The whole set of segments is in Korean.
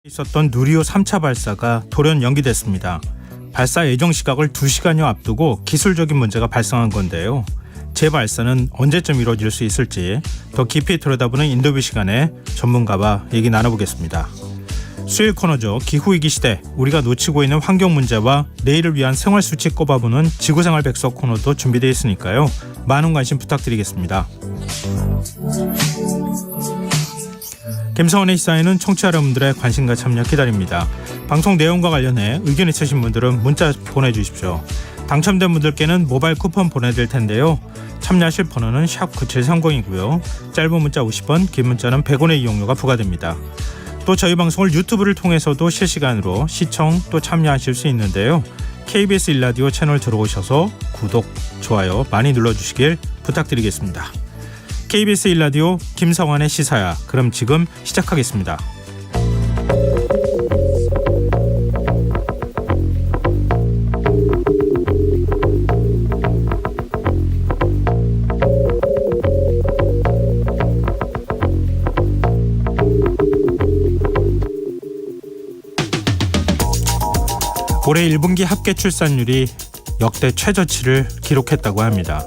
있었던 누리호 3차 발사가 돌연 연기됐습니다. 발사 예정 시각을 2시간여 앞두고 기술적인 문제가 발생한 건데요. 재발사는 언제쯤 이루어질 수 있을지 더 깊이 들여다보는 인터뷰 시간에 전문가와 얘기 나눠보겠습니다. 수요일 코너죠. 기후위기 시대, 우리가 놓치고 있는 환경 문제와 내일을 위한 생활수칙 꼽아보는 지구생활 백서 코너도 준비되어 있으니까요. 많은 관심 부탁드리겠습니다. 김성원의 시사에는 청취자 여러분들의 관심과 참여 기다립니다. 방송 내용과 관련해 의견 있으신 분들은 문자 보내주십시오. 당첨된 분들께는 모바일 쿠폰 보내드릴 텐데요. 참여하실 번호는 샵9730이고요. 짧은 문자 50원, 긴 문자는 100원의 이용료가 부과됩니다. 또 저희 방송을 유튜브를 통해서도 실시간으로 시청 또 참여하실 수 있는데요. KBS 1라디오 채널 들어오셔서 구독, 좋아요 많이 눌러주시길 부탁드리겠습니다. KBS 1라디오 김성환의 시사야. 그럼 지금 시작하겠습니다. 올해 1분기 합계 출산율이 역대 최저치를 기록했다고 합니다.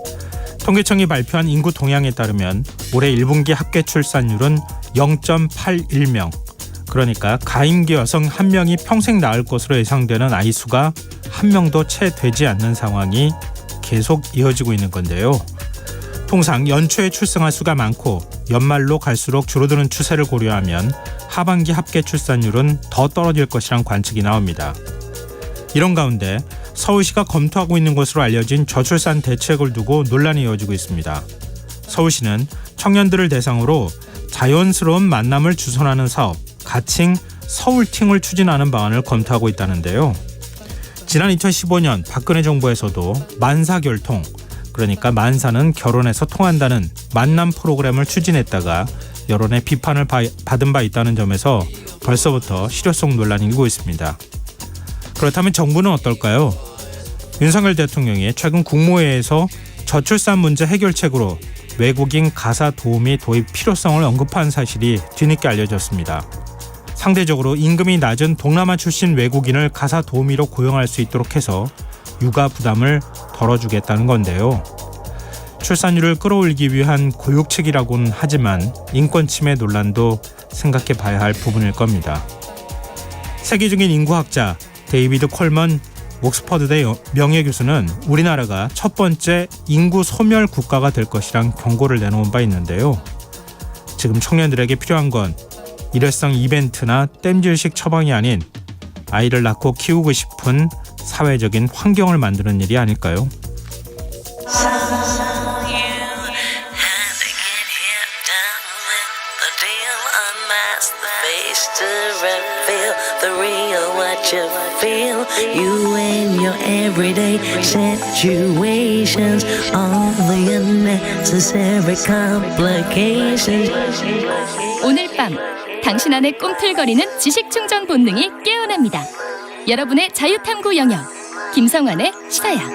통계청이 발표한 인구 동향에 따르면 올해 1분기 합계 출산율은 0.81명, 그러니까 가임기 여성 1명이 평생 낳을 것으로 예상되는 아이 수가 1명도 채 되지 않는 상황이 계속 이어지고 있는 건데요. 통상 연초에 출생할 수가 많고 연말로 갈수록 줄어드는 추세를 고려하면 하반기 합계 출산율은 더 떨어질 것이란 관측이 나옵니다. 이런 가운데 서울시가 검토하고 있는 것으로 알려진 저출산 대책을 두고 논란이 이어지고 있습니다. 서울시는 청년들을 대상으로 자연스러운 만남을 주선하는 사업, 가칭 서울팅을 추진하는 방안을 검토하고 있다는데요. 지난 2015년 박근혜 정부에서도 만사결통, 그러니까 만사는 결혼해서 통한다는 만남 프로그램을 추진했다가 여론의 비판을 받은 바 있다는 점에서 벌써부터 실효성 논란이 일고 있습니다. 그렇다면 정부는 어떨까요? 윤석열 대통령이 최근 국무회의에서 저출산 문제 해결책으로 외국인 가사 도우미 도입 필요성을 언급한 사실이 뒤늦게 알려졌습니다. 상대적으로 임금이 낮은 동남아 출신 외국인을 가사 도우미로 고용할 수 있도록 해서 육아 부담을 덜어주겠다는 건데요. 출산율을 끌어올리기 위한 고육책이라고는 하지만 인권 침해 논란도 생각해 봐야 할 부분일 겁니다. 세계적인 인구학자 데이비드 콜먼 옥스퍼드대 명예교수는 우리나라가 첫 번째 인구 소멸 국가가 될 것이란 경고를 내놓은 바 있는데요. 지금 청년들에게 필요한 건 일회성 이벤트나 땜질식 처방이 아닌 아이를 낳고 키우고 싶은 사회적인 환경을 만드는 일이 아닐까요? You and your everyday situations, all the unnecessary complications. 오늘 밤 당신 안의 꿈틀거리는 지식충전 본능이 깨어납니다. 여러분의 자유탐구 영역 김성환의 시사야.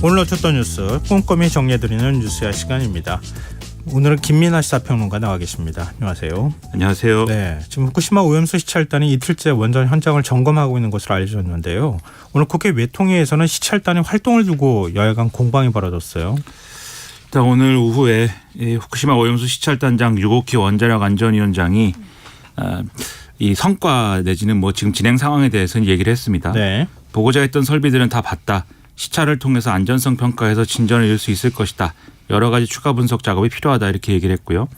오늘 놓쳤던 뉴스 꼼꼼히 정리해드리는 뉴스야 시간입니다. 오늘은 김민하 시사평론가 나와 계십니다. 안녕하세요. 안녕하세요. 네, 지금 후쿠시마 오염수 시찰단이 이틀째 원전 현장을 점검하고 있는 것으로 알려졌는데요. 오늘 국회 외통위에서는 시찰단의 활동을 두고 여야간 공방이 벌어졌어요. 일단 오늘 오후에 후쿠시마 오염수 시찰단장 유고키 원자력 안전위원장이 이 성과 내지는 지금 진행 상황에 대해서는 얘기를 했습니다. 네. 보고자 했던 설비들은 다 봤다. 시찰을 통해서 안전성 평가에서 진전을 이룰 수 있을 것이다. 여러 가지 추가 분석 작업이 필요하다 이렇게 얘기를 했고요.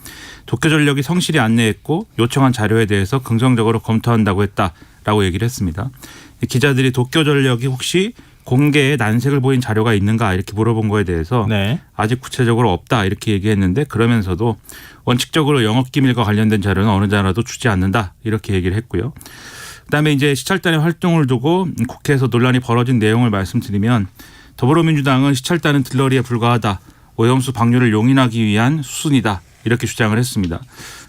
도쿄전력이 성실히 안내했고 요청한 자료에 대해서 긍정적으로 검토한다고 했다라고 얘기를 했습니다. 기자들이 도쿄전력이 혹시 공개에 난색을 보인 자료가 있는가 이렇게 물어본 거에 대해서 네. 아직 구체적으로 없다 이렇게 얘기했는데 그러면서도 원칙적으로 영업기밀과 관련된 자료는 어느 자라도 주지 않는다 이렇게 얘기를 했고요. 그다음에 이제 시찰단의 활동을 두고 국회에서 논란이 벌어진 내용을 말씀드리면 더불어민주당은 시찰단은 들러리에 불과하다. 오염수 방류를 용인하기 위한 수순이다. 이렇게 주장을 했습니다.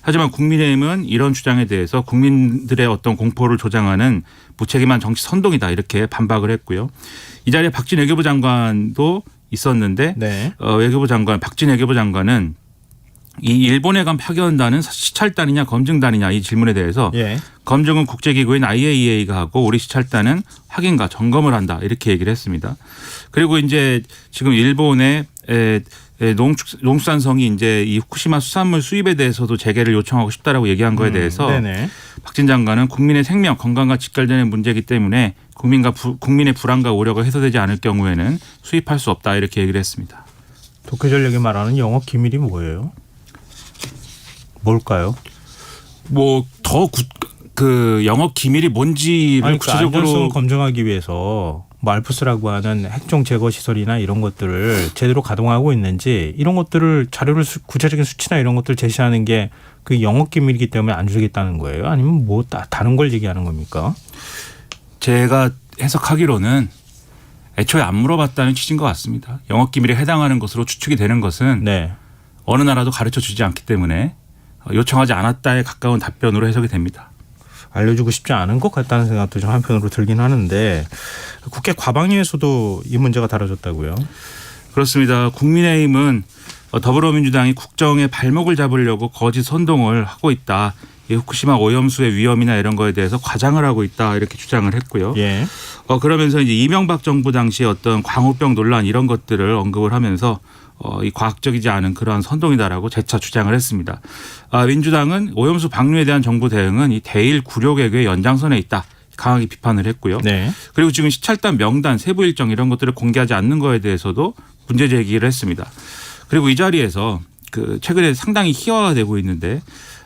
하지만 국민의힘은 이런 주장에 대해서 국민들의 어떤 공포를 조장하는 무책임한 정치 선동이다. 이렇게 반박을 했고요. 이 자리에 박진 외교부 장관도 있었는데 네. 외교부 장관 박진 외교부 장관은 이 일본에 간 파견단은 시찰단이냐 검증단이냐 이 질문에 대해서 예. 검증은 국제기구인 IAEA가 하고 우리 시찰단은 확인과 점검을 한다 이렇게 얘기를 했습니다. 그리고 이제 지금 일본의 농수산성이 이제 이 후쿠시마 수산물 수입에 대해서도 재개를 요청하고 싶다라고 얘기한 거에 대해서 네네. 박진 장관은 국민의 생명 건강과 직결되는 문제이기 때문에 국민의 불안과 우려가 해소되지 않을 경우에는 수입할 수 없다 이렇게 얘기를 했습니다. 도쿄 전력이 말하는 영업 기밀이 뭐예요? 뭘까요? 뭐 더 그 영업 기밀이 뭔지를 아니, 구체적으로 안전성을 검증하기 위해서 뭐 알프스라고 하는 핵종 제거 시설이나 이런 것들을 제대로 가동하고 있는지 이런 것들을 자료를 구체적인 수치나 이런 것들을 제시하는 게 그 영업 기밀이기 때문에 안 주겠다는 거예요? 아니면 뭐 다른 걸 얘기하는 겁니까? 제가 해석하기로는 애초에 안 물어봤다는 취지인 것 같습니다. 영업 기밀에 해당하는 것으로 추측이 되는 것은 네. 어느 나라도 가르쳐 주지 않기 때문에 요청하지 않았다에 가까운 답변으로 해석이 됩니다. 알려주고 싶지 않은 것 같다는 생각도 좀 한편으로 들긴 하는데 국회 과방위에서도 이 문제가 다뤄졌다고요? 그렇습니다. 국민의힘은 더불어민주당이 국정에 발목을 잡으려고 거짓 선동을 하고 있다. 이 후쿠시마 오염수의 위험이나 이런 거에 대해서 과장을 하고 있다 이렇게 주장을 했고요. 예. 그러면서 이제 이명박 정부 당시 어떤 광우병 논란 이런 것들을 언급을 하면서 이 과학적이지 않은 그러한 선동이다라고 재차 주장을 했습니다. 민주당은 오염수 방류에 대한 정부 대응은 이 대일 구력외교의 연장선에 있다. 강하게 비판을 했고요. 네. 그리고 지금 시찰단 명단 세부 일정 이런 것들을 공개하지 않는 거에 대해서도 문제 제기를 했습니다. 그리고 이 자리에서 그 최근에 상당히 희화가 되고 있는데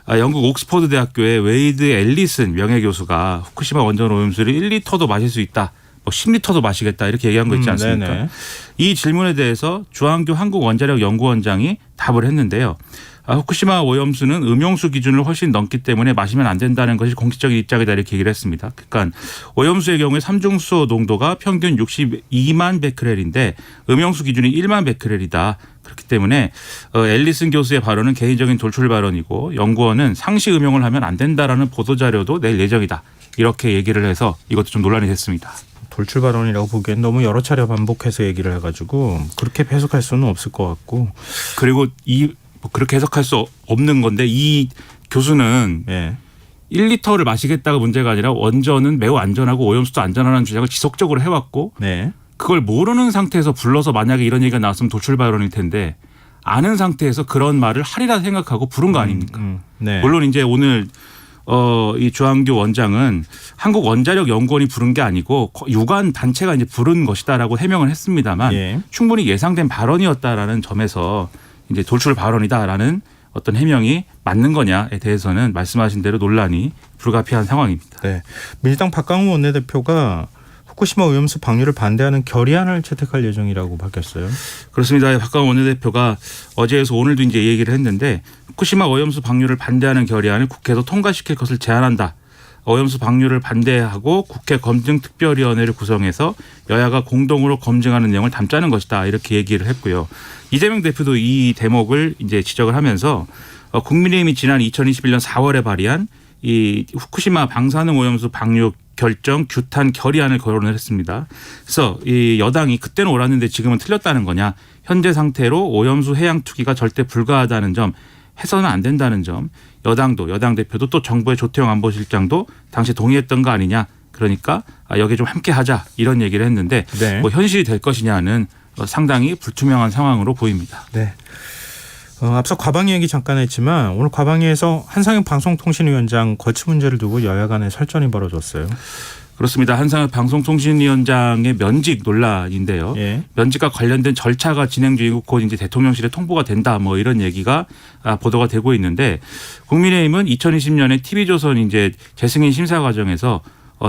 영국 옥스퍼드 대학교의 웨이드 앨리슨 명예교수가 후쿠시마 원전 오염수를 1리터도 마실 수 있다. 뭐 10리터도 마시겠다 이렇게 얘기한 거 있지 않습니까? 네네. 이 질문에 대해서 주한교 한국원자력연구원장이 답을 했는데요. 후쿠시마 오염수는 음용수 기준을 훨씬 넘기 때문에 마시면 안 된다는 것이 공식적인 입장이다 이렇게 얘기를 했습니다. 그러니까 오염수의 경우에 삼중수소 농도가 평균 62만 베크렐인데 음용수 기준이 1만 베크렐이다. 그렇기 때문에 앨리슨 교수의 발언은 개인적인 돌출 발언이고 연구원은 상시 음용을 하면 안 된다라는 보도자료도 낼 예정이다. 이렇게 얘기를 해서 이것도 좀 논란이 됐습니다. 돌출 발언이라고 보기엔 너무 여러 차례 반복해서 얘기를 해가지고 그렇게 해석할 수는 없을 것 같고. 그리고 그렇게 해석할 수 없는 건데 이 교수는 예. 1리터를 마시겠다가 문제가 아니라 원전은 매우 안전하고 오염수도 안전하다는 주장을 지속적으로 해왔고 네. 그걸 모르는 상태에서 불러서 만약에 이런 얘기가 나왔으면 도출 발언일 텐데 아는 상태에서 그런 말을 하리라 생각하고 부른 거 아닙니까? 네. 물론 이제 오늘 이 주한교 원장은 한국원자력연구원이 부른 게 아니고 유관 단체가 이제 부른 것이다라고 해명을 했습니다만 예. 충분히 예상된 발언이었다라는 점에서 이제 돌출 발언이다라는 어떤 해명이 맞는 거냐에 대해서는 말씀하신 대로 논란이 불가피한 상황입니다. 네. 민주당 박강우 원내대표가 후쿠시마 오염수 방류를 반대하는 결의안을 채택할 예정이라고 밝혔어요. 그렇습니다. 박강우 원내대표가 어제에서 오늘도 이제 얘기를 했는데 후쿠시마 오염수 방류를 반대하는 결의안을 국회에서 통과시킬 것을 제안한다. 오염수 방류를 반대하고 국회 검증특별위원회를 구성해서 여야가 공동으로 검증하는 내용을 담자는 것이다. 이렇게 얘기를 했고요. 이재명 대표도 이 대목을 이제 지적을 하면서 국민의힘이 지난 2021년 4월에 발의한 이 후쿠시마 방사능 오염수 방류 결정 규탄 결의안을 거론을 했습니다. 그래서 이 여당이 그때는 옳았는데 지금은 틀렸다는 거냐. 현재 상태로 오염수 해양 투기가 절대 불가하다는 점. 해서는 안 된다는 점. 여당도 여당 대표도 또 정부의 조태용 안보실장도 당시 동의했던 거 아니냐. 그러니까 여기에 좀 함께하자 이런 얘기를 했는데 네. 뭐 현실이 될 것이냐는 상당히 불투명한 상황으로 보입니다. 네. 앞서 과방위 얘기 잠깐 했지만 오늘 과방위에서 한상혁 방송통신위원장 거취 문제를 두고 여야 간에 설전이 벌어졌어요. 그렇습니다. 한상혁 방송통신위원장의 면직 논란인데요. 예. 면직과 관련된 절차가 진행 중이고 곧 이제 대통령실에 통보가 된다 뭐 이런 얘기가 보도가 되고 있는데 국민의힘은 2020년에 TV조선 이제 재승인 심사 과정에서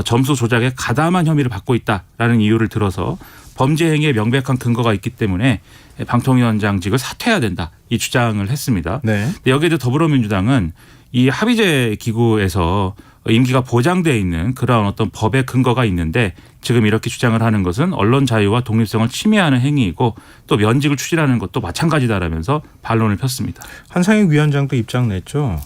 점수 조작에 가담한 혐의를 받고 있다라는 이유를 들어서 범죄 행위에 명백한 근거가 있기 때문에 방통위원장직을 사퇴해야 된다 이 주장을 했습니다. 네. 여기에도 더불어민주당은 이 합의제 기구에서 임기가 보장되어 있는 그런 어떤 법의 근거가 있는데 지금 이렇게 주장을 하는 것은 언론 자유와 독립성을 침해하는 행위이고 또 면직을 추진하는 것도 마찬가지다라면서 반론을 폈습니다. 한상혁 위원장도 입장 냈죠.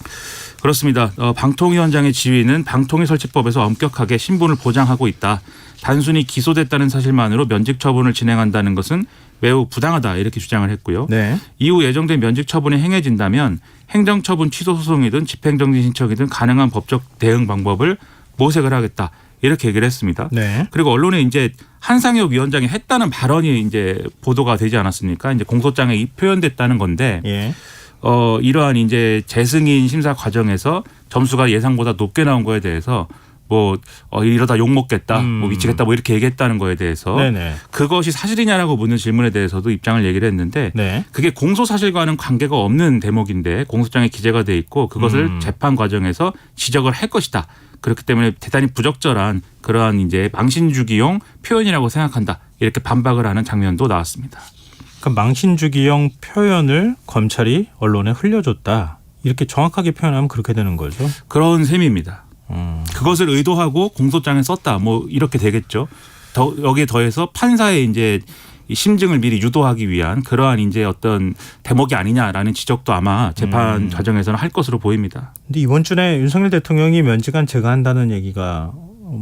그렇습니다. 방통위원장의 지위는 방통위설치법에서 엄격하게 신분을 보장하고 있다. 단순히 기소됐다는 사실만으로 면직 처분을 진행한다는 것은 매우 부당하다 이렇게 주장을 했고요. 네. 이후 예정된 면직 처분이 행해진다면 행정처분 취소 소송이든 집행정지 신청이든 가능한 법적 대응 방법을 모색을 하겠다 이렇게 얘기를 했습니다. 네. 그리고 언론에 이제 한상혁 위원장이 했다는 발언이 이제 보도가 되지 않았습니까? 이제 공소장에 표현됐다는 건데 예. 이러한 이제 재승인 심사 과정에서 점수가 예상보다 높게 나온 거에 대해서 뭐 이러다 욕 먹겠다, 뭐 미치겠다, 뭐 이렇게 얘기했다는 거에 대해서 네네. 그것이 사실이냐라고 묻는 질문에 대해서도 입장을 얘기를 했는데 네. 그게 공소 사실과는 관계가 없는 대목인데 공소장에 기재가 돼 있고 그것을 재판 과정에서 지적을 할 것이다. 그렇기 때문에 대단히 부적절한 그러한 이제 망신주기용 표현이라고 생각한다. 이렇게 반박을 하는 장면도 나왔습니다. 그러니까 망신주기형 표현을 검찰이 언론에 흘려줬다. 이렇게 정확하게 표현하면 그렇게 되는 거죠. 그런 셈입니다. 그것을 의도하고 공소장에 썼다. 뭐 이렇게 되겠죠. 여기에 더해서 판사의 이제 이 심증을 미리 유도하기 위한 그러한 이제 어떤 대목이 아니냐라는 지적도 아마 재판 과정에서는 할 것으로 보입니다. 근데 이번 주에 윤석열 대통령이 면직안 제거한다는 얘기가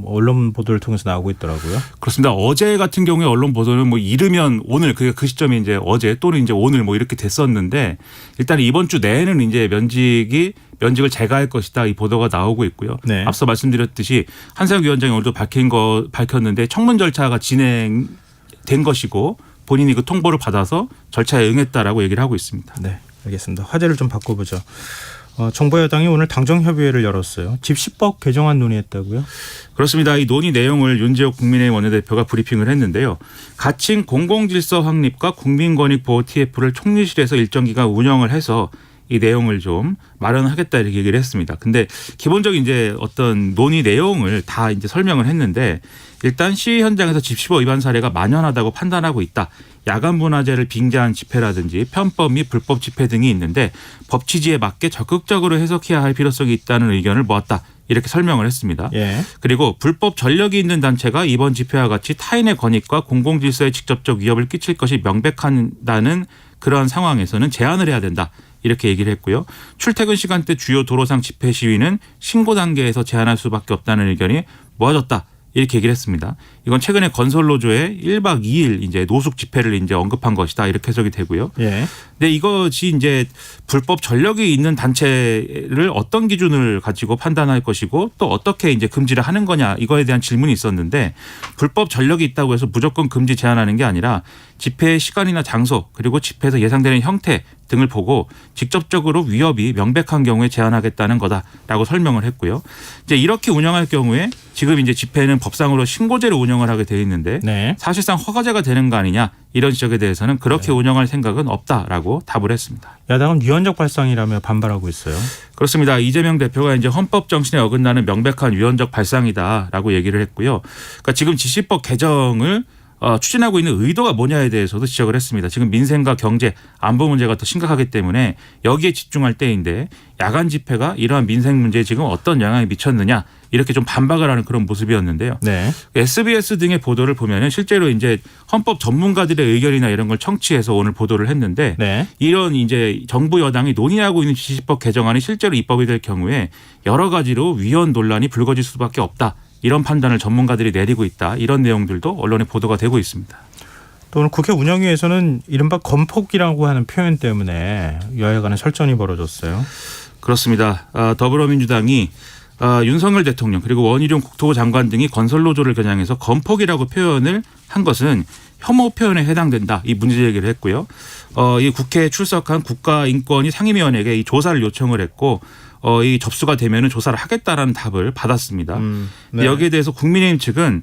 언론 보도를 통해서 나오고 있더라고요. 그렇습니다. 어제 같은 경우에 언론 보도는 뭐 이르면 오늘 그 시점이 이제 어제 또는 이제 오늘 뭐 이렇게 됐었는데 일단 이번 주 내에는 이제 면직을 제거할 것이다 이 보도가 나오고 있고요. 네. 앞서 말씀드렸듯이 한상혁 위원장이 오늘도 밝혔는데 청문 절차가 진행된 것이고 본인이 그 통보를 받아서 절차에 응했다라고 얘기를 하고 있습니다. 네, 알겠습니다. 화제를 좀 바꿔보죠. 정부 여당이 오늘 당정협의회를 열었어요. 집시법 개정안 논의했다고요? 그렇습니다. 이 논의 내용을 윤지옥 국민의힘 원내대표가 브리핑을 했는데요. 가칭 공공질서 확립과 국민권익보호 TF를 총리실에서 일정 기간 운영을 해서 이 내용을 좀 마련하겠다 이렇게 얘기를 했습니다. 근데 기본적인 이제 어떤 논의 내용을 다 이제 설명을 했는데 일단 시위 현장에서 집시법 위반 사례가 만연하다고 판단하고 있다. 야간 문화재를 빙자한 집회라든지 편법 및 불법 집회 등이 있는데 법 취지에 맞게 적극적으로 해석해야 할 필요성이 있다는 의견을 모았다. 이렇게 설명을 했습니다. 예. 그리고 불법 전력이 있는 단체가 이번 집회와 같이 타인의 권익과 공공질서에 직접적 위협을 끼칠 것이 명백하다는 그러한 상황에서는 제한을 해야 된다. 이렇게 얘기를 했고요. 출퇴근 시간대 주요 도로상 집회 시위는 신고 단계에서 제한할 수밖에 없다는 의견이 모아졌다. 이렇게 얘기를 했습니다. 이건 최근에 건설노조의 1박 2일 이제 노숙 집회를 이제 언급한 것이다. 이렇게 해석이 되고요. 예. 근데 이것이 이제 불법 전력이 있는 단체를 어떤 기준을 가지고 판단할 것이고 또 어떻게 이제 금지를 하는 거냐 이거에 대한 질문이 있었는데 불법 전력이 있다고 해서 무조건 금지 제한하는 게 아니라 집회의 시간이나 장소 그리고 집회에서 예상되는 형태 등을 보고 직접적으로 위협이 명백한 경우에 제한하겠다는 거다라고 설명을 했고요. 이제 이렇게 운영할 경우에 지금 이제 집회는 법상으로 신고제로 운영을 하게 돼 있는데 네. 사실상 허가제가 되는 거 아니냐 이런 지적에 대해서는 그렇게 운영할 생각은 없다라고 답을 했습니다. 야당은 위헌적 발상이라며 반발하고 있어요. 그렇습니다. 이재명 대표가 이제 헌법 정신에 어긋나는 명백한 위헌적 발상이다라고 얘기를 했고요. 그러니까 지금 지시법 개정을 추진하고 있는 의도가 뭐냐에 대해서도 지적을 했습니다. 지금 민생과 경제, 안보 문제가 더 심각하기 때문에 여기에 집중할 때인데 야간 집회가 이러한 민생 문제에 지금 어떤 영향이 미쳤느냐 이렇게 좀 반박을 하는 그런 모습이었는데요. 네. SBS 등의 보도를 보면은 실제로 이제 헌법 전문가들의 의견이나 이런 걸 청취해서 오늘 보도를 했는데 네. 이런 이제 정부 여당이 논의하고 있는 지시법 개정안이 실제로 입법이 될 경우에 여러 가지로 위헌 논란이 불거질 수밖에 없다. 이런 판단을 전문가들이 내리고 있다. 이런 내용들도 언론에 보도가 되고 있습니다. 또 오늘 국회 운영위에서는 이른바 건폭이라고 하는 표현 때문에 여야 간에 설전이 벌어졌어요. 그렇습니다. 더불어민주당이 윤석열 대통령 그리고 원희룡 국토부 장관 등이 건설노조를 겨냥해서 건폭이라고 표현을 한 것은 혐오 표현에 해당된다. 이 문제 제기를 했고요. 이 국회에 출석한 국가인권위 상임위원회에게 이 조사를 요청을 했고 이 접수가 되면은 조사를 하겠다라는 답을 받았습니다. 네. 여기에 대해서 국민의힘 측은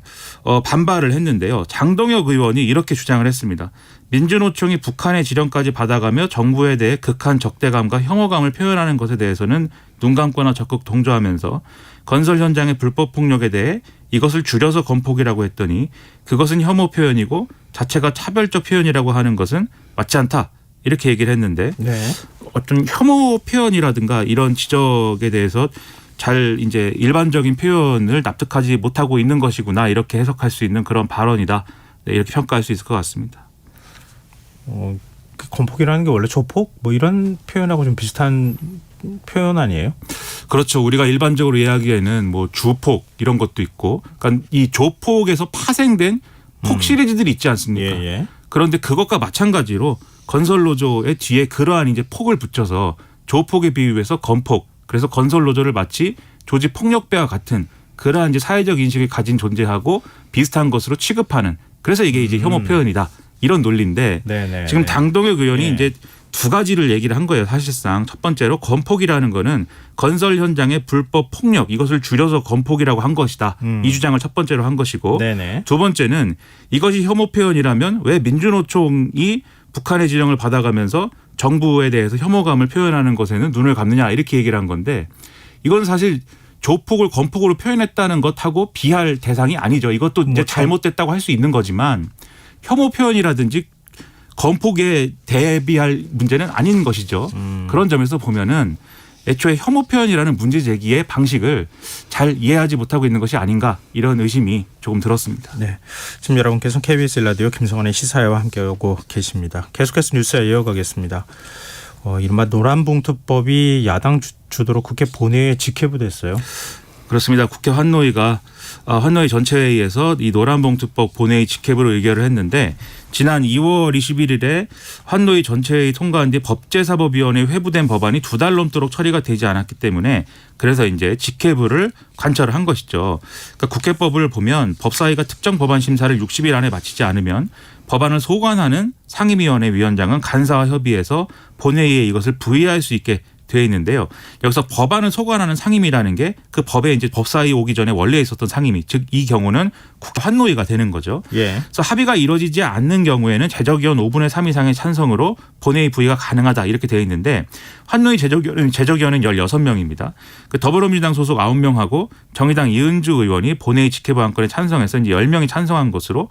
반발을 했는데요. 장동혁 의원이 이렇게 주장을 했습니다. 민주노총이 북한의 지령까지 받아가며 정부에 대해 극한 적대감과 혐오감을 표현하는 것에 대해서는 눈 감거나 적극 동조하면서 건설 현장의 불법 폭력에 대해 이것을 줄여서 건폭이라고 했더니 그것은 혐오 표현이고 자체가 차별적 표현이라고 하는 것은 맞지 않다. 이렇게 얘기를 했는데 네. 어떤 혐오 표현이라든가 이런 지적에 대해서 잘 이제 일반적인 표현을 납득하지 못하고 있는 것이구나 이렇게 해석할 수 있는 그런 발언이다. 네, 이렇게 평가할 수 있을 것 같습니다. 건폭이라는 게 원래 조폭 뭐 이런 표현하고 좀 비슷한 표현 아니에요? 그렇죠. 우리가 일반적으로 이야기에는 뭐 주폭 이런 것도 있고, 그러니까 이 조폭에서 파생된 폭 시리즈들이 있지 않습니까? 예. 그런데 그것과 마찬가지로 건설 노조의 뒤에 그러한 이제 폭을 붙여서 조폭에 비유해서 건폭. 그래서 건설 노조를 마치 조직 폭력배와 같은 그러한 이제 사회적 인식을 가진 존재하고 비슷한 것으로 취급하는. 그래서 이게 이제 혐오 표현이다. 이런 논리인데 네네. 지금 당동혁 의원이 예. 이제 두 가지를 얘기를 한 거예요. 사실상 첫 번째로 건폭이라는 거는 건설 현장의 불법 폭력 이것을 줄여서 건폭이라고 한 것이다. 이 주장을 첫 번째로 한 것이고 네네. 두 번째는 이것이 혐오 표현이라면 왜 민주노총이 북한의 지령을 받아가면서 정부에 대해서 혐오감을 표현하는 것에는 눈을 감느냐 이렇게 얘기를 한 건데 이건 사실 조폭을 건폭으로 표현했다는 것하고 비할 대상이 아니죠. 이것도 이제 잘못됐다고 할 수 있는 거지만 혐오 표현이라든지 건폭에 대비할 문제는 아닌 것이죠. 그런 점에서 보면은 애초에 혐오 표현이라는 문제 제기의 방식을 잘 이해하지 못하고 있는 것이 아닌가 이런 의심이 조금 들었습니다. 네, 지금 여러분께서 KBS 라디오 김성환의 시사회와 함께하고 계십니다. 계속해서 뉴스에 이어가겠습니다. 이른바 노란봉투법이 야당 주도로 국회 본회의에 직회부됐어요. 그렇습니다. 국회 환노위 전체회의에서 이 노란봉투법 본회의 직회부로 의결을 했는데 지난 2월 21일에 환노위 전체회의 통과한 뒤 법제사법위원회 회부된 법안이 2달 넘도록 처리가 되지 않았기 때문에 그래서 이제 직회부를 관철을 한 것이죠. 그러니까 국회법을 보면 법사위가 특정 법안 심사를 60일 안에 마치지 않으면 법안을 소관하는 상임위원회 위원장은 간사와 협의해서 본회의에 이것을 부의할 수 있게 되어 있는데요. 여기서 법안을 소관하는 상임위라는 게 그 법에 이제 법사위 오기 전에 원래 있었던 상임위, 즉 이 경우는 국회 환노위가 되는 거죠. 예. 그래서 합의가 이루어지지 않는 경우에는 제적위원 5분의 3 이상의 찬성으로 본회의 부의가 가능하다 이렇게 되어 있는데 환노위 제적위원은 16명입니다. 그 더불어민주당 소속 9명하고 정의당 이은주 의원이 본회의 직회부 안건에 찬성해서 이제 10명이 찬성한 것으로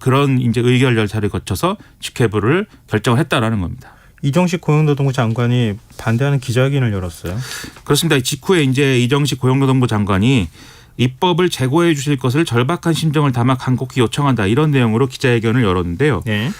그런 이제 의결 절차를 거쳐서 직회부를 결정을 했다라는 겁니다. 이정식 고용노동부 장관이 반대하는 기자회견을 열었어요. 그렇습니다. 직후에 이제 이정식 고용노동부 장관이 입법을 재고해 주실 것을 절박한 심정을 담아 간곡히 요청한다 이런 내용으로 기자회견을 열었는데요. 네.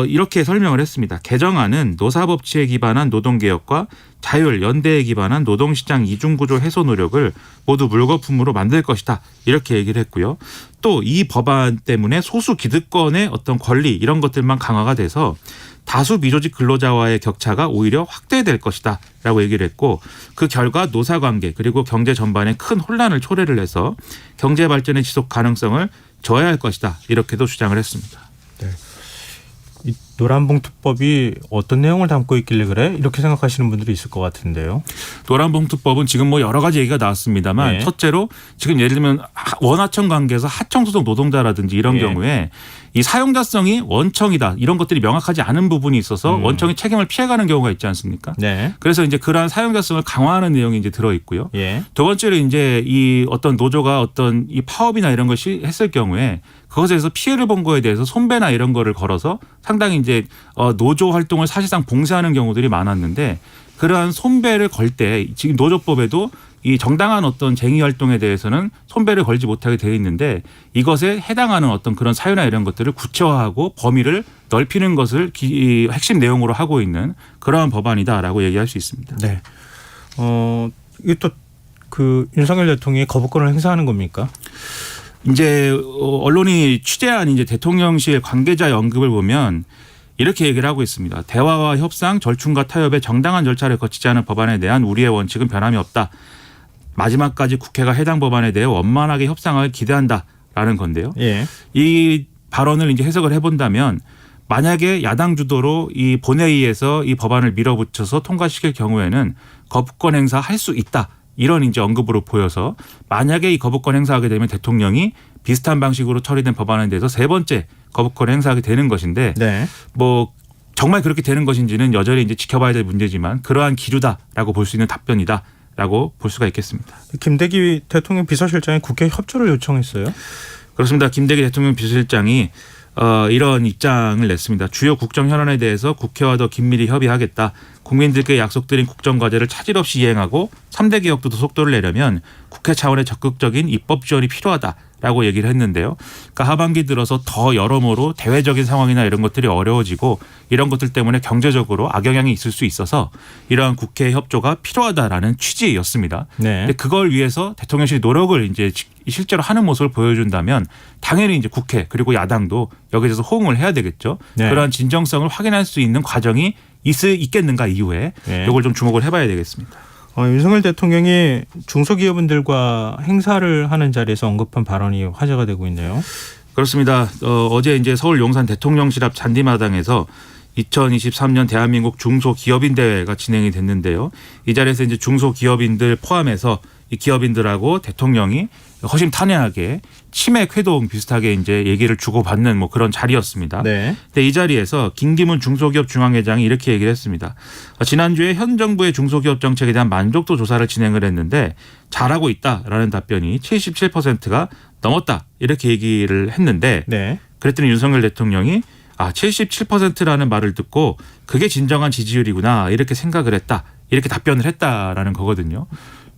이렇게 설명을 했습니다. 개정안은 노사법치에 기반한 노동개혁과 자율, 연대에 기반한 노동시장 이중구조 해소 노력을 모두 물거품으로 만들 것이다. 이렇게 얘기를 했고요. 또 이 법안 때문에 소수 기득권의 어떤 권리 이런 것들만 강화가 돼서 다수 미조직 근로자와의 격차가 오히려 확대될 것이다 라고 얘기를 했고 그 결과 노사관계 그리고 경제 전반에 큰 혼란을 초래를 해서 경제 발전의 지속 가능성을 저해할 것이다 이렇게도 주장을 했습니다. 네. 이 노란봉투법이 어떤 내용을 담고 있길래 그래? 이렇게 생각하시는 분들이 있을 것 같은데요. 노란봉투법은 지금 뭐 여러 가지 얘기가 나왔습니다만 네. 첫째로 지금 예를 들면 원하청 관계에서 하청 소속 노동자라든지 이런 네. 경우에 이 사용자성이 원청이다 이런 것들이 명확하지 않은 부분이 있어서 원청이 책임을 피해가는 경우가 있지 않습니까? 네. 그래서 이제 그러한 사용자성을 강화하는 내용이 이제 들어 있고요. 예. 두 번째로 이제 이 어떤 노조가 어떤 이 파업이나 이런 걸 했을 경우에 그것에서 피해를 본 거에 대해서 손배나 이런 거를 걸어서 상당히 이제 노조 활동을 사실상 봉쇄하는 경우들이 많았는데 그러한 손배를 걸 때 지금 노조법에도 이 정당한 어떤 쟁의 활동에 대해서는 손배를 걸지 못하게 되어 있는데 이것에 해당하는 어떤 그런 사유나 이런 것들을 구체화하고 범위를 넓히는 것을 핵심 내용으로 하고 있는 그러한 법안이다라고 얘기할 수 있습니다. 네. 이게 또 그 윤석열 대통령이 거부권을 행사하는 겁니까? 이제 언론이 취재한 이제 대통령실 관계자의 언급을 보면 이렇게 얘기를 하고 있습니다. 대화와 협상, 절충과 타협의 정당한 절차를 거치지 않은 법안에 대한 우리의 원칙은 변함이 없다. 마지막까지 국회가 해당 법안에 대해 원만하게 협상을 기대한다라는 건데요. 예. 이 발언을 이제 해석을 해본다면 만약에 야당 주도로 이 본회의에서 이 법안을 밀어붙여서 통과시킬 경우에는 거부권 행사할 수 있다. 이런 이제 언급으로 보여서 만약에 이 거부권 행사하게 되면 대통령이 비슷한 방식으로 처리된 법안에 대해서 세 번째 거부권 행사하게 되는 것인데 네. 뭐 정말 그렇게 되는 것인지는 여전히 이제 지켜봐야 될 문제지만 그러한 기류다라고 볼 수 있는 답변이다라고 볼 수가 있겠습니다. 김대기 대통령 비서실장이 국회 협조를 요청했어요. 그렇습니다. 김대기 대통령 비서실장이 이런 입장을 냈습니다. 주요 국정 현안에 대해서 국회와 더 긴밀히 협의하겠다. 국민들께 약속드린 국정과제를 차질 없이 이행하고 3대 개혁도 속도를 내려면 국회 차원의 적극적인 입법 지원이 필요하다라고 얘기를 했는데요. 그러니까 하반기 들어서 더 여러모로 대외적인 상황이나 이런 것들이 어려워지고 이런 것들 때문에 경제적으로 악영향이 있을 수 있어서 이러한 국회 협조가 필요하다라는 취지였습니다. 네. 근데 그걸 위해서 대통령실이 노력을 이제 실제로 하는 모습을 보여준다면 당연히 이제 국회 그리고 야당도 여기에 대해서 호응을 해야 되겠죠. 네. 그러한 진정성을 확인할 수 있는 과정이 있겠는가 이후에 네. 이걸 좀 주목을 해봐야 되겠습니다. 윤석열 대통령이 중소기업인들과 행사를 하는 자리에서 언급한 발언이 화제가 되고 있네요. 그렇습니다. 어제 이제 서울 용산 대통령실 앞 잔디마당에서 2023년 대한민국 중소기업인 대회가 진행이 됐는데요. 이 자리에서 이제 중소기업인들 포함해서 이 기업인들하고 대통령이 허심탄회하게 치맥 회동 비슷하게 이제 얘기를 주고받는 뭐 그런 자리였습니다. 네. 근데 이 자리에서 김기문 중소기업 중앙회장이 이렇게 얘기를 했습니다. 지난주에 현 정부의 중소기업 정책에 대한 만족도 조사를 진행을 했는데 잘하고 있다라는 답변이 77%가 넘었다 이렇게 얘기를 했는데 네. 그랬더니 윤석열 대통령이 77%라는 말을 듣고 그게 진정한 지지율이구나 이렇게 생각을 했다 이렇게 답변을 했다라는 거거든요.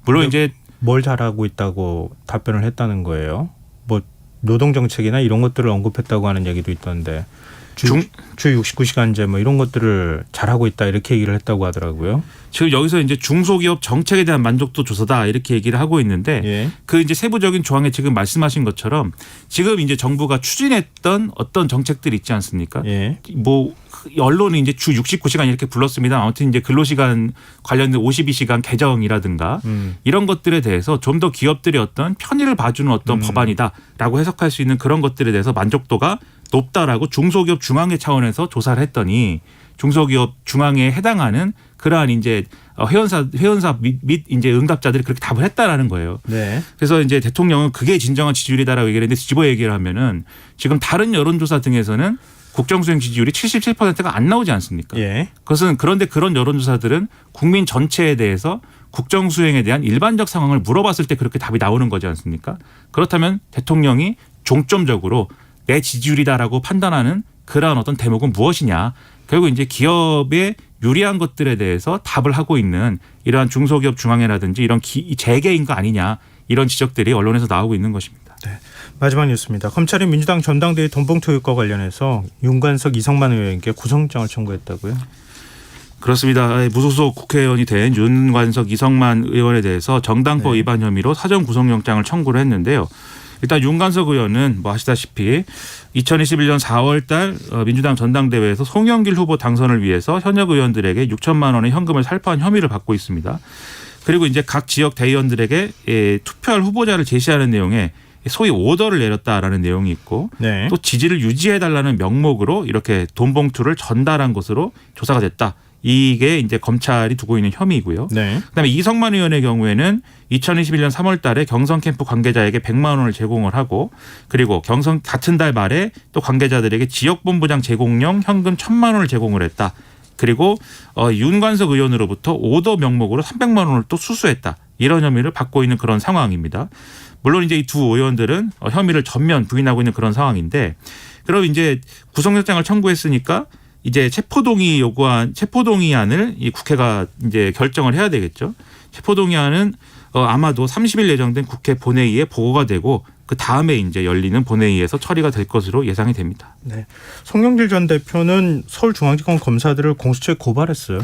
물론 이제 뭘 잘하고 있다고 답변을 했다는 거예요. 뭐 노동정책이나 이런 것들을 언급했다고 하는 얘기도 있던데 주 69시간제 뭐 이런 것들을 잘하고 있다 이렇게 얘기를 했다고 하더라고요. 지금 여기서 이제 중소기업 정책에 대한 만족도 조사다 이렇게 얘기를 하고 있는데 예. 그 이제 세부적인 조항에 지금 말씀하신 것처럼 지금 이제 정부가 추진했던 어떤 정책들이 있지 않습니까? 예. 뭐 언론이 이제 주 69시간 이렇게 불렀습니다. 아무튼 이제 근로시간 관련된 52시간 개정이라든가 이런 것들에 대해서 좀 더 기업들이 어떤 편의를 봐주는 어떤 법안이다라고 해석할 수 있는 그런 것들에 대해서 만족도가 높다라고 중소기업 중앙회 차원에서 조사를 했더니 중소기업 중앙회에 해당하는 그러한 이제 회원사 및 이제 응답자들이 그렇게 답을 했다라는 거예요. 네. 그래서 이제 대통령은 그게 진정한 지지율이다라고 얘기를 했는데 집어 얘기를 하면은 지금 다른 여론조사 등에서는 국정수행 지지율이 77%가 안 나오지 않습니까? 예. 그것은 그런데 그런 여론조사들은 국민 전체에 대해서 국정수행에 대한 일반적 상황을 물어봤을 때 그렇게 답이 나오는 거지 않습니까? 그렇다면 대통령이 종점적으로 내 지지율이다라고 판단하는 그러한 어떤 대목은 무엇이냐. 결국 이제 기업에 유리한 것들에 대해서 답을 하고 있는 이러한 중소기업 중앙회라든지 이런 재계인 거 아니냐. 이런 지적들이 언론에서 나오고 있는 것입니다. 네. 마지막 뉴스입니다. 검찰이 민주당 전당대회 돈봉투 의혹과 관련해서 윤관석 이성만 의원에게 구속영장을 청구했다고요? 그렇습니다. 무소속 국회의원이 된 윤관석 이성만 의원에 대해서 정당법 위반 혐의로 사전 구속영장을 청구를 했는데요. 일단 윤관석 의원은 뭐 아시다시피 2021년 4월 달 민주당 전당대회에서 송영길 후보 당선을 위해서 현역 의원들에게 6천만 원의 현금을 살포한 혐의를 받고 있습니다. 그리고 이제 각 지역 대의원들에게 투표할 후보자를 제시하는 내용에 소위 오더를 내렸다라는 내용이 있고 네. 또 지지를 유지해달라는 명목으로 이렇게 돈봉투를 전달한 것으로 조사가 됐다. 이게 이제 검찰이 두고 있는 혐의이고요. 네. 그다음에 이성만 의원의 경우에는 2021년 3월 달에 경선 캠프 관계자에게 100만 원을 제공을 하고 그리고 경선 같은 달 말에 또 관계자들에게 지역본부장 제공용 현금 1,000만 원을 제공을 했다. 그리고 윤관석 의원으로부터 오더 명목으로 300만 원을 또 수수했다. 이런 혐의를 받고 있는 그런 상황입니다. 물론 이제 이 두 의원들은 혐의를 전면 부인하고 있는 그런 상황인데 그럼 이제 구속영장을 청구했으니까 이제 체포동의안을 이 국회가 이제 결정을 해야 되겠죠. 체포동의안은 아마도 30일 예정된 국회 본회의에 보고가 되고 그 다음에 이제 열리는 본회의에서 처리가 될 것으로 예상이 됩니다. 네. 송영길 전 대표는 서울중앙지검 검사들을 공수처에 고발했어요.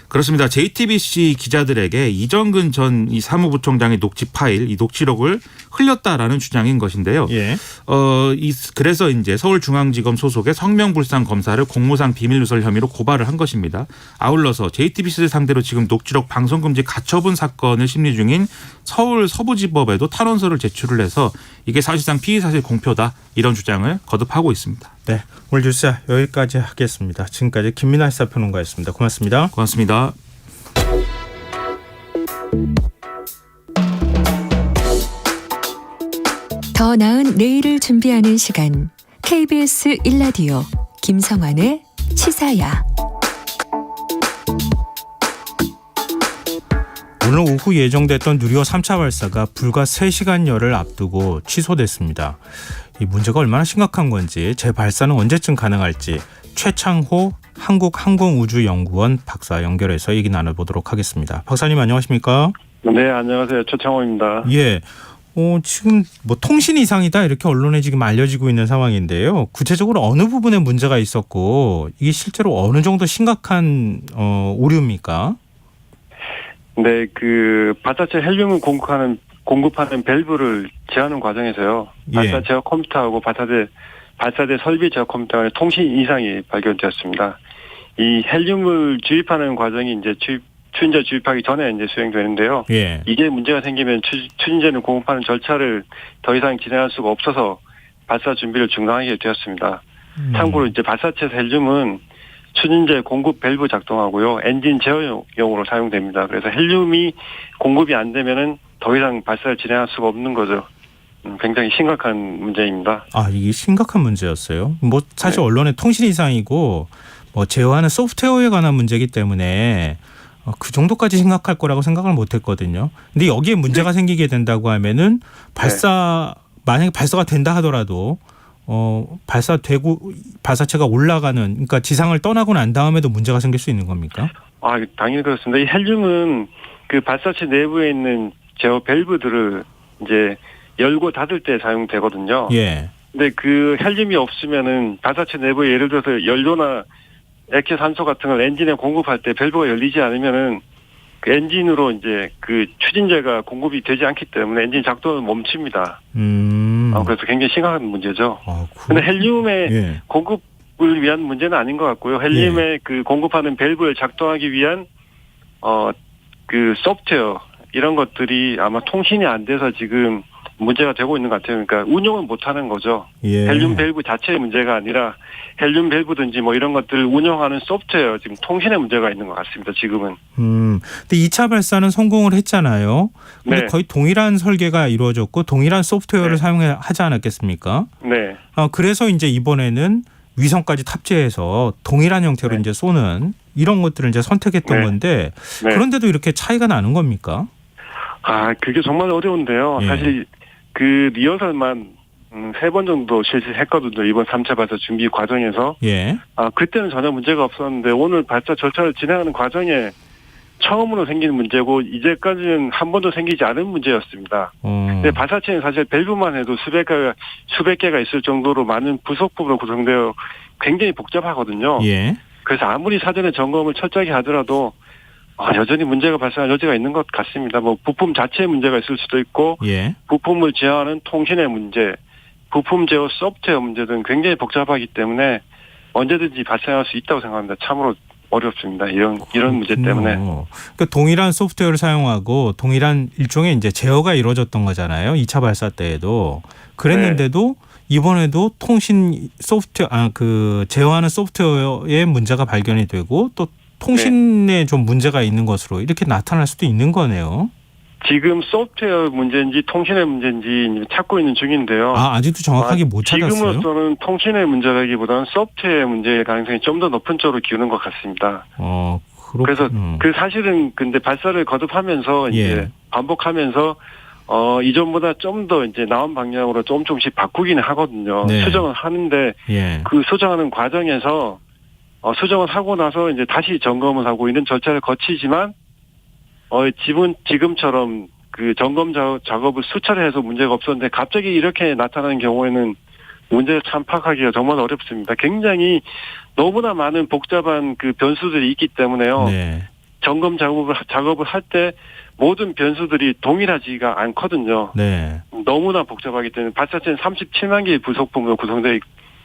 그렇습니다. JTBC 기자들에게 이정근 전 이 사무부총장의 녹취 파일, 이 녹취록을 흘렸다라는 주장인 것인데요. 예. 그래서 이제 서울중앙지검 소속의 성명불상 검사를 공무상 비밀누설 혐의로 고발을 한 것입니다. 아울러서 JTBC를 상대로 지금 녹취록 방송금지 가처분 사건을 심리 중인 서울 서부지법에도 탄원서를 제출을 해서 이게 사실상 피의사실 공표다 이런 주장을 거듭하고 있습니다. 네. 오늘 뉴스 여기까지 하겠습니다. 지금까지 김민하 시사평론가였습니다. 고맙습니다. 고맙습니다. 더 나은 내일을 준비하는 시간 KBS 1라디오 김성환의 시사야. 오늘 오후 예정됐던 누리호 3차 발사가 불과 3시간여를 앞두고 취소됐습니다. 이 문제가 얼마나 심각한 건지 재발사는 언제쯤 가능할지 최창호 한국항공우주연구원 박사 연결해서 얘기 나눠보도록 하겠습니다. 박사님 안녕하십니까? 네, 안녕하세요. 최창호입니다. 예. 지금 뭐 통신 이상이다 이렇게 언론에 지금 알려지고 있는 상황인데요. 구체적으로 어느 부분에 문제가 있었고 이게 실제로 어느 정도 심각한 오류입니까? 네, 그 발사체 헬륨을 공급하는 밸브를 제어하는 과정에서요. 발사 제어 컴퓨터하고 발사대 설비 제어 컴퓨터 간의 통신 이상이 발견되었습니다. 이 헬륨을 주입하는 과정이 이제 추진제 주입하기 전에 이제 수행되는데요. 예. 이게 문제가 생기면 추진제를 공급하는 절차를 더 이상 진행할 수가 없어서 발사 준비를 중단하게 되었습니다. 참고로 이제 발사체 헬륨은 추진제 공급 밸브 작동하고요. 엔진 제어용으로 사용됩니다. 그래서 헬륨이 공급이 안 되면은 더 이상 발사를 진행할 수가 없는 거죠. 굉장히 심각한 문제입니다. 아, 이게 심각한 문제였어요. 뭐 사실 네. 언론의 통신 이상이고 뭐 제어하는 소프트웨어에 관한 문제이기 때문에 그 정도까지 심각할 거라고 생각을 못했거든요. 근데 여기에 문제가 생기게 된다고 하면은 만약에 발사가 된다 하더라도 발사체가 올라가는, 그러니까 지상을 떠나고 난 다음에도 문제가 생길 수 있는 겁니까? 아, 당연히 그렇습니다. 이 헬륨은 그 발사체 내부에 있는 제어 밸브들을 이제 열고 닫을 때 사용되거든요. 예. 근데 그 헬륨이 없으면은 발사체 내부에 예를 들어서 연료나 액체 산소 같은 걸 엔진에 공급할 때 밸브가 열리지 않으면은 그 엔진으로 이제 그 추진제가 공급이 되지 않기 때문에 엔진 작동은 멈춥니다. 그래서 굉장히 심각한 문제죠. 근데 헬륨의 공급을 위한 문제는 아닌 것 같고요. 헬륨의 그 공급하는 밸브를 작동하기 위한 그 소프트웨어 이런 것들이 아마 통신이 안 돼서 지금 문제가 되고 있는 것 같아요. 그러니까 운용을 못하는 거죠. 예. 헬륨 밸브 자체의 문제가 아니라 헬륨 밸브든지 뭐 이런 것들을 운영하는 소프트웨어 지금 통신에 문제가 있는 것 같습니다. 지금은. 근데 2차 발사는 성공을 했잖아요. 근데 네. 거의 동일한 설계가 이루어졌고 동일한 소프트웨어를 네. 사용하지 않았겠습니까? 네. 그래서 이제 이번에는 위성까지 탑재해서 동일한 형태로 네. 이제 쏘는 이런 것들을 이제 선택했던 네. 건데 네. 그런데도 이렇게 차이가 나는 겁니까? 아, 그게 정말 어려운데요. 예. 사실 그 리허설만 3번 정도 실시했거든요. 이번 3차 발사 준비 과정에서. 예. 그때는 전혀 문제가 없었는데 오늘 발사 절차를 진행하는 과정에 처음으로 생긴 문제고 이제까지는 한 번도 생기지 않은 문제였습니다. 근데 발사체는 사실 밸브만 해도 수백 개가 있을 정도로 많은 부속품으로 구성되어 굉장히 복잡하거든요. 예. 그래서 아무리 사전에 점검을 철저하게 하더라도 여전히 문제가 발생할 여지가 있는 것 같습니다. 뭐 부품 자체에 문제가 있을 수도 있고 예. 부품을 제어하는 통신의 문제, 부품 제어 소프트웨어 문제 등 굉장히 복잡하기 때문에 언제든지 발생할 수 있다고 생각합니다. 참으로 어렵습니다. 이런 문제 때문에. 그러니까 동일한 소프트웨어를 사용하고 동일한 일종의 이제 제어가 이루어졌던 거잖아요. 2차 발사 때에도. 그랬는데도 이번에도 통신 소프트웨어, 그 제어하는 소프트웨어에 문제가 발견이 되고 또 통신에 좀 문제가 있는 것으로 이렇게 나타날 수도 있는 거네요. 지금 소프트웨어 문제인지 통신의 문제인지 찾고 있는 중인데요. 아직도 정확하게 못 찾았어요? 지금으로서는 통신의 문제라기보다는 소프트웨어 문제의 가능성이 좀 더 높은 쪽으로 기우는 것 같습니다. 그래서 그 사실은 근데 발사를 거듭하면서 이제 반복하면서 이전보다 좀 더 이제 나온 방향으로 조금씩 바꾸기는 하거든요. 네. 수정을 하는데 그 수정하는 과정에서 수정을 하고 나서 이제 다시 점검을 하고 이런 절차를 거치지만 지금처럼 그 점검 작업을 수차례 해서 문제가 없었는데 갑자기 이렇게 나타나는 경우에는 문제를 참 파악하기가 정말 어렵습니다. 굉장히 너무나 많은 복잡한 그 변수들이 있기 때문에요. 네. 점검 작업을 할 때 모든 변수들이 동일하지가 않거든요. 네. 너무나 복잡하기 때문에 발사체는 37만 개의 부속품으로 구성되어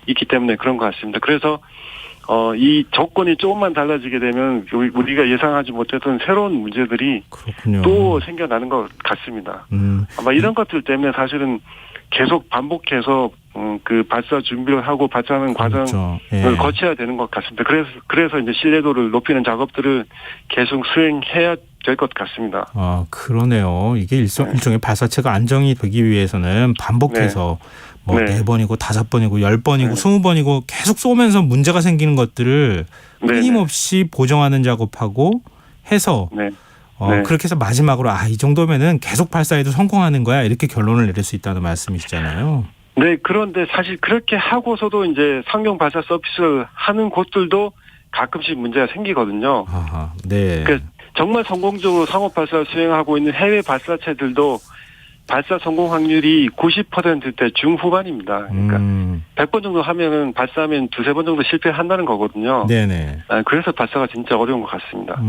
있기 때문에 그런 것 같습니다. 그래서 이 조건이 조금만 달라지게 되면 우리가 예상하지 못했던 새로운 문제들이 또 생겨나는 것 같습니다. 아마 이런 것들 때문에 사실은 계속 반복해서 그 발사 준비를 하고 발사하는 과정을 거쳐야 되는 것 같습니다. 그래서 이제 신뢰도를 높이는 작업들을 계속 수행해야 될 것 같습니다. 그러네요. 이게 일종의 발사체가 안정이 되기 위해서는 반복해서 뭐 4번이고 5번이고 10번이고 20번이고 계속 쏘면서 문제가 생기는 것들을 끊임없이 보정하는 작업하고 해서 그렇게 해서 마지막으로 이 정도면은 계속 발사해도 성공하는 거야 이렇게 결론을 내릴 수 있다는 말씀이시잖아요. 네, 그런데 사실 그렇게 하고서도 이제 상용 발사 서비스를 하는 곳들도 가끔씩 문제가 생기거든요. 아하, 네. 그 정말 성공적으로 상업 발사를 수행하고 있는 해외 발사체들도 발사 성공 확률이 90%대 중후반입니다. 그러니까 100번 정도 하면은 발사하면 두세 번 정도 실패한다는 거거든요. 네네. 그래서 발사가 진짜 어려운 것 같습니다.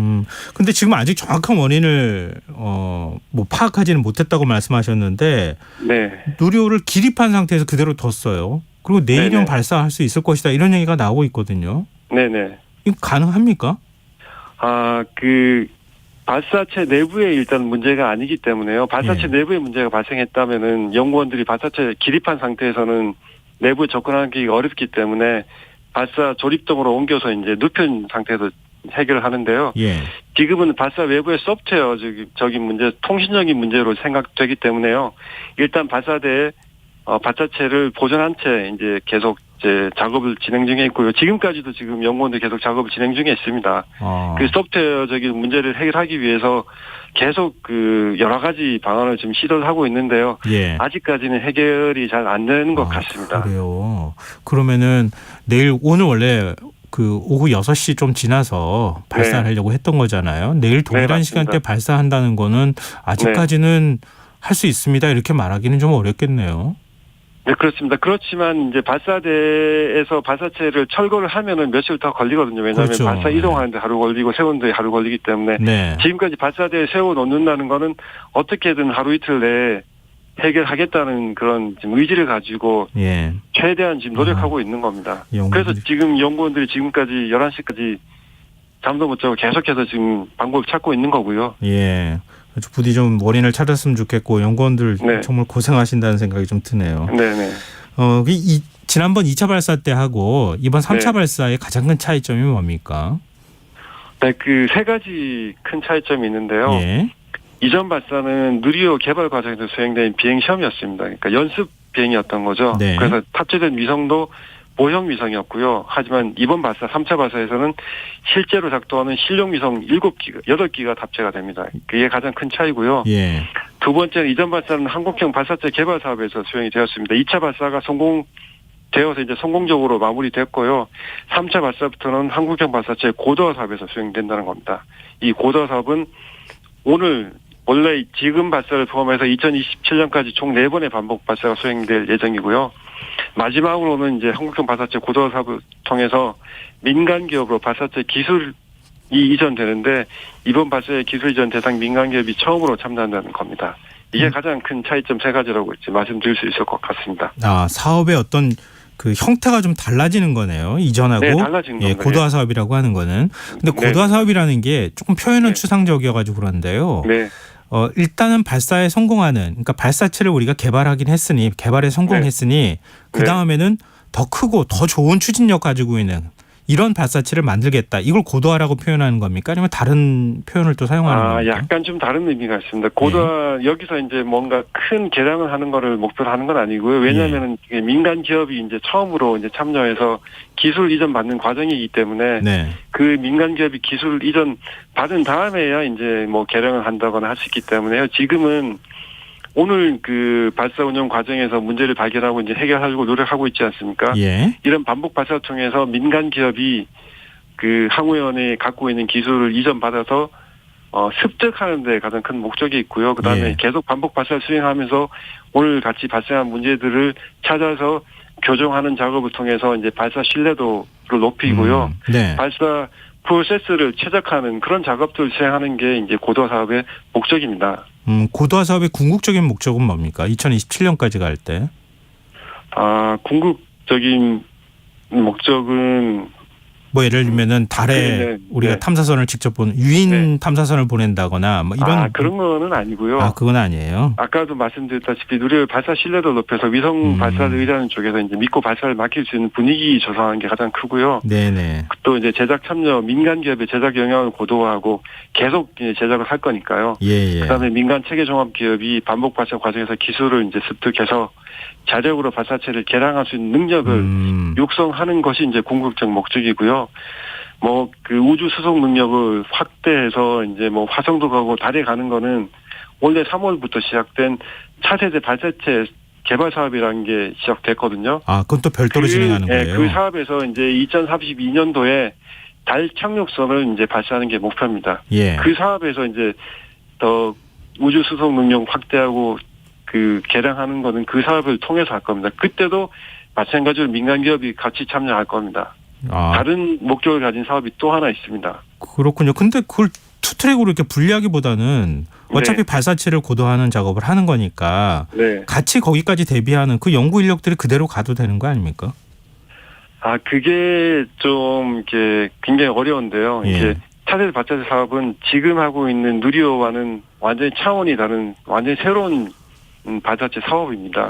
근데 지금 아직 정확한 원인을 뭐 파악하지는 못했다고 말씀하셨는데 네. 누리호를 기립한 상태에서 그대로 뒀어요. 그리고 내일이면 네네. 발사할 수 있을 것이다 이런 얘기가 나오고 있거든요. 네네. 이거 가능합니까? 그 발사체 내부에 일단 문제가 아니기 때문에요. 발사체 내부에 문제가 발생했다면은 연구원들이 발사체 기립한 상태에서는 내부에 접근하기가 어렵기 때문에 발사 조립동으로 옮겨서 이제 눕힌 상태에서 해결을 하는데요. 예. 지금은 발사 외부의 소프트웨어 적인 문제, 통신적인 문제로 생각되기 때문에요. 일단 발사대에 발사체를 보존한 채 이제 계속 이제 작업을 진행 중에 있고요. 지금까지도 지금 연구원들 계속 작업을 진행 중에 있습니다. 그 소프트웨어적인 문제를 해결하기 위해서 계속 그 여러 가지 방안을 지금 시도를 하고 있는데요. 예. 아직까지는 해결이 잘 안 되는 것 같습니다. 그래요. 그러면은 오늘 원래 그 오후 6시 좀 지나서 발사를 하려고 했던 거잖아요. 내일 동일한 맞습니다. 시간대 발사한다는 거는 아직까지는 할 수 있습니다. 이렇게 말하기는 좀 어렵겠네요. 네, 그렇습니다. 그렇지만 이제 발사대에서 발사체를 철거를 하면은 며칠 더 걸리거든요. 왜냐하면 그렇죠. 발사 이동하는데 하루 걸리고 세우는데 하루 걸리기 때문에 네. 지금까지 발사대에 세워 놓는다는 거는 어떻게든 하루 이틀 내에 해결하겠다는 그런 지금 의지를 가지고 예. 최대한 지금 노력하고 있는 겁니다. 연구들이- 그래서 지금 연구원들이 지금까지 11시까지 잠도 못 자고 계속해서 지금 방법을 찾고 있는 거고요. 예. 아주 부디 좀 원인을 찾았으면 좋겠고 연구원들 네. 정말 고생하신다는 생각이 좀 드네요. 네네. 지난번 2차 발사 때 하고 이번 3차 네. 발사의 가장 큰 차이점이 뭡니까? 네, 그 세 가지 큰 차이점이 있는데요. 예. 이전 발사는 누리호 개발 과정에서 수행된 비행 시험이었습니다. 그러니까 연습 비행이었던 거죠. 네. 그래서 탑재된 위성도 모형 위성이었고요. 하지만 이번 발사 3차 발사에서는 실제로 작동하는 실용 위성 8기가 탑재가 됩니다. 그게 가장 큰 차이고요. 예. 두 번째는 이전 발사는 한국형 발사체 개발 사업에서 수행이 되었습니다. 2차 발사가 성공되어서 이제 성공적으로 마무리됐고요. 3차 발사부터는 한국형 발사체 고도화 사업에서 수행된다는 겁니다. 이 고도화 사업은 원래 지금 발사를 포함해서 2027년까지 총 4번의 반복 발사가 수행될 예정이고요. 마지막으로는 이제 한국형 발사체 고도화 사업을 통해서 민간 기업으로 발사체 기술이 이전되는데 이번 발사의 기술 이전 대상 민간 기업이 처음으로 참여한다는 겁니다. 이게 가장 큰 차이점 세 가지라고 이제 말씀드릴 수 있을 것 같습니다. 사업의 어떤 그 형태가 좀 달라지는 거네요. 이전하고 네, 달라진 예, 겁니다. 고도화 사업이라고 하는 거는. 근데 고도화 사업이라는 게 조금 표현은 네. 추상적이어가지고 그런데요. 네. 일단은 발사에 성공하는, 그러니까 발사체를 우리가 개발에 성공했으니 그 다음에는 더 크고 더 좋은 추진력 가지고 있는 이런 발사체를 만들겠다. 이걸 고도화라고 표현하는 겁니까? 아니면 다른 표현을 또 사용하는 겁니까? 약간 좀 다른 의미가 있습니다. 고도화 여기서 이제 뭔가 큰 개량을 하는 거를 목표로 하는 건 아니고요. 왜냐하면은 이게 민간 기업이 이제 처음으로 이제 참여해서 기술 이전 받는 과정이기 때문에 네. 그 민간 기업이 기술 이전 받은 다음에야 이제 뭐 개량을 한다거나 할 수 있기 때문에요. 지금은 오늘 그 발사 운영 과정에서 문제를 발견하고 이제 해결하려고 노력하고 있지 않습니까? 예. 이런 반복 발사를 통해서 민간 기업이 그 항우연에 갖고 있는 기술을 이전받아서 습득하는 데 가장 큰 목적이 있고요. 그다음에 예. 계속 반복 발사를 수행하면서 오늘 같이 발생한 문제들을 찾아서 교정하는 작업을 통해서 이제 발사 신뢰도를 높이고요. 네. 발사 프로세스를 최적화하는 그런 작업들을 수행하는 게 이제 고도화 사업의 목적입니다. 고도화 사업의 궁극적인 목적은 뭡니까? 2027년까지 갈 때. 궁극적인 목적은 뭐 예를 들면은 달에 네, 우리가 네. 탐사선을 직접 유인 탐사선을 보낸다거나 뭐 이런 그런 거는 아니고요. 그건 아니에요. 아까도 말씀드렸다시피 누리호 발사 신뢰도 높여서 위성 발사를 의뢰하는 쪽에서 이제 믿고 발사를 맡길 수 있는 분위기 조성하는 게 가장 크고요. 네네. 또 이제 제작 참여 민간 기업의 제작 영향을 고도화하고 계속 이제 제작을 할 거니까요. 예. 그다음에 민간 체계 종합 기업이 반복 발사 과정에서 기술을 이제 습득해서 자력으로 발사체를 개량할 수 있는 능력을 육성하는 것이 이제 궁극적 목적이고요. 뭐 그 우주 수송 능력을 확대해서 이제 뭐 화성도 가고 달에 가는 거는 원래 3월부터 시작된 차세대 발사체 개발 사업이라는 게 시작됐거든요. 그건 또 별도로 진행하는 거예요. 그 사업에서 이제 2032년도에 달 착륙선을 이제 발사하는 게 목표입니다. 예. 그 사업에서 이제 더 우주 수송 능력 확대하고 그 개량하는 거는 그 사업을 통해서 할 겁니다. 그때도 마찬가지로 민간 기업이 같이 참여할 겁니다. 다른 목적을 가진 사업이 또 하나 있습니다. 그렇군요. 근데 그걸 투트랙으로 이렇게 분리하기보다는 어차피 네. 발사체를 고도하는 작업을 하는 거니까 네. 같이 거기까지 대비하는 그 연구 인력들이 그대로 가도 되는 거 아닙니까? 그게 좀 이렇게 굉장히 어려운데요. 예. 이제 차세대 발사체 사업은 지금 하고 있는 누리호와는 완전히 차원이 다른 완전히 새로운 발사체 사업입니다.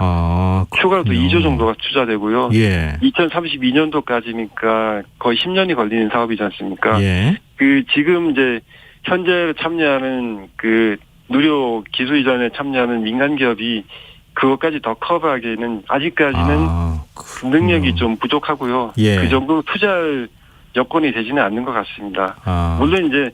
추가로 또 2조 정도가 투자되고요. 예. 2032년도까지니까 거의 10년이 걸리는 사업이지 않습니까? 예. 그 지금 이제 현재 참여하는 그 누리호 기술 이전에 참여하는 민간 기업이 그것까지 더 커버하기에는 아직까지는 능력이 좀 부족하고요. 예. 그 정도로 투자할 여건이 되지는 않는 것 같습니다. 물론 이제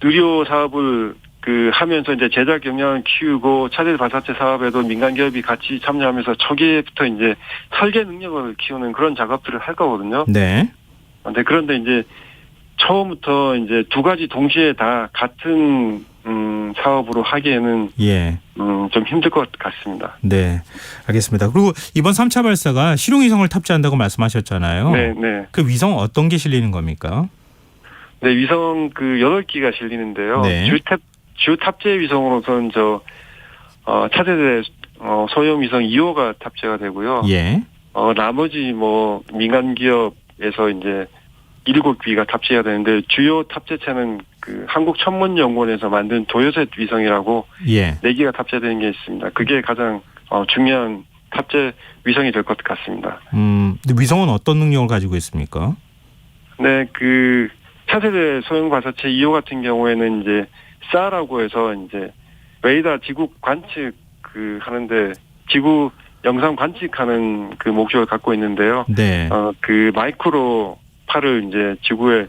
누리호 사업을 그 하면서 이제 제작 경량을 키우고 차세대 발사체 사업에도 민간 기업이 같이 참여하면서 초기부터 이제 설계 능력을 키우는 그런 작업들을 할 거거든요. 네. 그런데 이제 처음부터 이제 두 가지 동시에 다 같은 사업으로 하기에는 예. 좀 힘들 것 같습니다. 네, 알겠습니다. 그리고 이번 3차 발사가 실용위성을 탑재한다고 말씀하셨잖아요. 네, 네. 그 위성 어떤 게 실리는 겁니까? 네, 위성 그 8기가 실리는데요. 네. 주 탑재 위성으로서는 차세대 소형 위성 2호가 탑재가 되고요. 예. 나머지 뭐 민간 기업에서 이제 7기가 탑재가 되는데 주요 탑재체는 그 한국천문연구원에서 만든 도요셋 위성이라고 예. 4기가 탑재되는 게 있습니다. 그게 가장 중요한 탑재 위성이 될 것 같습니다. 근데 위성은 어떤 능력을 가지고 있습니까? 네, 그 차세대 소형 발사체 2호 같은 경우에는 이제 SAR라고 해서 이제 레이더 지구 관측 그 하는데 지구 영상 관측하는 그 목적을 갖고 있는데요. 네. 그 마이크로 팔을 이제 지구에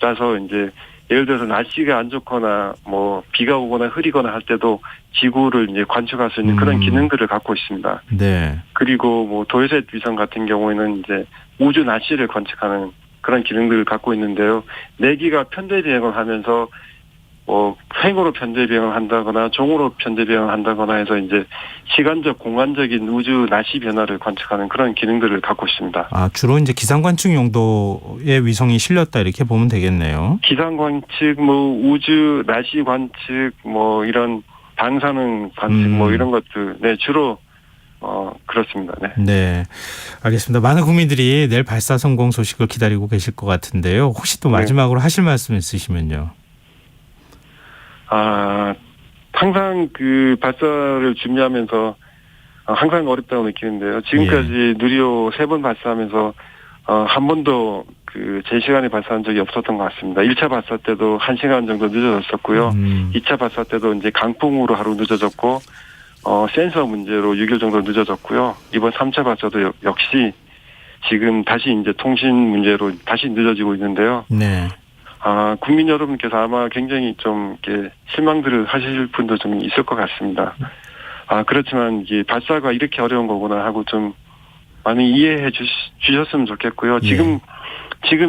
쏴서 이제 예를 들어서 날씨가 안 좋거나 뭐 비가 오거나 흐리거나 할 때도 지구를 이제 관측할 수 있는 그런 기능들을 갖고 있습니다. 네. 그리고 뭐 도요셋 위성 같은 경우에는 이제 우주 날씨를 관측하는 그런 기능들을 갖고 있는데요. 4기가 편대 비행을 하면서 뭐 횡으로 편대 비행을 한다거나 종으로 편대 비행을 한다거나 해서 이제 시간적 공간적인 우주 날씨 변화를 관측하는 그런 기능들을 갖고 있습니다. 주로 이제 기상 관측 용도의 위성이 실렸다 이렇게 보면 되겠네요. 기상 관측, 뭐 우주 날씨 관측, 뭐 이런 방사능 관측, 뭐 이런 것들, 네 주로 그렇습니다. 네. 네, 알겠습니다. 많은 국민들이 내일 발사 성공 소식을 기다리고 계실 것 같은데요. 혹시 또 마지막으로 하실 말씀 있으시면요. 항상 그 발사를 준비하면서 항상 어렵다고 느끼는데요. 지금까지 누리호 3번 발사하면서 한 번도 그 제 시간에 발사한 적이 없었던 것 같습니다. 1차 발사 때도 1시간 정도 늦어졌었고요. 2차 발사 때도 이제 강풍으로 하루 늦어졌고 센서 문제로 6일 정도 늦어졌고요. 이번 3차 발사도 역시 지금 다시 이제 통신 문제로 다시 늦어지고 있는데요. 네. 국민 여러분께서 아마 굉장히 좀 이렇게 실망들을 하실 분도 좀 있을 것 같습니다. 그렇지만 이게 발사가 이렇게 어려운 거구나 하고 좀 많이 이해해 주셨으면 좋겠고요. 지금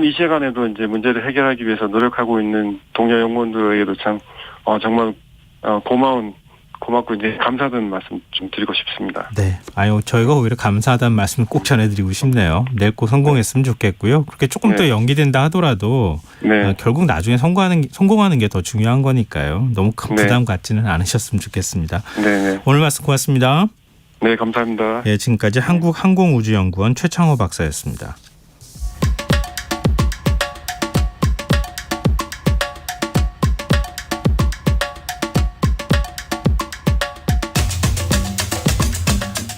이 시간에도 이제 문제를 해결하기 위해서 노력하고 있는 동료 연구원들에게도 참 정말 고맙고 이제 감사하다는 말씀 좀 드리고 싶습니다. 네. 저희가 오히려 감사하다는 말씀 꼭 전해드리고 싶네요. 내일 꼭 성공했으면 좋겠고요. 그렇게 조금 더 연기된다 하더라도 결국 나중에 성공하는 게 더 중요한 거니까요. 너무 큰 부담 갖지는 않으셨으면 좋겠습니다. 네. 오늘 말씀 고맙습니다. 네, 감사합니다. 네, 지금까지 한국항공우주연구원 최창호 박사였습니다.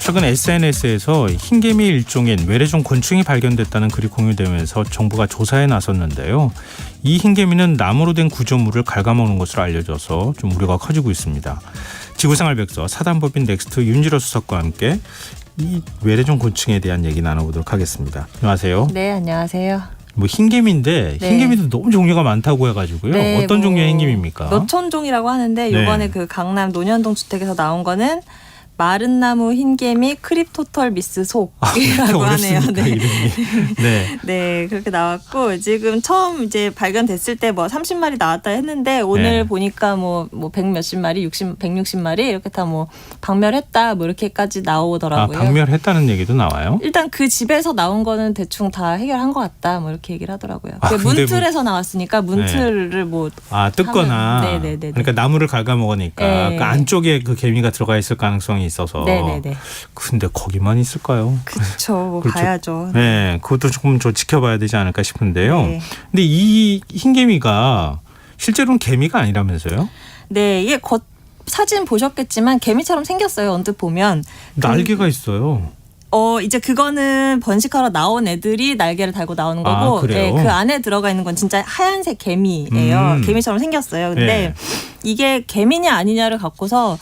최근 SNS에서 흰개미 일종인 외래종 곤충이 발견됐다는 글이 공유되면서 정부가 조사에 나섰는데요. 이 흰개미는 나무로 된 구조물을 갉아먹는 것으로 알려져서 좀 우려가 커지고 있습니다. 지구생활백서 사단법인 넥스트 윤지로 수석과 함께 이 외래종 곤충에 대한 얘기 나눠보도록 하겠습니다. 안녕하세요. 네, 안녕하세요. 흰개미인데 흰개미도 너무 종류가 많다고 해가지고요. 네, 어떤 종류의 흰개미입니까? 몇천 종이라고 하는데 이번에 그 강남 논현동 주택에서 나온 거는 마른 나무 흰개미 크립토털 미스 속이라고 하네요. 어렵습니까, 네. 이름이. 네. 네, 그렇게 나왔고 지금 처음 이제 발견됐을 때 뭐 30마리 나왔다 했는데 오늘 네. 보니까 뭐 100 몇십 마리, 160마리 이렇게 다 뭐 박멸했다 뭐 이렇게까지 나오더라고요. 박멸했다는 얘기도 나와요? 일단 그 집에서 나온 거는 대충 다 해결한 것 같다 뭐 이렇게 얘기를 하더라고요. 근데 문틀에서 나왔으니까 문틀을 뭐 뜯거나. 하면, 네네네. 그러니까 나무를 갉아먹으니까 네. 그 안쪽에 그 개미가 들어가 있을 가능성이 있어서. 네네네. 근데 거기만 있을까요? 그렇죠. 뭐 그렇죠. 봐야죠. 네, 그것도 조금 좀 지켜봐야 되지 않을까 싶은데요. 네. 근데 이 흰개미가 실제로는 개미가 아니라면서요? 네, 이게 사진 보셨겠지만 개미처럼 생겼어요. 언뜻 보면. 날개가 있어요. 이제 그거는 번식하러 나온 애들이 날개를 달고 나오는 거고, 아, 그래요? 네, 그 안에 들어가 있는 건 진짜 하얀색 개미예요. 개미처럼 생겼어요. 근데 네. 이게 개미냐 아니냐를 갖고서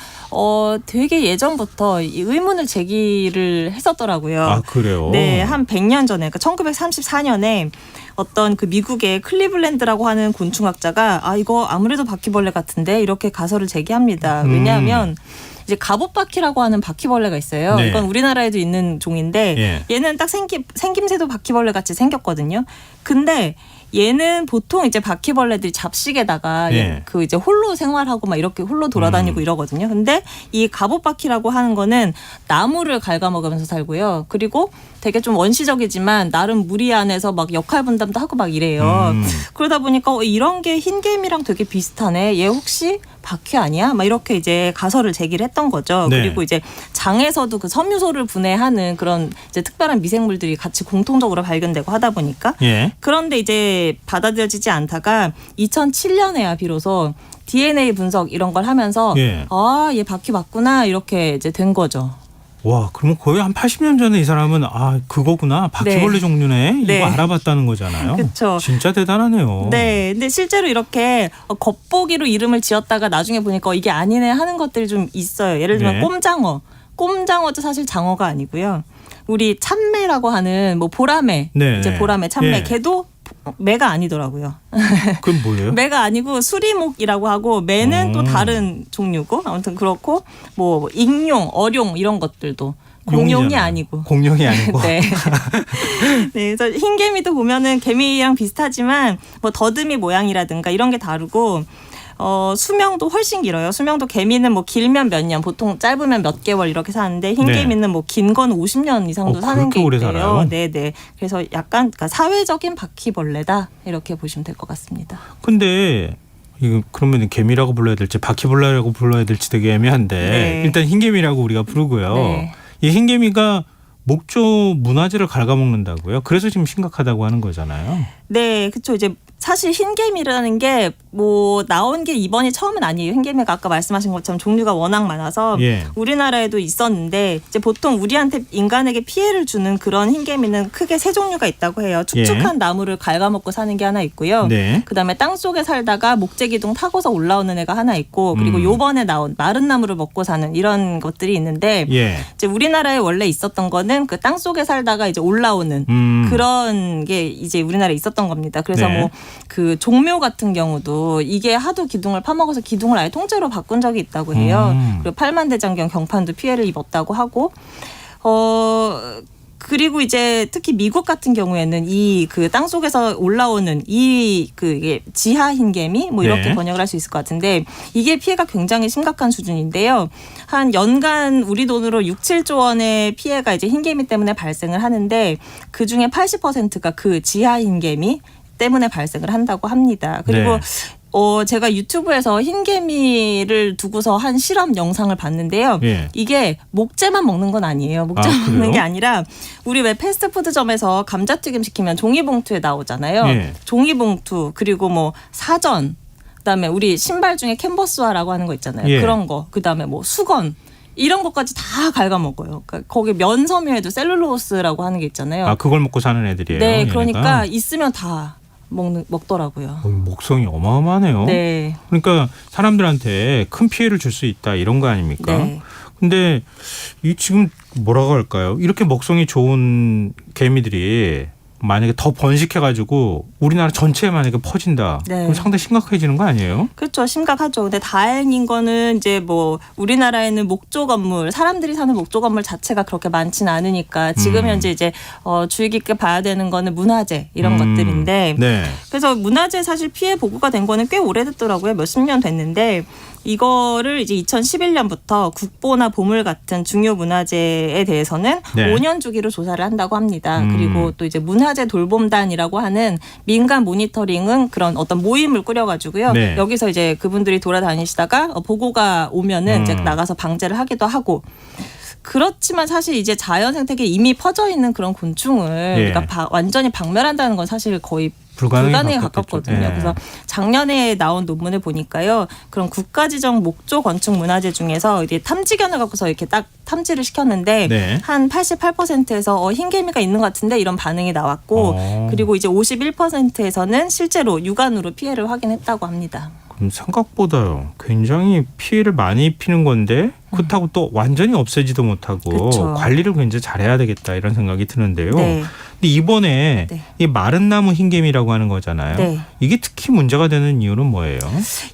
되게 예전부터 이 의문을 제기를 했었더라고요. 아, 그래요? 네, 한 100년 전에, 그러니까 1934년에 어떤 그 미국의 클리블랜드라고 하는 곤충학자가 이거 아무래도 바퀴벌레 같은데 이렇게 가설을 제기합니다. 왜냐하면 이제 갑옷바퀴라고 하는 바퀴벌레가 있어요. 네. 이건 우리나라에도 있는 종인데 얘는 딱 생김새도 바퀴벌레 같이 생겼거든요. 근데 얘는 보통 이제 바퀴벌레들이 잡식에다가 그 이제 홀로 생활하고 막 이렇게 홀로 돌아다니고 이러거든요. 근데 이 갑옷바퀴라고 하는 거는 나무를 갉아먹으면서 살고요. 그리고 되게 좀 원시적이지만 나름 무리 안에서 막 역할 분담도 하고 막 이래요. 그러다 보니까 이런 게 흰개미랑 되게 비슷하네. 얘 혹시 바퀴 아니야? 막 이렇게 이제 가설을 제기를 했던 거죠. 네. 그리고 이제 장에서도 그 섬유소를 분해하는 그런 이제 특별한 미생물들이 같이 공통적으로 발견되고 하다 보니까 그런데 이제 받아들여지지 않다가 2007년에야 비로소 DNA 분석 이런 걸 하면서 얘 바퀴 맞구나 이렇게 이제 된 거죠. 와, 그러면 거의 한 80년 전에 이 사람은 그거구나. 바퀴벌레 종류네. 이거 알아봤다는 거잖아요. 그렇죠. 진짜 대단하네요. 네. 근데 실제로 이렇게 겉보기로 이름을 지었다가 나중에 보니까 이게 아니네 하는 것들이 좀 있어요. 예를 들면 꼼장어. 꼼장어도 사실 장어가 아니고요. 우리 참매라고 하는 뭐 보라매. 이제 보라매, 참매. 걔도 매가 아니더라고요. 그건 뭐예요? 매가 아니고 수리목이라고 하고 매는 또 다른 종류고 아무튼 그렇고 뭐 익룡, 어룡 이런 것들도 공룡이 아니고. 공룡이 아니고. 네. 네. 그래서 흰개미도 보면은 개미랑 비슷하지만 뭐 더듬이 모양이라든가 이런 게 다르고 수명도 훨씬 길어요. 수명도 개미는 뭐 길면 몇 년, 보통 짧으면 몇 개월 이렇게 사는데 흰개미는 뭐 긴 건 50년 이상도 사는 게 오래 있대요. 살아요? 네네. 그래서 약간 그러니까 사회적인 바퀴벌레다 이렇게 보시면 될 것 같습니다. 근데 이거 그러면 개미라고 불러야 될지 바퀴벌레라고 불러야 될지 되게 애매한데 일단 흰개미라고 우리가 부르고요. 이 흰개미가 목조 문화재를 갉아먹는다고요? 그래서 지금 심각하다고 하는 거잖아요. 네, 그렇죠. 이제 사실 흰개미라는 게 뭐 나온 게 이번이 처음은 아니에요. 흰개미가 아까 말씀하신 것처럼 종류가 워낙 많아서 우리나라에도 있었는데 이제 보통 우리한테 인간에게 피해를 주는 그런 흰개미는 크게 세 종류가 있다고 해요. 축축한 나무를 갉아먹고 사는 게 하나 있고요. 그다음에 땅 속에 살다가 목재기둥 타고서 올라오는 애가 하나 있고 그리고 요번에 나온 마른 나무를 먹고 사는 이런 것들이 있는데 이제 우리나라에 원래 있었던 거는 그 땅 속에 살다가 이제 올라오는 그런 게 이제 우리나라에 있었던 겁니다. 그래서 뭐 그 종묘 같은 경우도 이게 하도 기둥을 파먹어서 기둥을 아예 통째로 바꾼 적이 있다고 해요. 그리고 팔만대장경 경판도 피해를 입었다고 하고 그리고 이제 특히 미국 같은 경우에는 이 그 땅 속에서 올라오는 이게 지하 흰개미 뭐 이렇게 번역을 할 수 있을 것 같은데 이게 피해가 굉장히 심각한 수준인데요. 한 연간 우리 돈으로 6, 7조 원의 피해가 이제 흰개미 때문에 발생을 하는데 그 중에 80%가 그 지하 흰개미 때문에 발생을 한다고 합니다. 그리고 제가 유튜브에서 흰개미를 두고서 한 실험 영상을 봤는데요. 이게 목재만 먹는 건 아니에요. 목재만 먹는 게 아니라 우리 왜 패스트푸드점에서 감자튀김 시키면 종이봉투에 나오잖아요. 종이봉투 그리고 뭐 사전 그다음에 우리 신발 중에 캔버스화라고 하는 거 있잖아요. 그런 거 그다음에 뭐 수건 이런 것까지 다 갉아먹어요. 그러니까 거기 면섬유에도 셀룰로스라고 하는 게 있잖아요. 그걸 먹고 사는 애들이에요. 네. 그러니까 있으면 다 먹더라고요. 목성이 어마어마하네요. 네. 그러니까 사람들한테 큰 피해를 줄 수 있다 이런 거 아닙니까? 근데 이 지금 뭐라고 할까요? 이렇게 먹성이 좋은 개미들이 만약에 더 번식해가지고 우리나라 전체에 만약에 퍼진다. 네. 그럼 상당히 심각해지는 거 아니에요? 그렇죠. 심각하죠. 근데 다행인 거는 이제 뭐 우리나라에는 목조 건물, 사람들이 사는 목조 건물 자체가 그렇게 많지는 않으니까 지금 현재 이제 주의 깊게 봐야 되는 거는 문화재 이런 것들인데 네. 그래서 문화재 사실 피해 보고가 된 거는 꽤 오래됐더라고요. 몇십 년 됐는데 이거를 이제 2011년부터 국보나 보물 같은 중요 문화재에 대해서는 네. 5년 주기로 조사를 한다고 합니다. 그리고 또 이제 문화재 돌봄단이라고 하는 민간 모니터링은 그런 어떤 모임을 꾸려가지고요. 네. 여기서 이제 그분들이 돌아다니시다가 보고가 오면은 이제 나가서 방제를 하기도 하고. 그렇지만 사실 이제 자연 생태계에 이미 퍼져 있는 그런 곤충을 예. 그러니까 완전히 박멸한다는 건 사실 거의 불가능에 가깝거든요. 예. 그래서 작년에 나온 논문을 보니까요. 그런 국가지정 목조 건축 문화재 중에서 이제 탐지견을 갖고서 이렇게 딱 탐지를 시켰는데 네. 한 88%에서 흰개미가 있는 것 같은데 이런 반응이 나왔고 그리고 이제 51%에서는 실제로 육안으로 피해를 확인했다고 합니다. 그럼 생각보다요. 굉장히 피해를 많이 입히는 건데 그렇다고 또 완전히 없애지도 못하고 그쵸. 관리를 굉장히 잘해야 되겠다 이런 생각이 드는데요. 네. 근데 이번에 네. 이 마른 나무 흰개미라고 하는 거잖아요. 네. 이게 특히 문제가 되는 이유는 뭐예요?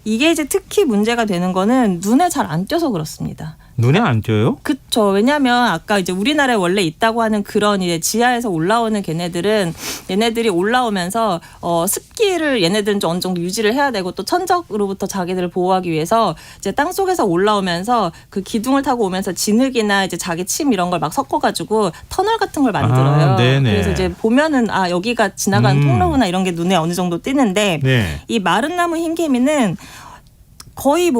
이게 이제 특히 문제가 되는 거는 눈에 잘 안 띄어서 그렇습니다. 눈에 안 띄어요? 그렇죠. 왜냐하면 아까 이제 우리나라에 원래 있다고 하는 그런 이제 지하에서 올라오는 걔네들은 얘네들이 올라오면서 습기를 얘네들은 좀 어느 정도 유지를 해야 되고 또 천적으로부터 자기들을 보호하기 위해서 이제 땅 속에서 올라오면서 그 기둥을 타고 오면서 진흙이나 이제 자기 침 이런 걸 막 섞어가지고 터널 같은 걸 만들어요. 네네. 그래서 이제 보면은 여기가 지나가는 통로구나 이런 게 눈에 어느 정도 띄는데 네. 이 마른 나무 흰개미는 거의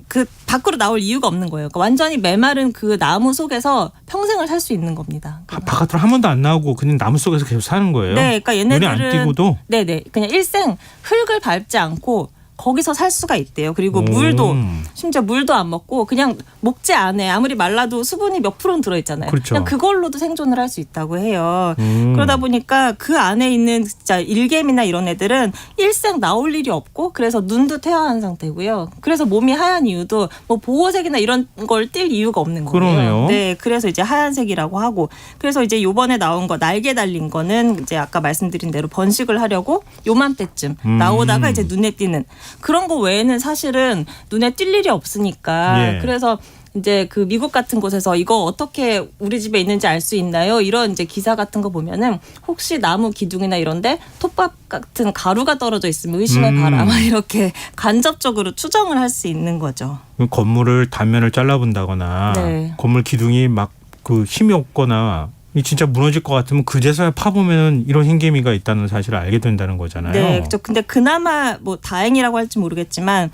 그 밖으로 나올 이유가 없는 거예요. 그러니까 완전히 메마른 그 나무 속에서 평생을 살 수 있는 겁니다. 바깥으로 한 번도 안 나오고 그냥 나무 속에서 계속 사는 거예요? 네, 그러니까 눈에 얘네들은 안 띄고도? 네네, 그냥 일생 흙을 밟지 않고 거기서 살 수가 있대요. 그리고 물도 심지어 물도 안 먹고 그냥 목재 안에 아무리 말라도 수분이 몇 프로는 들어있잖아요. 그렇죠. 그냥 그걸로도 생존을 할 수 있다고 해요. 그러다 보니까 그 안에 있는 진짜 일개미나 이런 애들은 일생 나올 일이 없고 그래서 눈도 퇴화한 상태고요. 그래서 몸이 하얀 이유도 뭐 보호색이나 이런 걸 띌 이유가 없는 거예요. 그러네요. 네, 그래서 이제 하얀색이라고 하고 그래서 이제 요번에 나온 거 날개 달린 거는 이제 아까 말씀드린 대로 번식을 하려고 요맘때쯤 나오다가 이제 눈에 띄는 그런 거 외에는 사실은 눈에 띌 일이 없으니까 예. 그래서 이제 그 미국 같은 곳에서 이거 어떻게 우리 집에 있는지 알 수 있나요? 이런 이제 기사 같은 거 보면은 혹시 나무 기둥이나 이런데 톱밥 같은 가루가 떨어져 있으면 의심해 봐라. 막 이렇게 간접적으로 추정을 할 수 있는 거죠. 건물을 단면을 잘라본다거나 네. 건물 기둥이 막 그 힘이 없거나 진짜 무너질 것 같으면 그제서야 파보면 이런 흰개미가 있다는 사실을 알게 된다는 거잖아요. 네, 그렇죠. 근데 그나마 뭐 다행이라고 할지 모르겠지만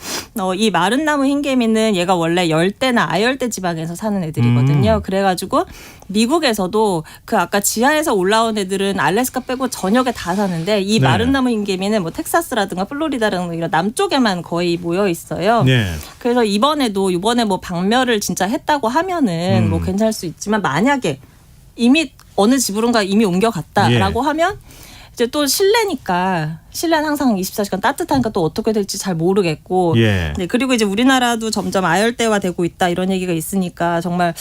이 마른 나무 흰개미는 얘가 원래 열대나 아열대 지방에서 사는 애들이거든요. 그래가지고 미국에서도 그 아까 지하에서 올라온 애들은 알래스카 빼고 전역에 다 사는데 이 네. 마른 나무 흰개미는 뭐 텍사스라든가 플로리다라든가 이런 남쪽에만 거의 모여 있어요. 네. 그래서 이번에 뭐 박멸을 진짜 했다고 하면은 뭐 괜찮을 수 있지만 만약에 이미 어느 집으론가 이미 옮겨갔다라고 하면 이제 또 실내니까 실내는 항상 24시간 따뜻하니까 또 어떻게 될지 잘 모르겠고 예. 네, 그리고 이제 우리나라도 점점 아열대화되고 있다 이런 얘기가 있으니까 정말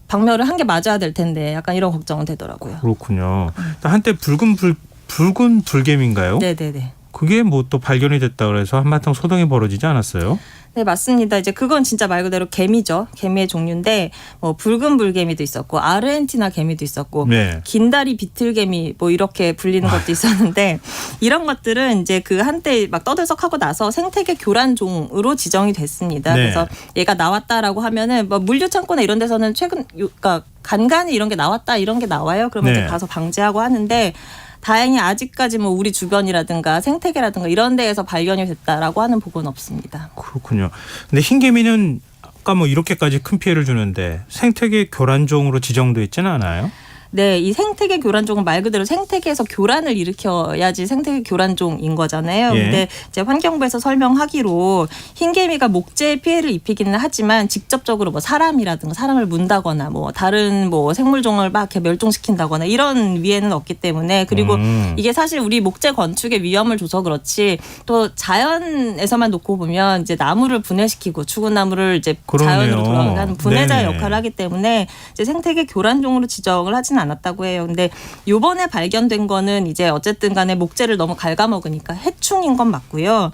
박멸을 한 게 맞아야 될 텐데 약간 이런 걱정은 되더라고요. 그렇군요. 한때 붉은 불개미인가요? 네네네. 그게 뭐 또 발견이 됐다 그래서 한바탕 소동이 벌어지지 않았어요? 네, 맞습니다. 이제 그건 진짜 말 그대로 개미죠. 개미의 종류인데 붉은 불개미도 있었고 아르헨티나 개미도 있었고 네. 긴다리 비틀개미 뭐 이렇게 불리는 것도 있었는데 이런 것들은 이제 그 한때 막 떠들썩하고 나서 생태계 교란종으로 지정이 됐습니다. 네. 그래서 얘가 나왔다라고 하면은 뭐 물류창고나 이런 데서는 그러니까 간간히 이런 게 나왔다 이런 게 나와요. 그러면 네. 이제 가서 방제하고 하는데 다행히 아직까지 뭐 우리 주변이라든가 생태계라든가 이런 데에서 발견이 됐다라고 하는 보고는 없습니다. 그렇군요. 근데 흰개미는 아까 뭐 이렇게까지 큰 피해를 주는데 생태계 교란종으로 지정돼 있지는 않아요? 네, 이 생태계 교란종은 말 그대로 생태계에서 교란을 일으켜야지 생태계 교란종인 거잖아요. 예. 근데 이제 환경부에서 설명하기로 흰개미가 목재에 피해를 입히기는 하지만 직접적으로 뭐 사람이라든가 사람을 문다거나 뭐 다른 뭐 생물종을 막 이렇게 멸종시킨다거나 이런 위해는 없기 때문에 그리고 이게 사실 우리 목재 건축에 위험을 줘서 그렇지 또 자연에서만 놓고 보면 이제 나무를 분해시키고 죽은 나무를 이제 그러네요. 자연으로 돌아가는 분해자의 네네. 역할을 하기 때문에 이제 생태계 교란종으로 지정을 하지는 않지는 않았다고 해요. 근데 요번에 발견된 거는 이제 어쨌든 간에 목재를 너무 갉아먹으니까 해충인 건 맞고요.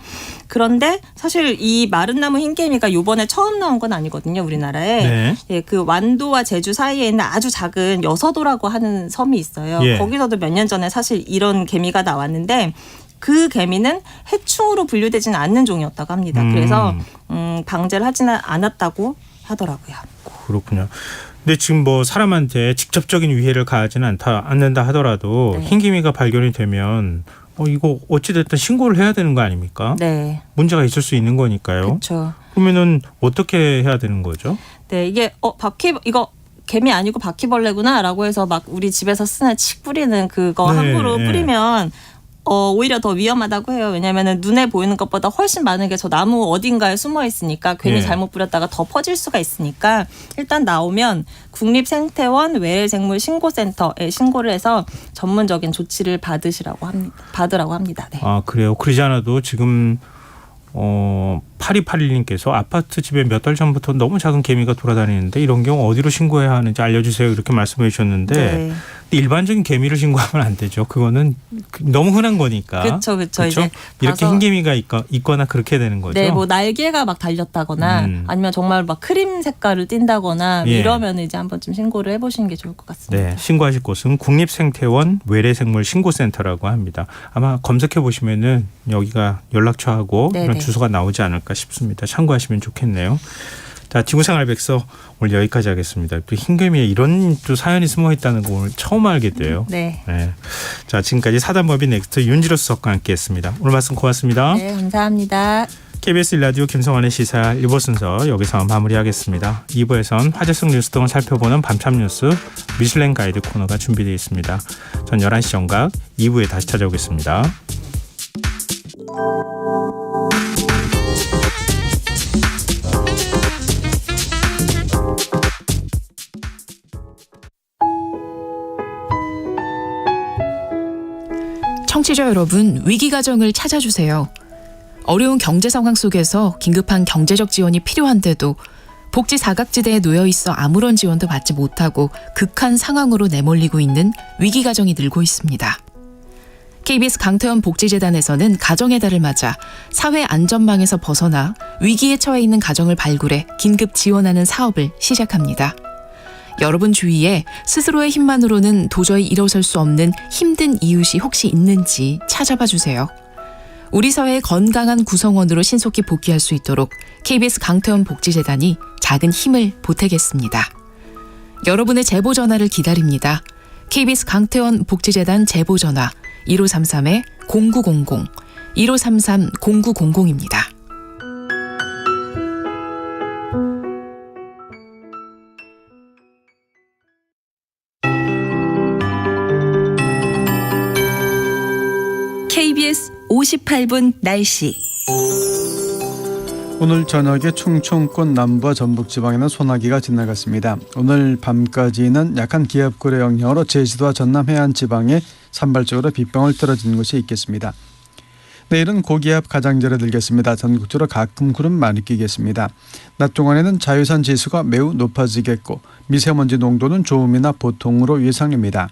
그런데 사실 이 마른 나무 흰개미가 요번에 처음 나온 건 아니거든요, 우리나라에. 네. 예, 그 완도와 제주 사이에 있는 아주 작은 여서도라고 하는 섬이 있어요. 예. 거기서도 몇 년 전에 사실 이런 개미가 나왔는데 그 개미는 해충으로 분류되지는 않는 종이었다고 합니다. 그래서 방제를 하지는 않았다고 하더라고요. 그렇군요. 근데 지금 뭐 사람한테 직접적인 위해를 가하지는 않는다 하더라도 네. 흰개미가 발견이 되면 이거 어찌됐든 신고를 해야 되는 거 아닙니까? 네, 문제가 있을 수 있는 거니까요. 그렇죠. 그러면은 어떻게 해야 되는 거죠? 네, 이게 이거 개미 아니고 바퀴벌레구나라고 해서 막 우리 집에서 쓰는 칡 뿌리는 그거 네, 함부로 네. 뿌리면 오히려 더 위험하다고 해요. 왜냐하면 눈에 보이는 것보다 훨씬 많은 게 저 나무 어딘가에 숨어 있으니까 괜히 네. 잘못 뿌렸다가 더 퍼질 수가 있으니까 일단 나오면 국립생태원 외래생물 신고센터에 신고를 해서 전문적인 조치를 받으라고 합니다. 네. 아, 그래요. 그러지 않아도 지금 8281님께서 아파트 집에 몇 달 전부터 너무 작은 개미가 돌아다니는데 이런 경우 어디로 신고해야 하는지 알려주세요. 이렇게 말씀해 주셨는데 네. 일반적인 개미를 신고하면 안 되죠. 그거는 너무 흔한 거니까. 그렇죠. 그렇죠? 이제 이렇게 가서- 흰 개미가 있거나 그렇게 되는 거죠. 네, 뭐 날개가 막 달렸다거나 아니면 정말 막 크림 색깔을 띈다거나 예. 이러면 이제 한 번쯤 신고를 해보시는 게 좋을 것 같습니다. 네, 신고하실 곳은 국립생태원 외래생물 신고센터라고 합니다. 아마 검색해 보시면은 여기가 연락처하고 네네. 이런 주소가 나오지 않을까 싶습니다. 참고하시면 좋겠네요. 자, 지구생활 백서 오늘 여기까지 하겠습니다. 또 흰개미에 이런 또 사연이 숨어 있다는 거 오늘 처음 알게 돼요. 네. 네. 자, 지금까지 사단법인 넥스트 윤지로 수석과 함께했습니다. 오늘 말씀 고맙습니다. 네, 감사합니다. KBS 1라디오 김성환의 시사 1부 순서 여기서 마무리하겠습니다. 2부에선 화제성 뉴스 등을 살펴보는 밤참 뉴스 미슐랭 가이드 코너가 준비되어 있습니다. 전 11시 정각 2부에 다시 찾아오겠습니다. 청취자 여러분, 위기 가정을 찾아주세요. 어려운 경제 상황 속에서 긴급한 경제적 지원이 필요한데도 복지 사각지대에 놓여 있어 아무런 지원도 받지 못하고 극한 상황으로 내몰리고 있는 위기 가정이 늘고 있습니다. KBS 강태원 복지재단에서는 가정의 달을 맞아 사회 안전망에서 벗어나 위기에 처해 있는 가정을 발굴해 긴급 지원하는 사업을 시작합니다. 여러분 주위에 스스로의 힘만으로는 도저히 일어설 수 없는 힘든 이웃이 혹시 있는지 찾아봐 주세요. 우리 사회의 건강한 구성원으로 신속히 복귀할 수 있도록 KBS 강태원 복지재단이 작은 힘을 보태겠습니다. 여러분의 제보 전화를 기다립니다. KBS 강태원 복지재단 제보 전화 1533-0900, 1533-0900입니다. KBS 58분 날씨. 오늘 저녁에 충청권 남부와 전북 지방에는 소나기가 지나갔습니다. 오늘 밤까지는 약한 기압골의 영향으로 제주도와 전남 해안 지방에 산발적으로 빗방울 떨어지는 곳이 있겠습니다. 내일은 고기압 가장자리에 들겠습니다. 전국적으로 가끔 구름 많이 끼겠습니다. 낮 동안에는 자외선 지수가 매우 높아지겠고 미세먼지 농도는 좋음이나 보통으로 예상입니다.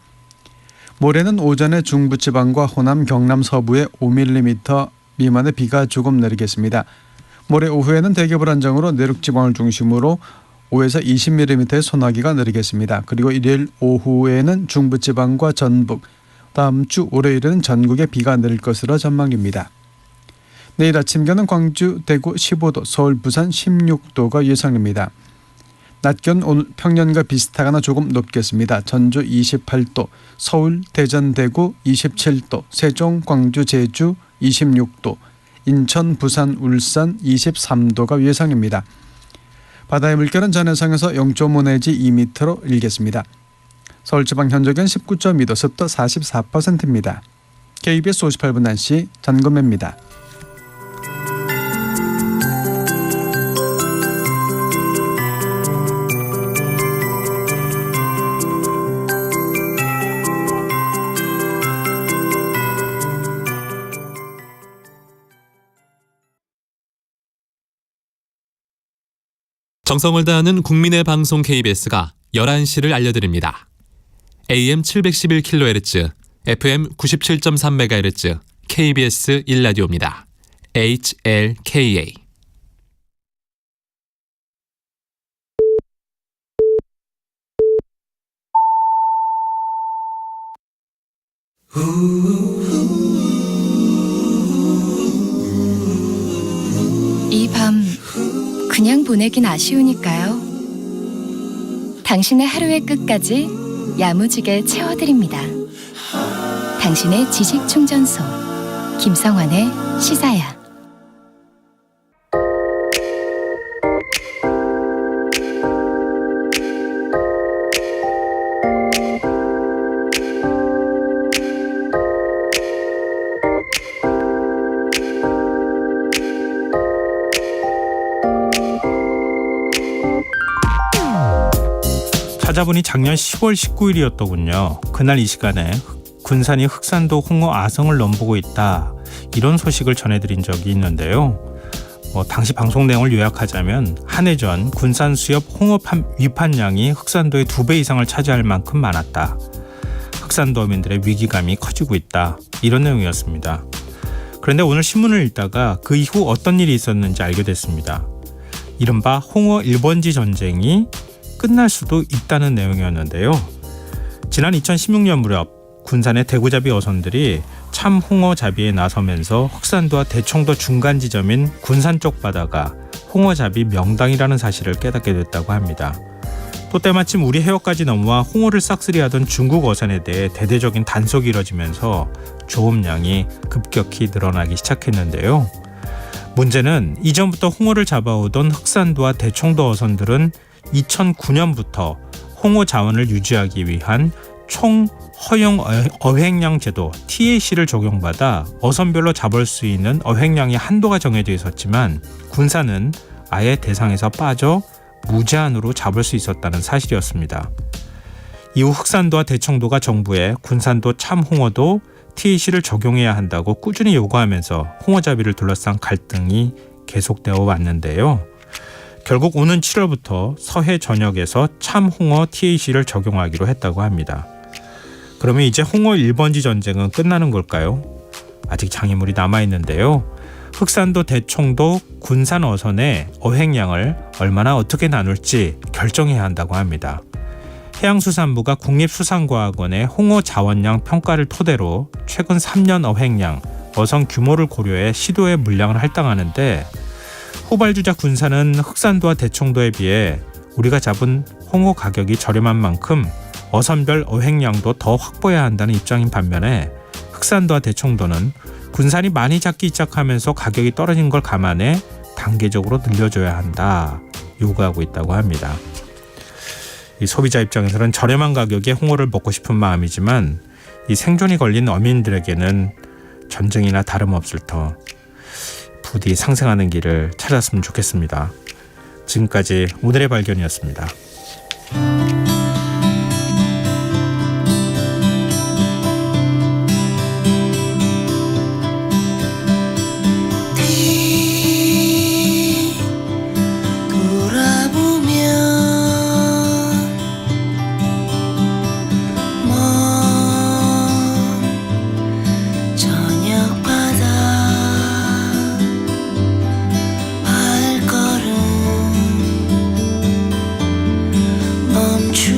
모레는 오전에 중부지방과 호남, 경남 서부에 5mm 미만의 비가 조금 내리겠습니다. 모레 오후에는 대기 불안정으로 내륙지방을 중심으로 5에서 20mm의 소나기가 내리겠습니다. 그리고 일요일 오후에는 중부지방과 전북, 다음 주 월요일에는 전국에 비가 내릴 것으로 전망입니다. 내일 아침 기온은 광주, 대구 15도, 서울, 부산 16도가 예상입니다. 낮 기온 오늘 평년과 비슷하거나 조금 높겠습니다. 전주 28도, 서울, 대전, 대구 27도, 세종, 광주, 제주 26도, 인천, 부산, 울산 23도가 예상입니다. 바다의 물결은 전해상에서 0.5 내지 2m로 일겠습니다. 서울지방 현재 기온 19.2도, 습도 44%입니다. KBS 58분 날씨 전금매입니다. 정성을 다하는 국민의 방송 KBS가 11시를 알려드립니다. AM 711kHz, FM 97.3MHz, KBS 1라디오입니다. HLKA. 이 밤 그냥 보내긴 아쉬우니까요. 당신의 하루의 끝까지 야무지게 채워드립니다. 당신의 지식 충전소 김성환의 시사야. 찾아보니 작년 10월 19일이었더군요. 그날 이 시간에 군산이 흑산도 홍어 아성을 넘보고 있다, 이런 소식을 전해드린 적이 있는데요. 당시 방송 내용을 요약하자면 한 해 전 군산 수협 홍어 위판량이 흑산도의 2배 이상을 차지할 만큼 많았다. 흑산도민들의 위기감이 커지고 있다, 이런 내용이었습니다. 그런데 오늘 신문을 읽다가 그 이후 어떤 일이 있었는지 알게 됐습니다. 이른바 홍어 1번지 전쟁이 끝날 수도 있다는 내용이었는데요. 지난 2016년 무렵 군산의 대구잡이 어선들이 참 홍어잡이에 나서면서 흑산도와 대청도 중간 지점인 군산 쪽 바다가 홍어잡이 명당이라는 사실을 깨닫게 됐다고 합니다. 또 때마침 우리 해역까지 넘어와 홍어를 싹쓸이하던 중국 어선에 대해 대대적인 단속이 이뤄지면서 조업량이 급격히 늘어나기 시작했는데요. 문제는 이전부터 홍어를 잡아오던 흑산도와 대청도 어선들은 2009년부터 홍어 자원을 유지하기 위한 총 허용 어획량 제도 TAC를 적용받아 어선별로 잡을 수 있는 어획량의 한도가 정해져 있었지만 군산은 아예 대상에서 빠져 무제한으로 잡을 수 있었다는 사실이었습니다. 이후 흑산도와 대청도가 정부에 군산도 참홍어도 TAC를 적용해야 한다고 꾸준히 요구하면서 홍어잡이를 둘러싼 갈등이 계속되어 왔는데요. 결국 오는 7월부터 서해 전역에서 참홍어 TAC를 적용하기로 했다고 합니다. 그러면 이제 홍어 1번지 전쟁은 끝나는 걸까요? 아직 장애물이 남아있는데요. 흑산도, 대청도, 군산 어선의 어획량을 얼마나 어떻게 나눌지 결정해야 한다고 합니다. 해양수산부가 국립수산과학원의 홍어 자원량 평가를 토대로 최근 3년 어획량, 어선 규모를 고려해 시도의 물량을 할당하는데, 후발주자 군산은 흑산도와 대청도에 비해 우리가 잡은 홍어 가격이 저렴한 만큼 어선별 어획량도 더 확보해야 한다는 입장인 반면에, 흑산도와 대청도는 군산이 많이 잡기 시작하면서 가격이 떨어진 걸 감안해 단계적으로 늘려줘야 한다 요구하고 있다고 합니다. 이 소비자 입장에서는 저렴한 가격에 홍어를 먹고 싶은 마음이지만 이 생존이 걸린 어민들에게는 전쟁이나 다름없을 터 부디 상생하는 길을 찾았으면 좋겠습니다. 지금까지 오늘의 발견이었습니다. 멈추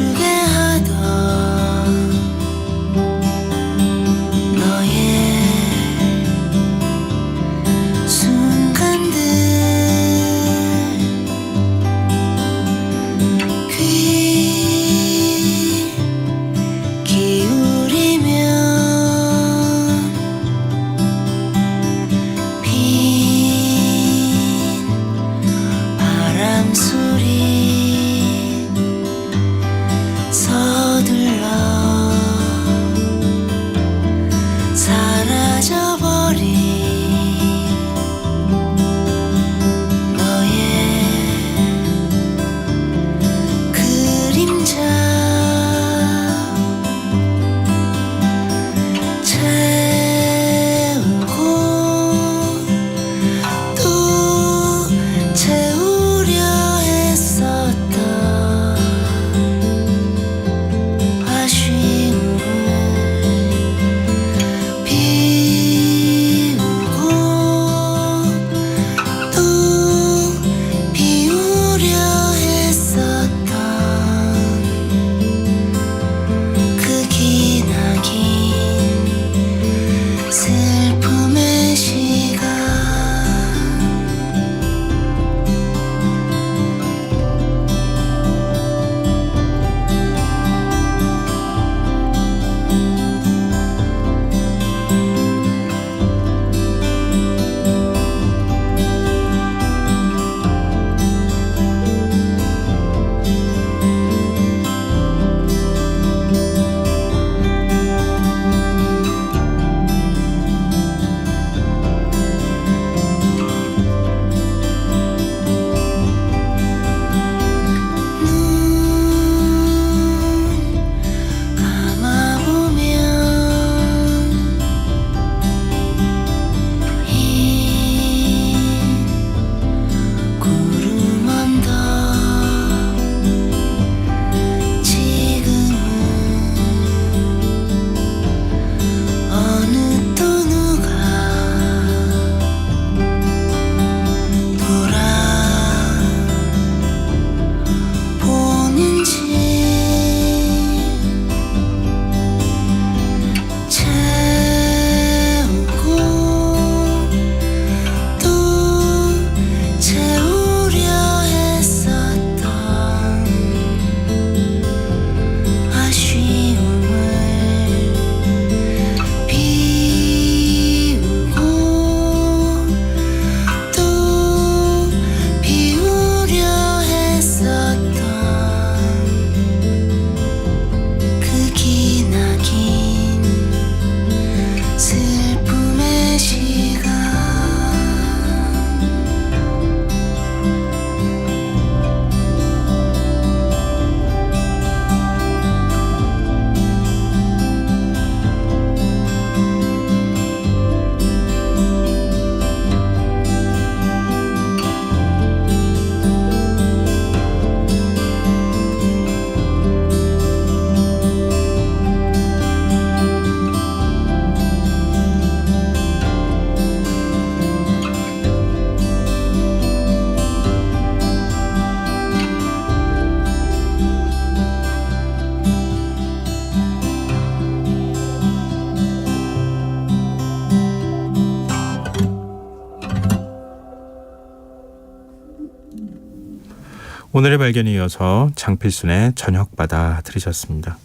오늘의 발견에 이어서 장필순의 저녁바다 들으셨습니다.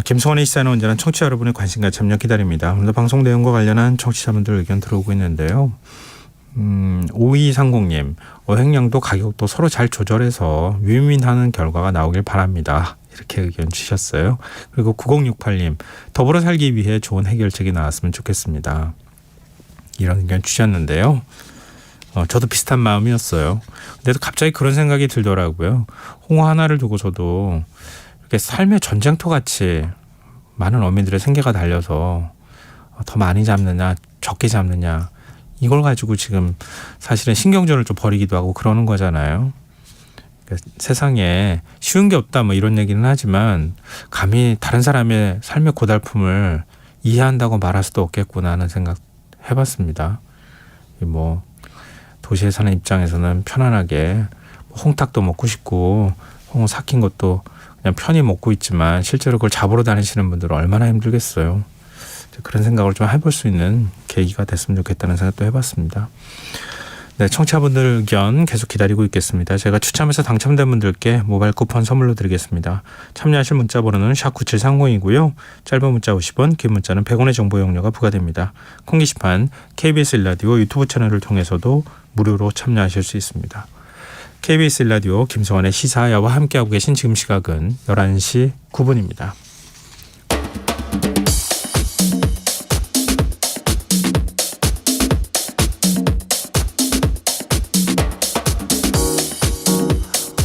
김성원의 시사는 언제나 청취자 여러분의 관심과 참여 기다립니다. 오늘도 방송 내용과 관련한 청취자분들 의견 들어오고 있는데요. 5230님, 어획량도 가격도 서로 잘 조절해서 윈윈하는 결과가 나오길 바랍니다. 이렇게 의견 주셨어요. 그리고 9068님, 더불어 살기 위해 좋은 해결책이 나왔으면 좋겠습니다. 이런 의견 주셨는데요. 저도 비슷한 마음이었어요. 근데 갑자기 그런 생각이 들더라고요. 홍어 하나를 두고서도 이렇게 삶의 전쟁터 같이 많은 어민들의 생계가 달려서 더 많이 잡느냐 적게 잡느냐 이걸 가지고 지금 사실은 신경전을 좀 벌이기도 하고 그러는 거잖아요. 그러니까 세상에 쉬운 게 없다 뭐 이런 얘기는 하지만 감히 다른 사람의 삶의 고달픔을 이해한다고 말할 수도 없겠구나 하는 생각 해봤습니다. 뭐 도시에 사는 입장에서는 편안하게 홍탁도 먹고 싶고 홍어 삭힌 것도 그냥 편히 먹고 있지만 실제로 그걸 잡으러 다니시는 분들은 얼마나 힘들겠어요. 그런 생각을 좀 해볼 수 있는 계기가 됐으면 좋겠다는 생각도 해봤습니다. 네, 청취자분들 의견 계속 기다리고 있겠습니다. 제가 추첨해서 당첨된 분들께 모바일 쿠폰 선물로 드리겠습니다. 참여하실 문자 번호는 샵9730이고요. 짧은 문자 50원, 긴 문자는 100원의 정보 이용료가 부과됩니다. 콩 게시판 KBS 1라디오 유튜브 채널을 통해서도 무료로 참여하실 수 있습니다. KBS 1라디오 김성환의 시사야와 함께하고 계신 지금 시각은 11시 9분입니다.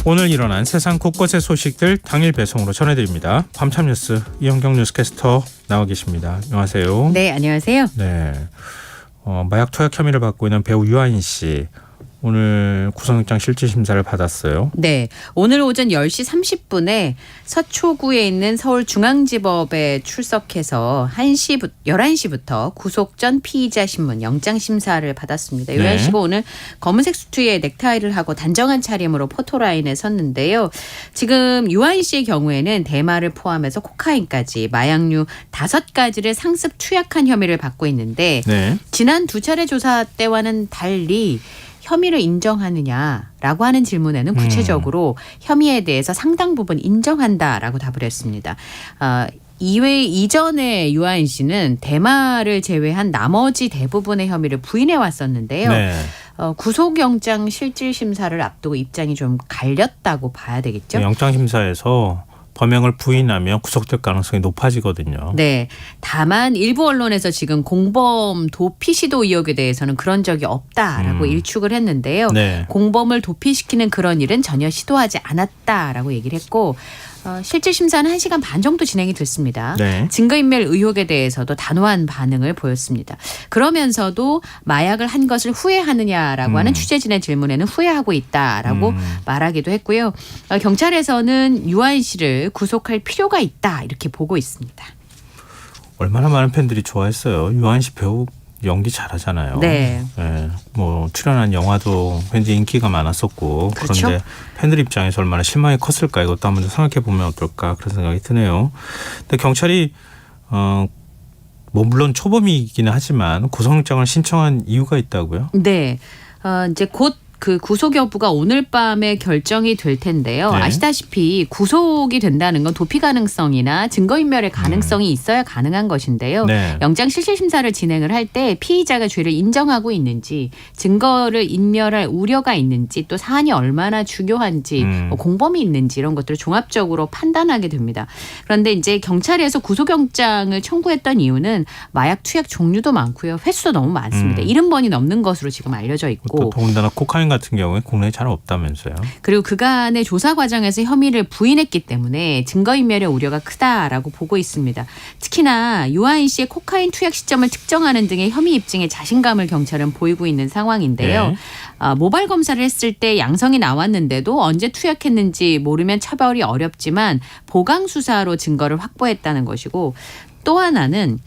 오늘 일어난 세상 곳곳의 소식들 당일 배송으로 전해드립니다. 밤참 뉴스 이현경 뉴스캐스터 나와 계십니다. 안녕하세요. 네, 안녕하세요. 네, 마약 투약 혐의를 받고 있는 배우 유아인 씨 오늘 구속영장 실질심사를 받았어요. 네, 오늘 오전 10시 30분에 서초구에 있는 서울중앙지법에 출석해서 11시부터 구속 전 피의자 신문 영장심사를 받았습니다. 유아인 씨가 오늘 검은색 수트에 넥타이를 하고 단정한 차림으로 포토라인에 섰는데요. 지금 유아인 씨의 경우에는 대마를 포함해서 코카인까지 마약류 5가지를 상습 투약한 혐의를 받고 있는데 지난 2차례 조사 때와는 달리 혐의를 인정하느냐라고 하는 질문에는 구체적으로 혐의에 대해서 상당 부분 인정한다라고 답을 했습니다. 이전에 유아인 씨는 대마를 제외한 나머지 대부분의 혐의를 부인해 왔었는데요. 구속영장 실질심사를 앞두고 입장이 좀 갈렸다고 봐야 되겠죠. 영장심사에서 범행을 부인하면 구속될 가능성이 높아지거든요. 네. 다만 일부 언론에서 지금 공범 도피 시도 의혹에 대해서는 그런 적이 없다라고 일축을 했는데요. 공범을 도피시키는 그런 일은 전혀 시도하지 않았다라고 얘기를 했고 실질심사는 1시간 반 정도 진행이 됐습니다. 증거인멸 의혹에 대해서도 단호한 반응을 보였습니다. 그러면서도 마약을 한 것을 후회하느냐라고 하는 취재진의 질문에는 후회하고 있다라고 말하기도 했고요. 경찰에서는 유아인 씨를 구속할 필요가 있다 이렇게 보고 있습니다. 얼마나 많은 팬들이 좋아했어요. 유아인 씨 배우 연기 잘하잖아요. 뭐 출연한 영화도 굉장히 인기가 많았었고 그런데 팬들 입장에서 얼마나 실망이 컸을까 이것도 한번 생각해 보면 어떨까 그런 생각이 드네요. 근데 경찰이 뭐 물론 초범이기는 하지만 구속영장을 신청한 이유가 있다고요? 네, 이제 곧 그 구속 여부가 오늘 밤에 결정이 될 텐데요. 아시다시피 구속이 된다는 건 도피 가능성이나 증거인멸의 가능성이 있어야 가능한 것인데요. 영장 실질심사를 진행을 할 때 피의자가 죄를 인정하고 있는지 증거를 인멸할 우려가 있는지 또 사안이 얼마나 중요한지 뭐 공범이 있는지 이런 것들을 종합적으로 판단하게 됩니다. 그런데 이제 경찰에서 구속영장을 청구했던 이유는 마약 투약 종류도 많고요. 횟수도 너무 많습니다. 70번이 넘는 것으로 지금 알려져 있고 더군다나 코카인 같은 경우에 국내에 잘 없다면서요. 그리고 그간의 조사 과정에서 혐의를 부인했기 때문에 증거인멸의 우려가 크다라고 보고 있습니다. 특히나 유아인 씨의 코카인 투약 시점을 특정하는 등의 혐의 입증에 자신감을 경찰은 보이고 있는 상황인데요. 모발 검사를 했을 때 양성이 나왔는데도 언제 투약했는지 모르면 처벌이 어렵지만 보강 수사로 증거를 확보했다는 것이고 또 하나는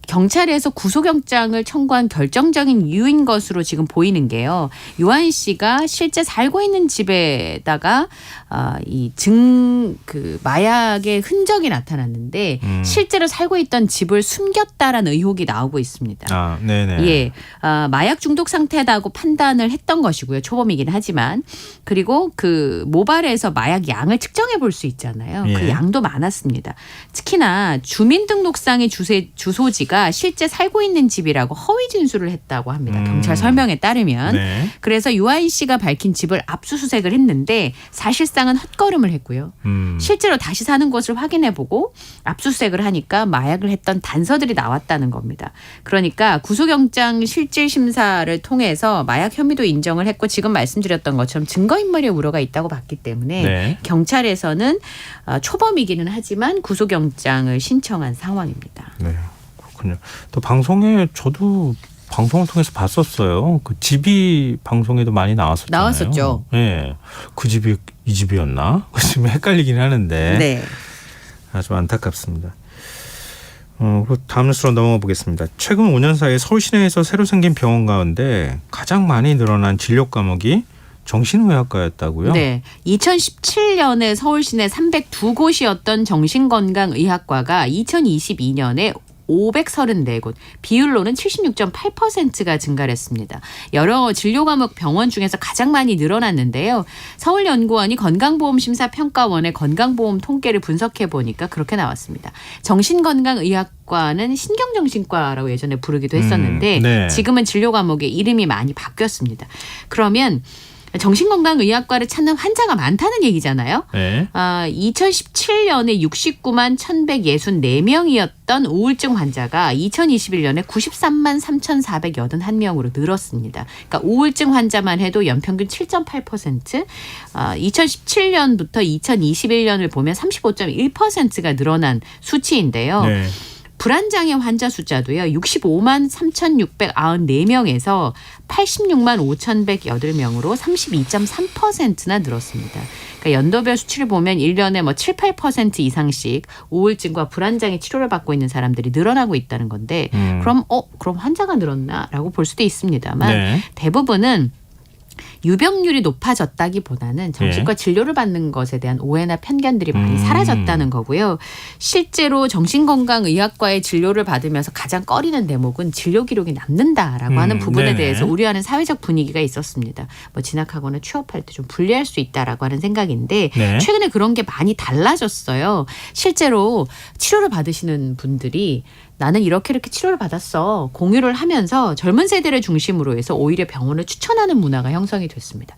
경찰에서 구속영장을 청구한 결정적인 이유인 것으로 지금 보이는 게요. 유한 씨가 실제 살고 있는 집에다가 그 마약의 흔적이 나타났는데 실제로 살고 있던 집을 숨겼다라는 의혹이 나오고 있습니다. 아, 네네. 예, 마약 중독 상태다고 판단을 했던 것이고요. 초범이긴 하지만 그리고 그 모발에서 마약 양을 측정해 볼 수 있잖아요. 예. 그 양도 많았습니다. 특히나 주민등록상의 주소지가 실제 살고 있는 집이라고 허위 진술을 했다고 합니다. 경찰 설명에 따르면. 네. 그래서 유아인 씨가 밝힌 집을 압수수색을 했는데 사실상은 헛걸음을 했고요. 실제로 다시 사는 곳을 확인해보고 압수수색을 하니까 마약을 했던 단서들이 나왔다는 겁니다. 그러니까 구속영장 실질심사를 통해서 마약 혐의도 인정을 했고 지금 말씀드렸던 것처럼 증거인멸의 우려가 있다고 봤기 때문에 네. 경찰에서는 초범이기는 하지만 구속영장을 신청한 상황입니다. 네, 그렇군요. 또 방송에 저도 방송을 통해서 봤었어요. 그 집이 방송에도 많이 나왔었잖아요. 나왔었죠. 네, 그 집이 이 집이었나? 지금 헷갈리긴 하는데 네. 아주 안타깝습니다. 다음 뉴스로 넘어가 보겠습니다. 최근 5년 사이에 서울 시내에서 새로 생긴 병원 가운데 가장 많이 늘어난 진료 과목이 정신의학과였다고요? 네. 2017년에 서울 시내 302곳이었던 정신건강의학과가 2022년에 534곳, 비율로는 76.8%가 증가를 했습니다. 여러 진료 과목 병원 중에서 가장 많이 늘어났는데요. 서울연구원이 건강보험심사평가원의 건강보험 통계를 분석해 보니까 그렇게 나왔습니다. 정신건강의학과는 신경정신과라고 예전에 부르기도 했었는데 네. 지금은 진료 과목의 이름이 많이 바뀌었습니다. 그러면 정신건강의학과를 찾는 환자가 많다는 얘기잖아요. 네. 2017년에 69만 1,164명이었던 우울증 환자가 2021년에 93만 3,481명으로 늘었습니다. 그러니까 우울증 환자만 해도 연평균 7.8%, 2017년부터 2021년을 보면 35.1%가 늘어난 수치인데요. 네. 불안장애 환자 숫자도요. 65만 3,694명에서 86만 5,108명으로 32.3%나 늘었습니다. 그러니까 연도별 수치를 보면 1년에 7, 8% 이상씩 우울증과 불안장애 치료를 받고 있는 사람들이 늘어나고 있다는 건데 그럼 환자가 늘었나라고 볼 수도 있습니다만 네. 대부분은 유병률이 높아졌다기보다는 정신과 진료를 받는 것에 대한 오해나 편견들이 많이 사라졌다는 거고요. 실제로 정신건강의학과의 진료를 받으면서 가장 꺼리는 대목은 진료 기록이 남는다라고 하는 부분에 네네. 대해서 우려하는 사회적 분위기가 있었습니다. 진학하거나 취업할 때 좀 불리할 수 있다라고 하는 생각인데 네. 최근에 그런 게 많이 달라졌어요. 실제로 치료를 받으시는 분들이 나는 이렇게 치료를 받았어. 공유를 하면서 젊은 세대를 중심으로 해서 오히려 병원을 추천하는 문화가 형성이 됐습니다.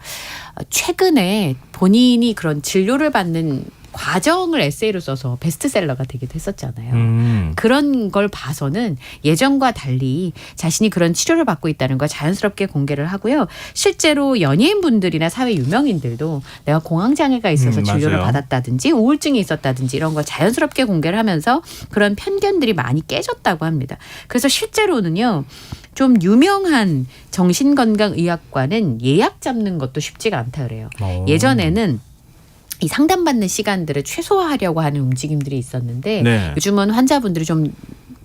최근에 본인이 그런 진료를 받는 과정을 에세이로 써서 베스트셀러가 되기도 했었잖아요. 그런 걸 봐서는 예전과 달리 자신이 그런 치료를 받고 있다는 걸 자연스럽게 공개를 하고요. 실제로 연예인분들이나 사회 유명인들도 내가 공황장애가 있어서 진료를 맞아요. 받았다든지 우울증이 있었다든지 이런 걸 자연스럽게 공개를 하면서 그런 편견들이 많이 깨졌다고 합니다. 그래서 실제로는요. 좀 유명한 정신건강의학과는 예약 잡는 것도 쉽지가 않다 그래요. 예전에는 이 상담받는 시간들을 최소화하려고 하는 움직임들이 있었는데 네. 요즘은 환자분들이 좀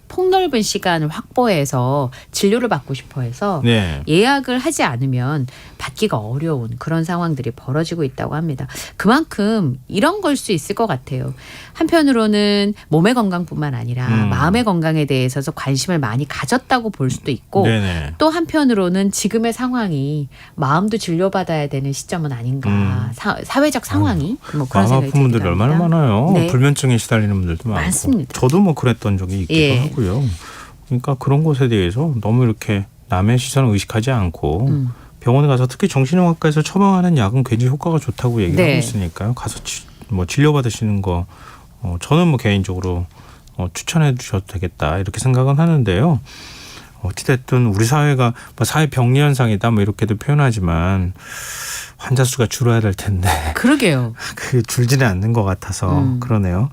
폭넓은 시간을 확보해서 진료를 받고 싶어 해서 네. 예약을 하지 않으면 받기가 어려운 그런 상황들이 벌어지고 있다고 합니다. 그만큼 이런 걸 수 있을 것 같아요. 한편으로는 몸의 건강뿐만 아니라 마음의 건강에 대해서 관심을 많이 가졌다고 볼 수도 있고 네네. 또 한편으로는 지금의 상황이 마음도 진료받아야 되는 시점은 아닌가. 사회적 상황이 그런 마음 생각이 아픈 분들이 들기도 얼마나 합니다. 많아요. 네. 불면증에 시달리는 분들도 많고. 많습니다. 저도 그랬던 적이 있기도 예. 하고요. 그러니까 그런 것에 대해서 너무 이렇게 남의 시선을 의식하지 않고 병원에 가서 특히 정신의학과에서 처방하는 약은 굉장히 효과가 좋다고 얘기를 네. 하고 있으니까요. 가서 진료받으시는 거 저는 개인적으로 추천해 주셔도 되겠다 이렇게 생각은 하는데요. 어찌됐든 우리 사회가 사회 병리 현상이다 이렇게도 표현하지만 환자 수가 줄어야 될 텐데 그러게요. 그 줄지는 않는 것 같아서 그러네요.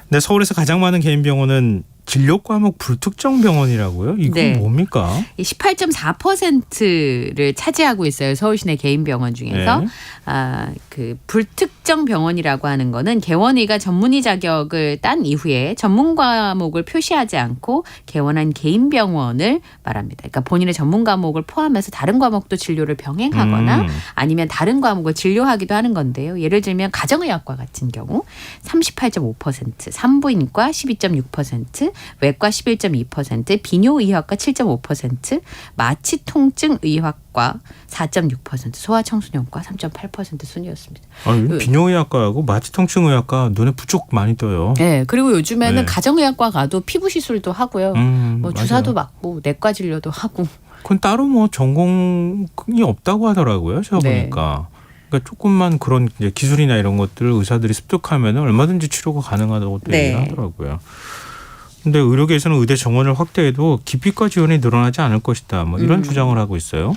근데 서울에서 가장 많은 개인 병원은 진료 과목 불특정 병원이라고요? 이건 네. 뭡니까? 18.4%를 차지하고 있어요. 서울시내 개인 병원 중에서. 네. 그 불특정 병원이라고 하는 거는 개원의가 전문의 자격을 딴 이후에 전문 과목을 표시하지 않고 개원한 개인 병원을 말합니다. 그러니까 본인의 전문 과목을 포함해서 다른 과목도 진료를 병행하거나 아니면 다른 과목을 진료하기도 하는 건데요. 예를 들면 가정의학과 같은 경우 38.5%, 산부인과 12.6%, 외과 11.2%, 비뇨의학과 7.5%, 마취통증의학과 4.6%, 소아청소년과 3.8% 순이었습니다. 아니, 비뇨의학과하고 마취통증의학과 눈에 부쩍 많이 떠요. 네, 그리고 요즘에는 네. 가정의학과 가도 피부 시술도 하고요. 뭐 주사도 맞아요. 맞고 내과 진료도 하고. 그건 따로 뭐 전공이 없다고 하더라고요. 제가 네. 보니까. 그러니까 조금만 그런 이제 기술이나 이런 것들을 의사들이 습득하면 얼마든지 치료가 가능하다고 또 네. 얘기를 하더라고요. 근데 의료계에서는 의대 정원을 확대해도 기피과 지원이 늘어나지 않을 것이다. 뭐 이런 주장을 하고 있어요.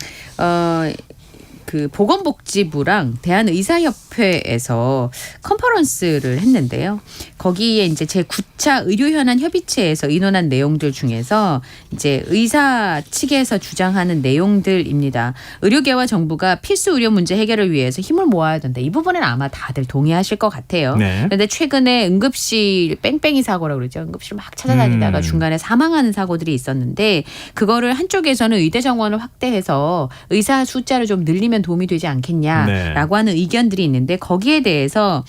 그 보건복지부랑 대한의사협회에서 컨퍼런스를 했는데요. 거기에 이제 제9차 의료현안 협의체에서 의논한 내용들 중에서 이제 의사 측에서 주장하는 내용들입니다. 의료계와 정부가 필수 의료 문제 해결을 위해서 힘을 모아야 된다. 이 부분은 아마 다들 동의하실 것 같아요. 네. 그런데 최근에 응급실 뺑뺑이 사고라고 그러죠. 응급실 막 찾아다니다가 중간에 사망하는 사고들이 있었는데 그거를 한쪽에서는 의대 정원을 확대해서 의사 숫자를 좀 늘리면 도움이 되지 않겠냐라고 하는 의견들이 있는데 거기에 대해서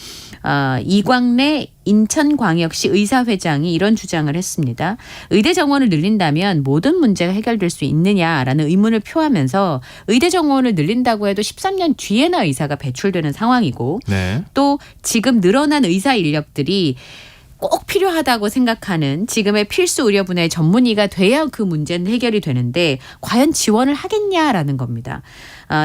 이광래 인천광역시 의사회장이 이런 주장을 했습니다. 의대 정원을 늘린다면 모든 문제가 해결될 수 있느냐라는 의문을 표하면서 의대 정원을 늘린다고 해도 13년 뒤에나 의사가 배출되는 상황이고 네. 또 지금 늘어난 의사 인력들이 꼭 필요하다고 생각하는 지금의 필수 의료 분야의 전문의가 돼야 그 문제는 해결이 되는데 과연 지원을 하겠냐라는 겁니다.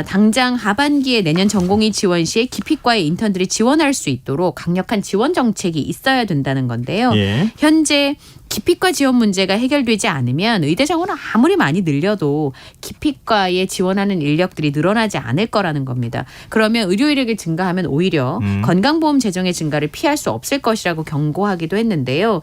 당장 하반기에 내년 전공의 지원 시에 기피과의 인턴들이 지원할 수 있도록 강력한 지원 정책이 있어야 된다는 건데요. 예. 현재 기피과 지원 문제가 해결되지 않으면 의대 정원을 아무리 많이 늘려도 기피과에 지원하는 인력들이 늘어나지 않을 거라는 겁니다. 그러면 의료 인력이 증가하면 오히려 건강보험 재정의 증가를 피할 수 없을 것이라고 경고하기도 했는데요.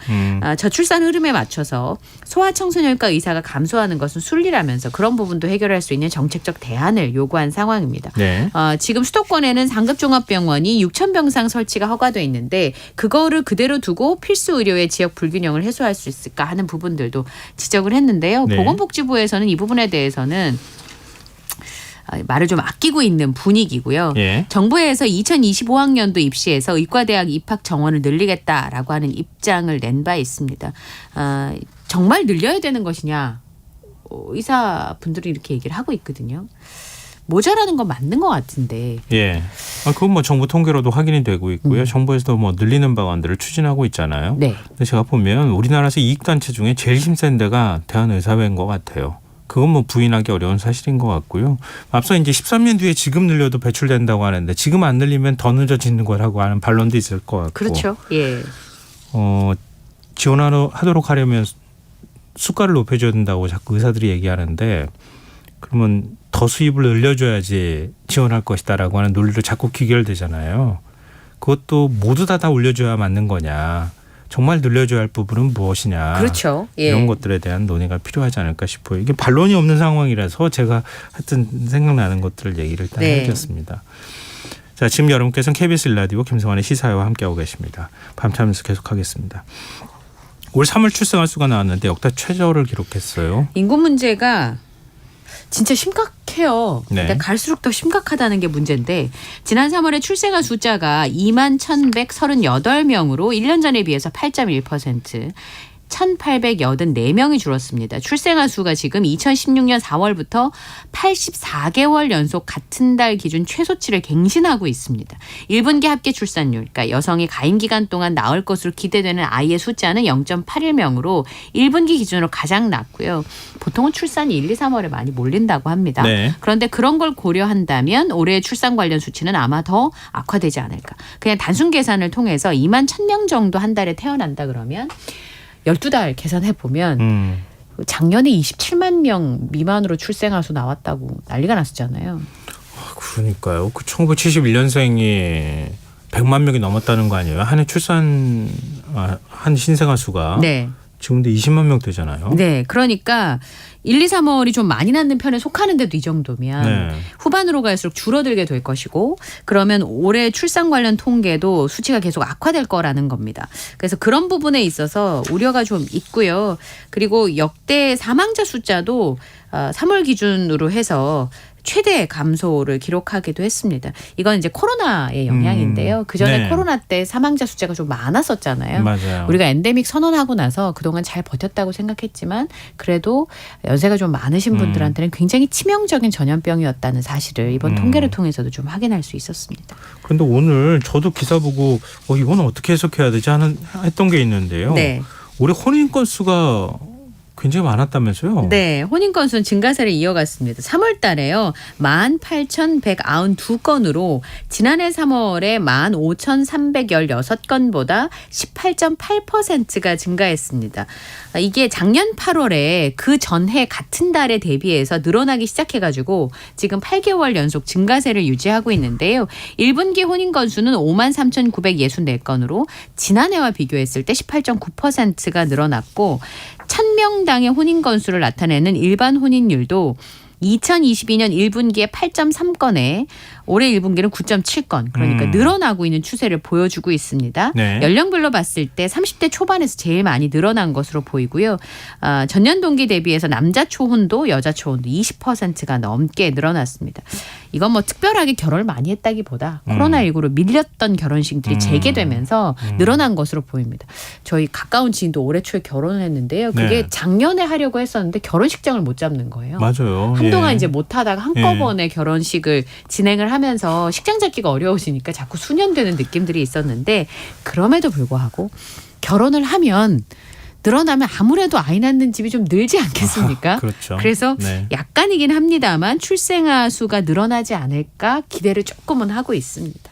저출산 흐름에 맞춰서 소아청소년과 의사가 감소하는 것은 순리라면서 그런 부분도 해결할 수 있는 정책적 대안을 요구한 상황입니다. 네. 지금 수도권에는 상급종합병원이 6,000병상 설치가 허가돼 있는데 그거를 그대로 두고 필수 의료의 지역 불균형을 해소할 수 있을까 하는 부분들도 지적을 했는데요. 네. 보건복지부에서는 이 부분에 대해서는 말을 좀 아끼고 있는 분위기고요. 예. 정부에서 2025학년도 입시에서 의과대학 입학 정원을 늘리겠다라고 하는 입장을 낸 바 있습니다. 정말 늘려야 되는 것이냐? 의사분들이 이렇게 얘기를 하고 있거든요. 모자라는 건 맞는 것 같은데. 예. 그건 뭐 정부 통계로도 확인이 되고 있고요. 정부에서도 뭐 늘리는 방안들을 추진하고 있잖아요. 네. 근데 제가 보면 우리나라에서 이익단체 중에 제일 힘센 데가 대한의사회인 것 같아요. 그건 뭐 부인하기 어려운 사실인 것 같고요. 앞서 이제 13년 뒤에 지금 늘려도 배출된다고 하는데 지금 안 늘리면 더 늦어지는 거라고 하는 반론도 있을 것 같고. 그렇죠. 예. 지원하도록 하려면 수가를 높여줘야 된다고 자꾸 의사들이 얘기하는데 그러면 더 수입을 늘려줘야지 지원할 것이다라고 하는 논리로 자꾸 귀결되잖아요. 그것도 모두 다 올려줘야 맞는 거냐. 정말 늘려줘야 할 부분은 무엇이냐. 그렇죠. 예. 이런 것들에 대한 논의가 필요하지 않을까 싶어요. 이게 반론이 없는 상황이라서 제가 하여튼 생각나는 것들을 얘기를 일단 네. 해드렸습니다. 자, 지금 여러분께서는 KBS 일라디오 김성환의 시사회와 함께하고 계십니다. 밤참에서 계속하겠습니다. 올 3월 출생아 수가 나왔는데 역대 최저를 기록했어요. 인구 문제가 진짜 심각해요. 네. 근데 갈수록 더 심각하다는 게 문제인데 지난 3월에 출생아 숫자가 21,138명으로 1년 전에 비해서 8.1%. 1,884명이 줄었습니다. 출생아 수가 지금 2016년 4월부터 84개월 연속 같은 달 기준 최소치를 갱신하고 있습니다. 1분기 합계 출산율, 그러니까 여성이 가임 기간 동안 낳을 것으로 기대되는 아이의 숫자는 0.81명으로 1분기 기준으로 가장 낮고요. 보통은 출산이 1, 2, 3월에 많이 몰린다고 합니다. 네. 그런데 그런 걸 고려한다면 올해의 출산 관련 수치는 아마 더 악화되지 않을까. 그냥 단순 계산을 통해서 2만 1,000명 정도 한 달에 태어난다 그러면 12달 계산해 보면 작년에 27만 명 미만으로 출생아 수 나왔다고 난리가 났었잖아요. 그러니까요. 그 1971년생이 100만 명이 넘었다는 거 아니에요? 한 해 출산 한 신생아 수가. 네. 지금 근데 20만 명대잖아요. 네, 그러니까 1, 2, 3월이 좀 많이 낳는 편에 속하는데도 이 정도면 네. 후반으로 갈수록 줄어들게 될 것이고 그러면 올해 출산 관련 통계도 수치가 계속 악화될 거라는 겁니다. 그래서 그런 부분에 있어서 우려가 좀 있고요. 그리고 역대 사망자 숫자도 3월 기준으로 해서 최대 감소를 기록하기도 했습니다. 이건 이제 코로나의 영향인데요. 그전에 네. 코로나 때 사망자 숫자가 좀 많았었잖아요. 맞아요. 우리가 엔데믹 선언하고 나서 그동안 잘 버텼다고 생각했지만 그래도 연세가 좀 많으신 분들한테는 굉장히 치명적인 전염병이었다는 사실을 이번 통계를 통해서도 좀 확인할 수 있었습니다. 그런데 오늘 저도 기사 보고 이건 어떻게 해석해야 되지 했던 게 있는데요. 네. 올해 혼인 건수가 굉장히 많았다면서요? 네. 혼인 건수는 증가세를 이어갔습니다. 3월 달에요. 18,192건으로 지난해 3월에 15,316건보다 18.8%가 증가했습니다. 이게 작년 8월에 그 전해 같은 달에 대비해서 늘어나기 시작해가지고 지금 8개월 연속 증가세를 유지하고 있는데요. 1분기 혼인 건수는 53,964건으로 지난해와 비교했을 때 18.9%가 늘어났고 1,000명당의 혼인 건수를 나타내는 일반 혼인율도 2022년 1분기에 8.3건에 올해 1분기는 9.7건 그러니까 늘어나고 있는 추세를 보여주고 있습니다. 네. 연령별로 봤을 때 30대 초반에서 제일 많이 늘어난 것으로 보이고요. 전년 동기 대비해서 남자 초혼도 여자 초혼도 20%가 넘게 늘어났습니다. 이건 뭐 특별하게 결혼을 많이 했다기보다 코로나19로 밀렸던 결혼식들이 재개되면서 늘어난 것으로 보입니다. 저희 가까운 지인도 올해 초에 결혼을 했는데요. 그게 네. 작년에 하려고 했었는데 결혼식장을 못 잡는 거예요. 맞아요. 한동안 예. 이제 못하다가 한꺼번에 결혼식을 진행을 하면서 식장 잡기가 어려워지니까 자꾸 수년되는 느낌들이 있었는데 그럼에도 불구하고 결혼을 하면 늘어나면 아무래도 아이 낳는 집이 좀 늘지 않겠습니까? 그렇죠. 그래서 네. 약간이긴 합니다만 출생아 수가 늘어나지 않을까 기대를 조금은 하고 있습니다.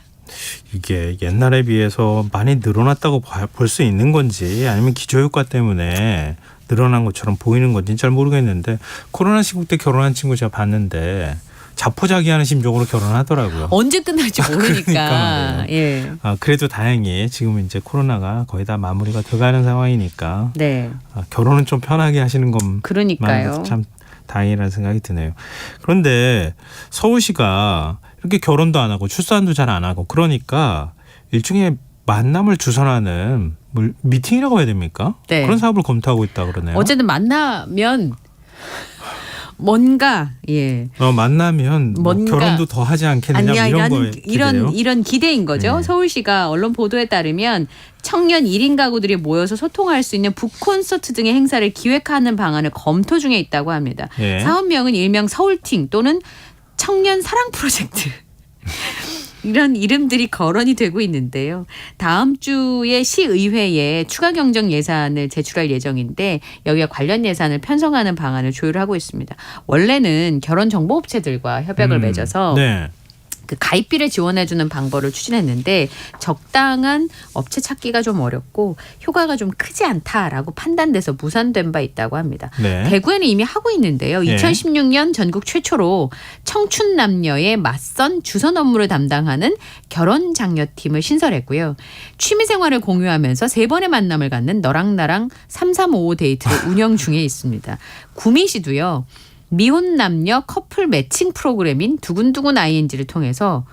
이게 옛날에 비해서 많이 늘어났다고 볼 수 있는 건지 아니면 기저효과 때문에 늘어난 것처럼 보이는 건지 잘 모르겠는데 코로나 시국 때 결혼한 친구 제가 봤는데 자포자기하는 심정으로 결혼하더라고요. 언제 끝날지 모르니까. 그러니까 예. 그래도 다행히 지금 이제 코로나가 거의 다 마무리가 돼가는 상황이니까 네. 결혼은 좀 편하게 하시는 것만 그러니까요. 참 다행이라는 생각이 드네요. 그런데 서울시가 이렇게 결혼도 안 하고 출산도 잘 안 하고 그러니까 일종의 만남을 주선하는 미팅이라고 해야 됩니까? 네. 그런 사업을 검토하고 있다 그러네요. 어쨌든 만나면 뭔가 만나면 뭔가 결혼도 더 하지 않겠느냐 이런 거에 이런 기대인 거죠. 네. 서울시가 언론 보도에 따르면 청년 1인 가구들이 모여서 소통할 수 있는 북콘서트 등의 행사를 기획하는 방안을 검토 중에 있다고 합니다. 예. 사업명은 일명 서울팅 또는 청년 사랑 프로젝트. 이런 이름들이 거론이 되고 있는데요. 다음 주에 시의회에 추가 경정 예산을 제출할 예정인데 여기에 관련 예산을 편성하는 방안을 조율하고 있습니다. 원래는 결혼정보업체들과 협약을 맺어서 네. 그 가입비를 지원해주는 방법을 추진했는데 적당한 업체 찾기가 좀 어렵고 효과가 좀 크지 않다라고 판단돼서 무산된 바 있다고 합니다. 네. 대구에는 이미 하고 있는데요. 2016년 전국 최초로 청춘 남녀의 맞선 주선 업무를 담당하는 결혼 장려팀을 신설했고요. 취미 생활을 공유하면서 3번의 만남을 갖는 너랑 나랑 3355 데이트를 운영 중에 있습니다. 구미시도요. 미혼 남녀 커플 매칭 프로그램인 두근두근 ING를 통해서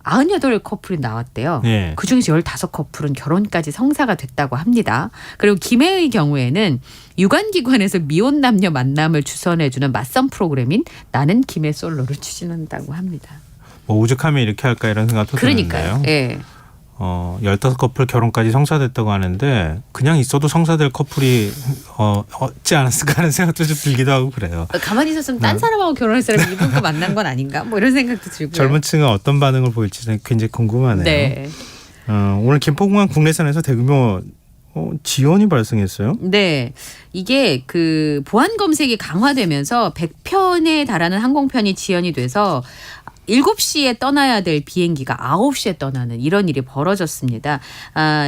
98커플이 나왔대요. 네. 그중에서 15커플은 결혼까지 성사가 됐다고 합니다. 그리고 김해의 경우에는 유관기관에서 미혼 남녀 만남을 주선해주는 맞선 프로그램인 나는 김해 솔로를 추진한다고 합니다. 뭐 오죽하면 이렇게 할까 이런 생각도 그러니까요. 드는데요. 예. 15커플 결혼까지 성사됐다고 하는데 그냥 있어도 성사될 커플이 없지 않았을까 하는 생각도 좀 들기도 하고 그래요. 가만히 있었으면 딴 사람하고 결혼할 사람이 이분과 만난 건 아닌가? 뭐 이런 생각도 들고요. 젊은 층은 어떤 반응을 보일지 굉장히 궁금하네요. 네. 오늘 김포공항 국내선에서 대규모 지연이 발생했어요. 네. 이게 그 보안 검색이 강화되면서 100편에 달하는 항공편이 지연이 돼서 7시에 떠나야 될 비행기가 9시에 떠나는 이런 일이 벌어졌습니다.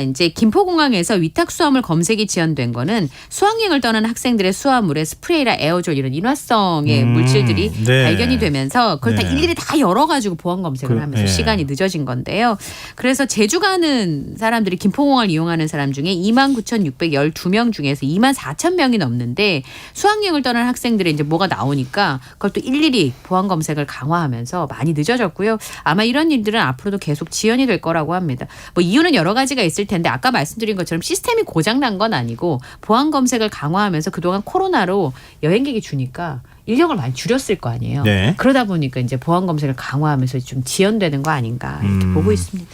이제 김포공항에서 위탁 수화물 검색이 지연된 거는 수학여행을 떠나는 학생들의 수화물에 스프레이나 에어졸 이런 인화성의 물질들이 네. 발견이 되면서 그걸 다 네. 일일이 다 열어가지고 보안 검색을 하면서 네. 시간이 늦어진 건데요. 그래서 제주 가는 사람들이 김포공항을 이용하는 사람 중에 29,612명 중에서 24,000명이 넘는데 수학여행을 떠나는 학생들의 이제 뭐가 나오니까 그걸 또 일일이 보안 검색을 강화하면서 많이 늦어졌고요. 아마 이런 일들은 앞으로도 계속 지연이 될 거라고 합니다. 뭐 이유는 여러 가지가 있을 텐데 아까 말씀드린 것처럼 시스템이 고장난 건 아니고 보안 검색을 강화하면서 그동안 코로나로 여행객이 주니까 인력을 많이 줄였을 거 아니에요. 네. 그러다 보니까 이제 보안 검색을 강화하면서 좀 지연되는 거 아닌가 이렇게 보고 있습니다.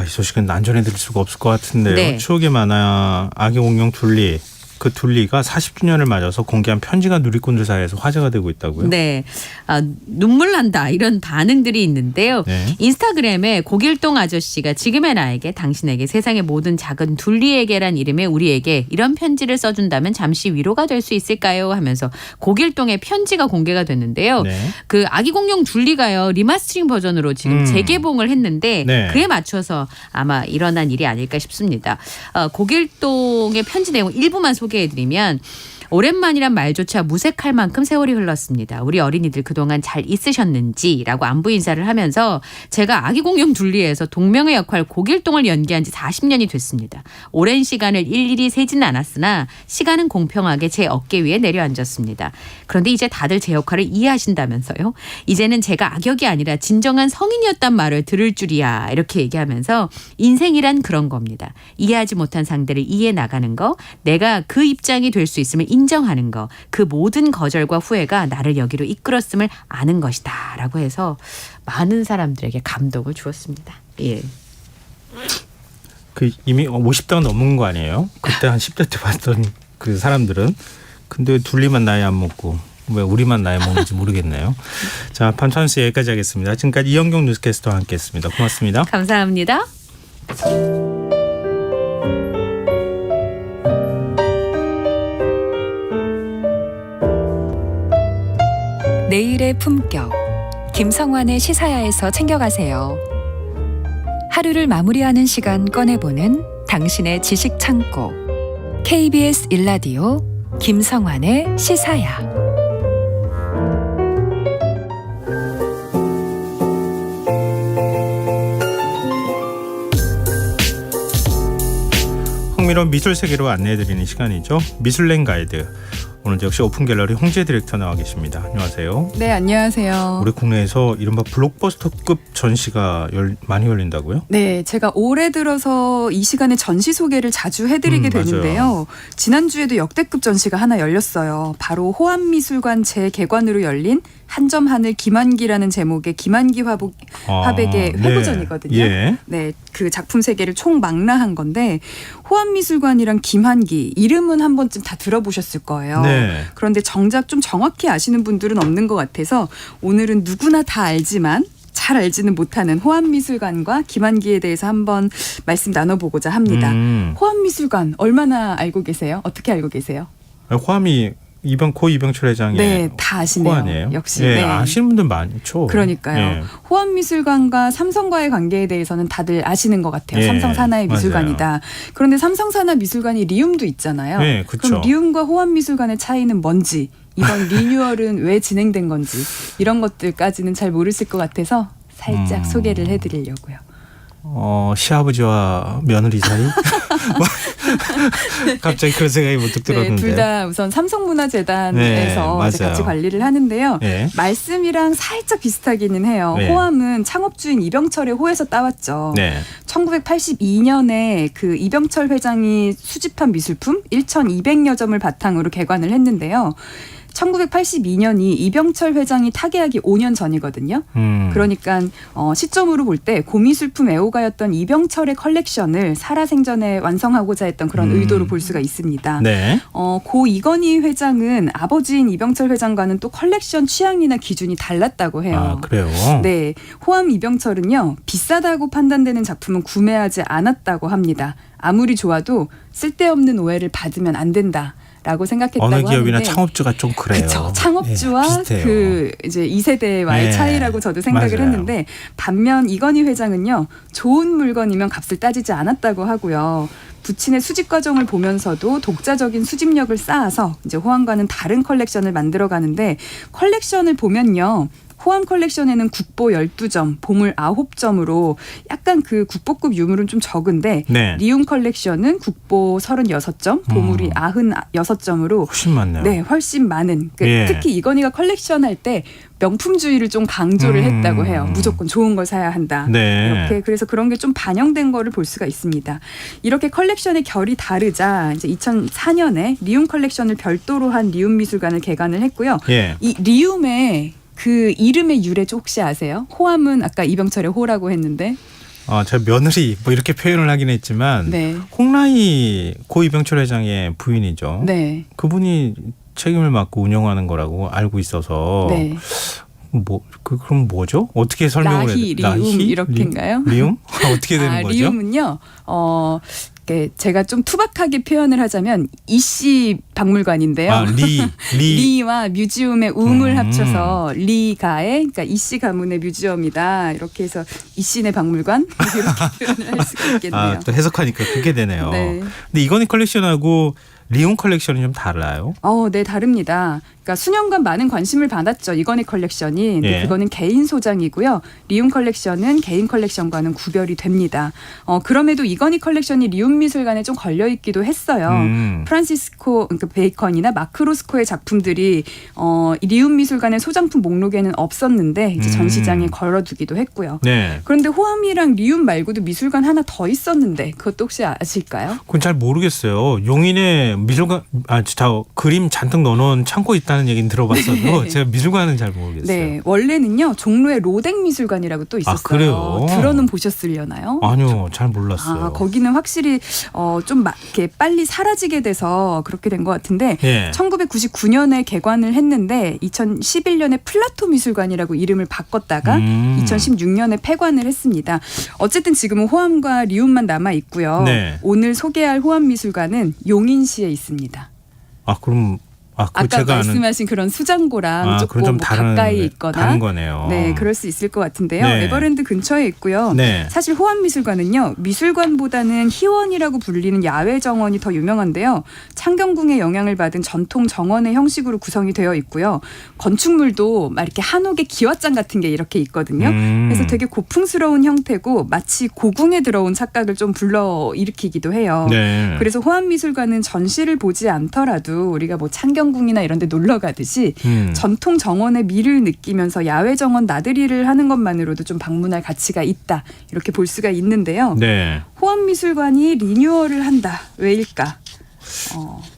이 소식은 난전해 드릴 수가 없을 것 같은데요. 네. 추억의 만화 아기 공룡 둘리. 그 둘리가 40주년을 맞아서 공개한 편지가 누리꾼들 사이에서 화제가 되고 있다고요? 네. 눈물 난다 이런 반응들이 있는데요. 네. 인스타그램에 고길동 아저씨가 지금의 나에게 당신에게 세상의 모든 작은 둘리에게란 이름의 우리에게 이런 편지를 써준다면 잠시 위로가 될 수 있을까요? 하면서 고길동의 편지가 공개가 됐는데요. 네. 그 아기 공룡 둘리가요. 리마스터링 버전으로 지금 재개봉을 했는데 네. 그에 맞춰서 아마 일어난 일이 아닐까 싶습니다. 고길동의 편지 내용 일부만 소개해드리면 오랜만이란 말조차 무색할 만큼 세월이 흘렀습니다. 우리 어린이들 그동안 잘 있으셨는지라고 안부 인사를 하면서 제가 아기 공룡 둘리에서 동명의 역할 고길동을 연기한 지 40년이 됐습니다. 오랜 시간을 일일이 세지는 않았으나 시간은 공평하게 제 어깨 위에 내려앉았습니다. 그런데 이제 다들 제 역할을 이해하신다면서요. 이제는 제가 악역이 아니라 진정한 성인이었단 말을 들을 줄이야 이렇게 얘기하면서 인생이란 그런 겁니다. 이해하지 못한 상대를 이해해 나가는 거, 내가 그 입장이 될 수 있음을 인정하는 거, 그 모든 거절과 후회가 나를 여기로 이끌었음을 아는 것이다 라고 해서 많은 사람들에게 감동을 주었습니다. 예. 그 이미 50대가 넘은 거 아니에요? 그때 한 10대 때 봤던 그 사람들은. 근데 왜 둘리만 나이 안 먹고 왜 우리만 나이 먹는지 모르겠네요. 자, 밤찬스 여기까지 하겠습니다. 지금까지 이영경 뉴스캐스터와 함께했습니다. 고맙습니다. 감사합니다. 내일의 품격. 김성환의 시사야에서 챙겨가세요. 하루를 마무리하는 시간 꺼내보는 당신의 지식 창고. KBS 1라디오 김성환의 시사야. 흥미로운 미술 세계로 안내해드리는 시간이죠. 미술랭 가이드. 오늘 역시 오픈 갤러리 홍재 디렉터 나와 계십니다. 안녕하세요. 네, 안녕하세요. 우리 국내에서 이른바 블록버스터급 전시가 많이 열린다고요? 네, 제가 올해 들어서 이 시간에 전시 소개를 자주 해드리게 되는데요. 맞아요. 지난주에도 역대급 전시가 하나 열렸어요. 바로 호암미술관 재개관으로 열린 한 점 하늘 김한기라는 제목의 김한기 화백의 회고전이거든요. 예. 네, 그 작품 세계를 총망라한 건데 호암미술관이랑 김한기 이름은 한 번쯤 다 들어보셨을 거예요. 네. 그런데 정작 좀 정확히 아시는 분들은 없는 것 같아서 오늘은 누구나 다 알지만 잘 알지는 못하는 호암미술관과 김한기에 대해서 한번 말씀 나눠보고자 합니다. 호암미술관 얼마나 알고 계세요? 어떻게 알고 계세요? 호암이 고 이병철 회장의 네, 다 아시네요. 호암이에요. 역시. 네, 네. 아시는 분들 많죠. 그러니까요. 예. 호암미술관과 삼성과의 관계에 대해서는 다들 아시는 것 같아요. 예, 삼성산하의 미술관이다. 맞아요. 그런데 삼성산하미술관이 리움도 있잖아요. 네, 그렇죠. 그럼 리움과 호암미술관의 차이는 뭔지, 이번 리뉴얼은 왜 진행된 건지 이런 것들까지는 잘 모르실 것 같아서 살짝 소개를 해드리려고요. 시아버지와 며느리 사이? 갑자기 그런 생각이 문득 들었는데. 네, 둘 다 우선 삼성문화재단에서 네, 이제 같이 관리를 하는데요. 네. 말씀이랑 살짝 비슷하기는 해요. 네. 호암은 창업주인 이병철의 호에서 따왔죠. 네. 1982년에 그 이병철 회장이 수집한 미술품 1,200여 점을 바탕으로 개관을 했는데요. 1982년이 이병철 회장이 타계하기 5년 전이거든요. 그러니까 시점으로 볼 때 고미술품 애호가였던 이병철의 컬렉션을 살아생전에 완성하고자 했던 그런 의도로 볼 수가 있습니다. 네. 고 이건희 회장은 아버지인 이병철 회장과는 또 컬렉션 취향이나 기준이 달랐다고 해요. 아, 그래요? 네. 호암 이병철은요. 비싸다고 판단되는 작품은 구매하지 않았다고 합니다. 아무리 좋아도 쓸데없는 오해를 받으면 안 된다. 라고 생각했다고 어느 기업이나 하는데 창업주가 좀 그래요. 그렇죠. 창업주와 비슷해요. 그 이제 2세대와의 네. 차이라고 저도 생각을 맞아요. 했는데 반면 이건희 회장은요. 좋은 물건이면 값을 따지지 않았다고 하고요. 부친의 수집 과정을 보면서도 독자적인 수집력을 쌓아서 이제 호암과는 다른 컬렉션을 만들어 가는데 컬렉션을 보면요. 호암 컬렉션에는 국보 12점, 보물 9점으로 약간 그 국보급 유물은 좀 적은데 네. 리움 컬렉션은 국보 36점, 보물이 96점으로 훨씬 많네요. 네, 훨씬 많은. 예. 특히 이건희가 컬렉션할 때 명품주의를 좀 강조를 했다고 해요. 무조건 좋은 걸 사야 한다. 네. 이렇게 그래서 그런 게 좀 반영된 거를 볼 수가 있습니다. 이렇게 컬렉션의 결이 다르자 이제 2004년에 리움 컬렉션을 별도로 한 리움 미술관을 개관을 했고요. 예. 이 리움의 그 이름의 유래 혹시 아세요? 호암은 아까 이병철의 호라고 했는데 제가 며느리 뭐 이렇게 표현을 하긴 했지만 네. 홍라희 고 이병철 회장의 부인이죠. 네. 그분이 책임을 맡고 운영하는 거라고 알고 있어서 네. 그럼 뭐죠? 어떻게 설명을 라희, 해야 돼? 리움 이렇게인가요? 리움? 어떻게 되는 거죠? 리움은요. 제가 좀 투박하게 표현을 하자면 이씨 박물관인데요. 리와 뮤지엄의 음을 합쳐서 리가의 그러니까 이씨 가문의 뮤지엄이다. 이렇게 해서 이씨네 박물관 이렇게 표현을 할 수가 있겠네요. 또 해석하니까 그게 되네요. 네. 근데 이건희 컬렉션하고 리움 컬렉션이 좀 달라요? 네, 다릅니다. 그러니까 수년간 많은 관심을 받았죠. 이건희 컬렉션이. 근데 예. 그거는 개인 소장이고요. 리움 컬렉션은 개인 컬렉션과는 구별이 됩니다. 그럼에도 이건희 컬렉션이 리움 미술관에 좀 걸려 있기도 했어요. 프란시스코 그러니까 베이컨이나 마크 로스코의 작품들이 리움 미술관의 소장품 목록에는 없었는데 이제 전시장에 걸어두기도 했고요. 네. 그런데 호암이랑 리움 말고도 미술관 하나 더 있었는데 그것도 혹시 아실까요? 그건 잘 모르겠어요. 용인에 미술관 그림 잔뜩 넣어놓은 창고 있다는 얘기는 들어봤어도 네. 제가 미술관은 잘 모르겠어요. 네, 원래는요 종로에 로댕 미술관이라고 또 있었어요. 그래요? 들어는 보셨으려나요? 아니요, 잘 몰랐어요. 거기는 확실히 좀 이렇게 빨리 사라지게 돼서 그렇게 된 것 같은데 예. 1999년에 개관을 했는데 2011년에 플라토 미술관이라고 이름을 바꿨다가 2016년에 폐관을 했습니다. 어쨌든 지금은 호암과 리움만 남아 있고요. 네. 오늘 소개할 호암 미술관은 용인시에 있습니다. 그럼 아까 제가 말씀하신 그런 수장고랑 조금 좀 가까이 있거나 다른 거네요. 네, 그럴 수 있을 것 같은데요. 네. 에버랜드 근처에 있고요. 네. 사실 호암미술관은요. 미술관보다는 희원이라고 불리는 야외 정원이 더 유명한데요. 창경궁의 영향을 받은 전통 정원의 형식으로 구성이 되어 있고요. 건축물도 막 이렇게 한옥의 기와장 같은 게 이렇게 있거든요. 그래서 되게 고풍스러운 형태고 마치 고궁에 들어온 착각을 좀 불러일으키기도 해요. 네. 그래서 호암미술관은 전시를 보지 않더라도 우리가 뭐 창경궁이나 이런 데 놀러 가듯이 전통 정원의 미를 느끼면서 야외 정원 나들이를 하는 것만으로도 좀 방문할 가치가 있다. 이렇게 볼 수가 있는데요. 네. 호암미술관이 리뉴얼을 한다. 왜일까?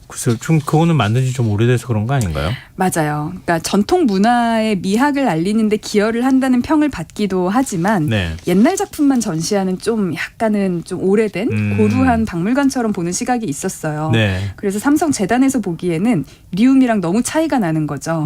글쎄요, 좀 그거는 만든 지 좀 오래돼서 그런 거 아닌가요? 맞아요. 그러니까 전통 문화의 미학을 알리는데 기여를 한다는 평을 받기도 하지만 네. 옛날 작품만 전시하는 좀 약간은 좀 오래된 고루한 박물관처럼 보는 시각이 있었어요. 네. 그래서 삼성재단에서 보기에는 리움이랑 너무 차이가 나는 거죠.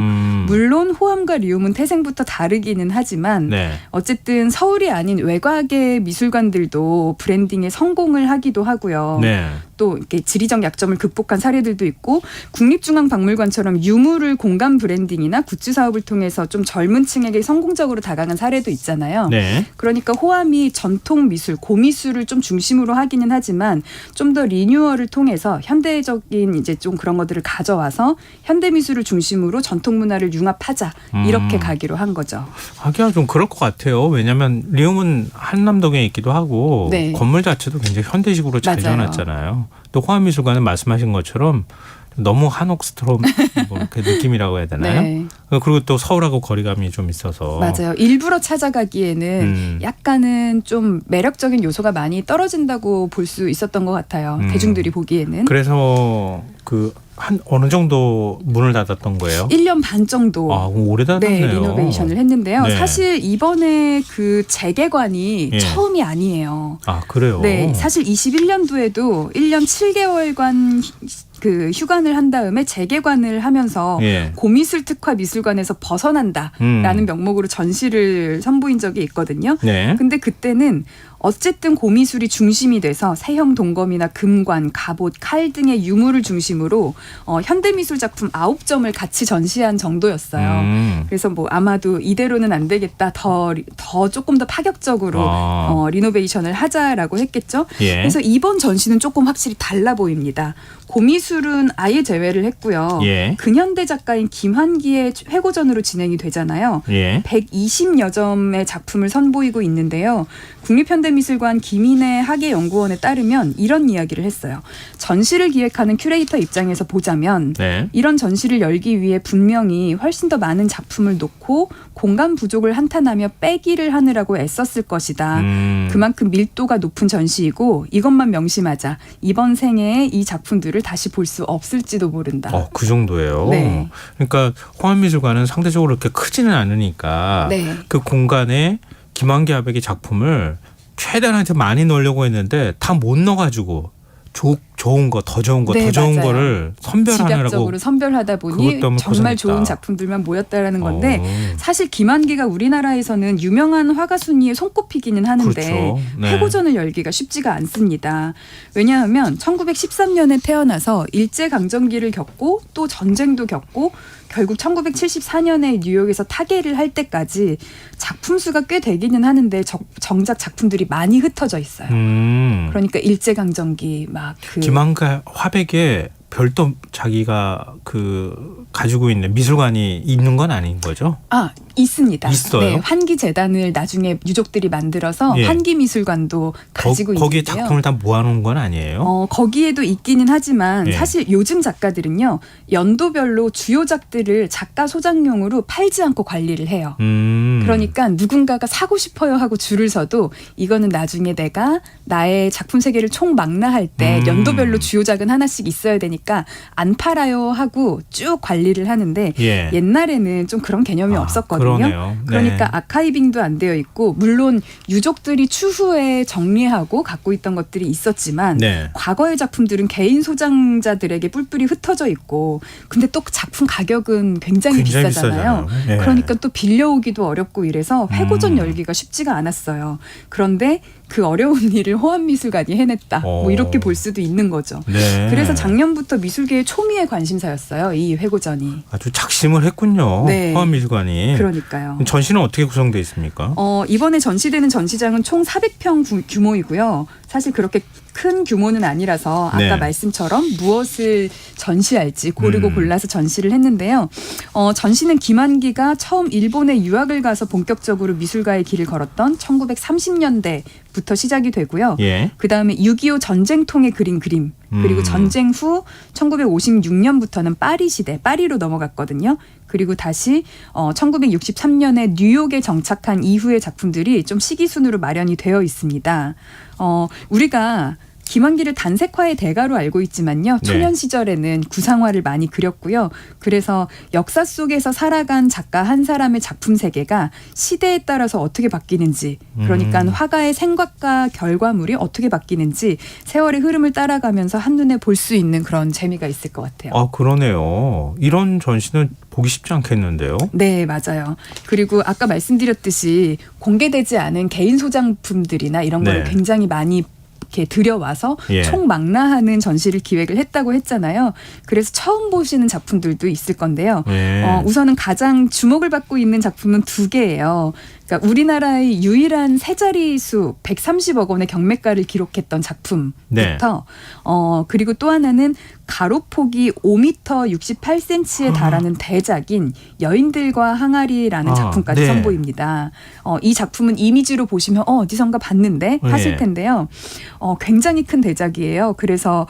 물론 호암과 리움은 태생부터 다르기는 하지만 네. 어쨌든 서울이 아닌 외곽의 미술관들도 브랜딩에 성공을 하기도 하고요. 네. 또 이렇게 지리적 약점을 극복한 사례들도 있고 국립중앙박물관처럼 유물을 공간 브랜딩이나 굿즈 사업을 통해서 좀 젊은 층에게 성공적으로 다가간 사례도 있잖아요. 네. 그러니까 호암이 전통 미술, 고미술을 좀 중심으로 하기는 하지만 좀 더 리뉴얼을 통해서 현대적인 이제 좀 그런 것들을 가져와서 현대 미술을 중심으로 전통 문화를 융합하자 이렇게 가기로 한 거죠. 하기야 좀 그럴 것 같아요. 왜냐하면 리움은 한남동에 있기도 하고 네. 건물 자체도 굉장히 현대식으로 잘 맞아요. 지어놨잖아요. 또 호암미술관은 말씀하신 것처럼 너무 한옥스트롬 뭐 그 느낌이라고 해야 되나요? 네. 그리고 또 서울하고 거리감이 좀 있어서 맞아요. 일부러 찾아가기에는 약간은 좀 매력적인 요소가 많이 떨어진다고 볼 수 있었던 것 같아요. 대중들이 보기에는. 그래서 한 어느 정도 문을 닫았던 거예요? 1년 반 정도. 그럼 오래 닫았네요. 네, 리노베이션을 했는데요. 네. 사실 이번에 그 재개관이 예. 처음이 아니에요. 그래요? 네, 사실 21년도에도 1년 7개월간 그 휴관을 한 다음에 재개관을 하면서 예. 고미술 특화 미술관에서 벗어난다라는 명목으로 전시를 선보인 적이 있거든요. 네. 근데 그때는 어쨌든 고미술이 중심이 돼서 세형 동검이나 금관, 갑옷, 칼 등의 유물을 중심으로 현대미술 작품 9점을 같이 전시한 정도였어요. 그래서 뭐 아마도 이대로는 안 되겠다. 더 조금 더 파격적으로 리노베이션을 하자라고 했겠죠. 예. 그래서 이번 전시는 조금 확실히 달라 보입니다. 고미술은 아예 제외를 했고요. 예. 근현대 작가인 김환기의 회고전으로 진행이 되잖아요. 예. 120여 점의 작품을 선보이고 있는데요. 국립현대미술관 김인혜 학예연구원에 따르면 이런 이야기를 했어요. 전시를 기획하는 큐레이터 입장에서 보자면 네. 이런 전시를 열기 위해 분명히 훨씬 더 많은 작품을 놓고 공간 부족을 한탄하며 빼기를 하느라고 애썼을 것이다. 그만큼 밀도가 높은 전시이고 이것만 명심하자. 이번 생애에 이 작품들을 다시 볼 수 없을지도 모른다. 그 정도예요. 네. 그러니까 홍안미술관은 상대적으로 그렇게 크지는 않으니까 네. 그 공간에 김환기 아백의 작품을 최대한 많이 넣으려고 했는데 다 못 넣어가지고 좋은 거, 더 좋은 거, 네, 더 좋은 맞아요. 거를 선별하느라고 집약적으로 선별하다 보니 그것 때문에 정말 고생했다. 좋은 작품들만 모였다라는 건데 사실 김환기가 우리나라에서는 유명한 화가 순위에 손꼽히기는 하는데 그렇죠. 네. 회고전을 열기가 쉽지가 않습니다. 왜냐하면 1913년에 태어나서 일제강점기를 겪고 또 전쟁도 겪고 결국 1974년에 뉴욕에서 타계를 할 때까지 작품 수가 꽤 되기는 하는데 정작 작품들이 많이 흩어져 있어요. 그러니까 일제강점기 막 김환기 화백에 별도 자기가 가지고 있는 미술관이 있는 건 아닌 거죠? 있습니다. 있어요? 네, 환기재단을 나중에 유족들이 만들어서 예. 환기미술관도 가지고 거기에 있는데요. 작품을 다 모아놓은 건 아니에요? 거기에도 있기는 하지만 예. 사실 요즘 작가들은요. 연도별로 주요작들을 작가 소장용으로 팔지 않고 관리를 해요. 그러니까 누군가가 사고 싶어요 하고 줄을 서도 이거는 나중에 내가 나의 작품 세계를 총망라할 때 연도별로 주요작은 하나씩 있어야 되니까 안 팔아요 하고 쭉 관리를 하는데 예. 옛날에는 좀 그런 개념이 없었거든요. 그러네요. 그러니까 네. 아카이빙도 안 되어 있고 물론 유족들이 추후에 정리하고 갖고 있던 것들이 있었지만 네. 과거의 작품들은 개인 소장자들에게 뿔뿔이 흩어져 있고 근데 또 작품 가격은 굉장히 비싸잖아요. 네. 그러니까 또 빌려오기도 어렵고 이래서 회고전 열기가 쉽지가 않았어요. 그런데 그 어려운 일을 호암미술관이 해냈다. 뭐 이렇게 볼 수도 있는 거죠. 네. 그래서 작년부터 미술계의 초미의 관심사였어요. 이 회고전이. 아주 작심을 했군요. 네. 호암미술관이. 그러니까요. 전시는 어떻게 구성되어 있습니까? 이번에 전시되는 전시장은 총 400평 규모이고요. 사실 그렇게 큰 규모는 아니라서 아까 네. 말씀처럼 무엇을 전시할지 고르고 골라서 전시를 했는데요. 전시는 김환기가 처음 일본에 유학을 가서 본격적으로 미술가의 길을 걸었던 1930년대부터 시작이 되고요. 예. 그다음에 6.25 전쟁통에 그린 그림 그리고 전쟁 후 1956년부터는 파리 시대, 파리로 넘어갔거든요. 그리고 다시 1963년에 뉴욕에 정착한 이후의 작품들이 좀 시기순으로 마련이 되어 있습니다. 우리가 김환기를 단색화의 대가로 알고 있지만요. 초년 시절에는 구상화를 많이 그렸고요. 그래서 역사 속에서 살아간 작가 한 사람의 작품 세계가 시대에 따라서 어떻게 바뀌는지 그러니까 화가의 생각과 결과물이 어떻게 바뀌는지 세월의 흐름을 따라가면서 한눈에 볼 수 있는 그런 재미가 있을 것 같아요. 그러네요. 이런 전시는 보기 쉽지 않겠는데요. 네, 맞아요. 그리고 아까 말씀드렸듯이 공개되지 않은 개인 소장품들이나 이런 네. 거를 굉장히 많이 이렇게 들여와서 예. 총망라하는 전시를 기획을 했다고 했잖아요. 그래서 처음 보시는 작품들도 있을 건데요. 예. 우선은 가장 주목을 받고 있는 작품은 2개예요. 그러니까 우리나라의 유일한 세 자릿수 130억 원의 경매가를 기록했던 작품부터 네. 그리고 또 하나는 가로폭이 5m 68cm에 달하는 대작인 여인들과 항아리라는 작품까지 네. 선보입니다. 이 작품은 이미지로 보시면 어디선가 봤는데 하실 텐데요. 굉장히 큰 대작이에요. 그래서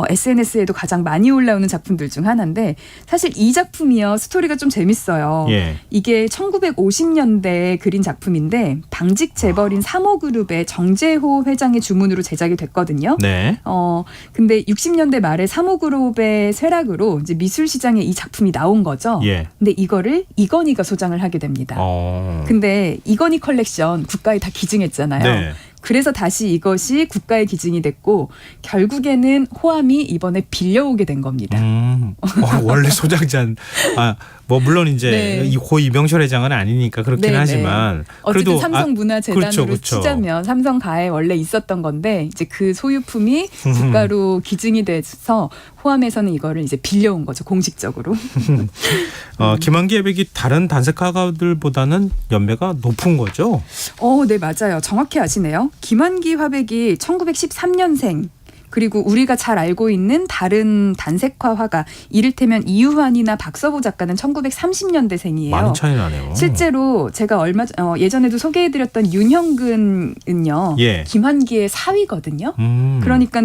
SNS에도 가장 많이 올라오는 작품들 중 하나인데 사실 이 작품이요. 스토리가 좀 재밌어요. 예. 이게 1950년대에 그린 작품인데 당직 재벌인 3호 그룹의 정재호 회장의 주문으로 제작이 됐거든요. 네. 근데 60년대 말에 3호 그룹의 쇠락으로 이제 미술 시장에 이 작품이 나온 거죠. 예. 근데 이거를 이건희가 소장을 하게 됩니다. 어. 근데 이건희 컬렉션 국가에 다 기증했잖아요. 네. 그래서 다시 이것이 국가의 기증이 됐고 결국에는 호암이 이번에 빌려오게 된 겁니다. 원래 소장전 뭐 물론 이제 네. 고 이병철 회장은 아니니까 그렇긴 네네. 하지만 어쨌든 그래도 삼성문화재단으로 그렇죠. 치자면 삼성가에 원래 있었던 건데 이제 그 소유품이 국가로 기증이 돼서 호암에서는 이거를 이제 빌려온 거죠 공식적으로. 김한기 화백이 다른 단색화가들보다는 연배가 높은 거죠? 네 맞아요. 정확히 아시네요. 김한기 화백이 1913년생. 그리고 우리가 잘 알고 있는 다른 단색화 화가 이를테면 이유환이나 박서보 작가는 1930년대생이에요. 많은 차이 나네요. 실제로 제가 예전에도 소개해드렸던 윤형근은요. 예. 김한기의 사위거든요. 그러니까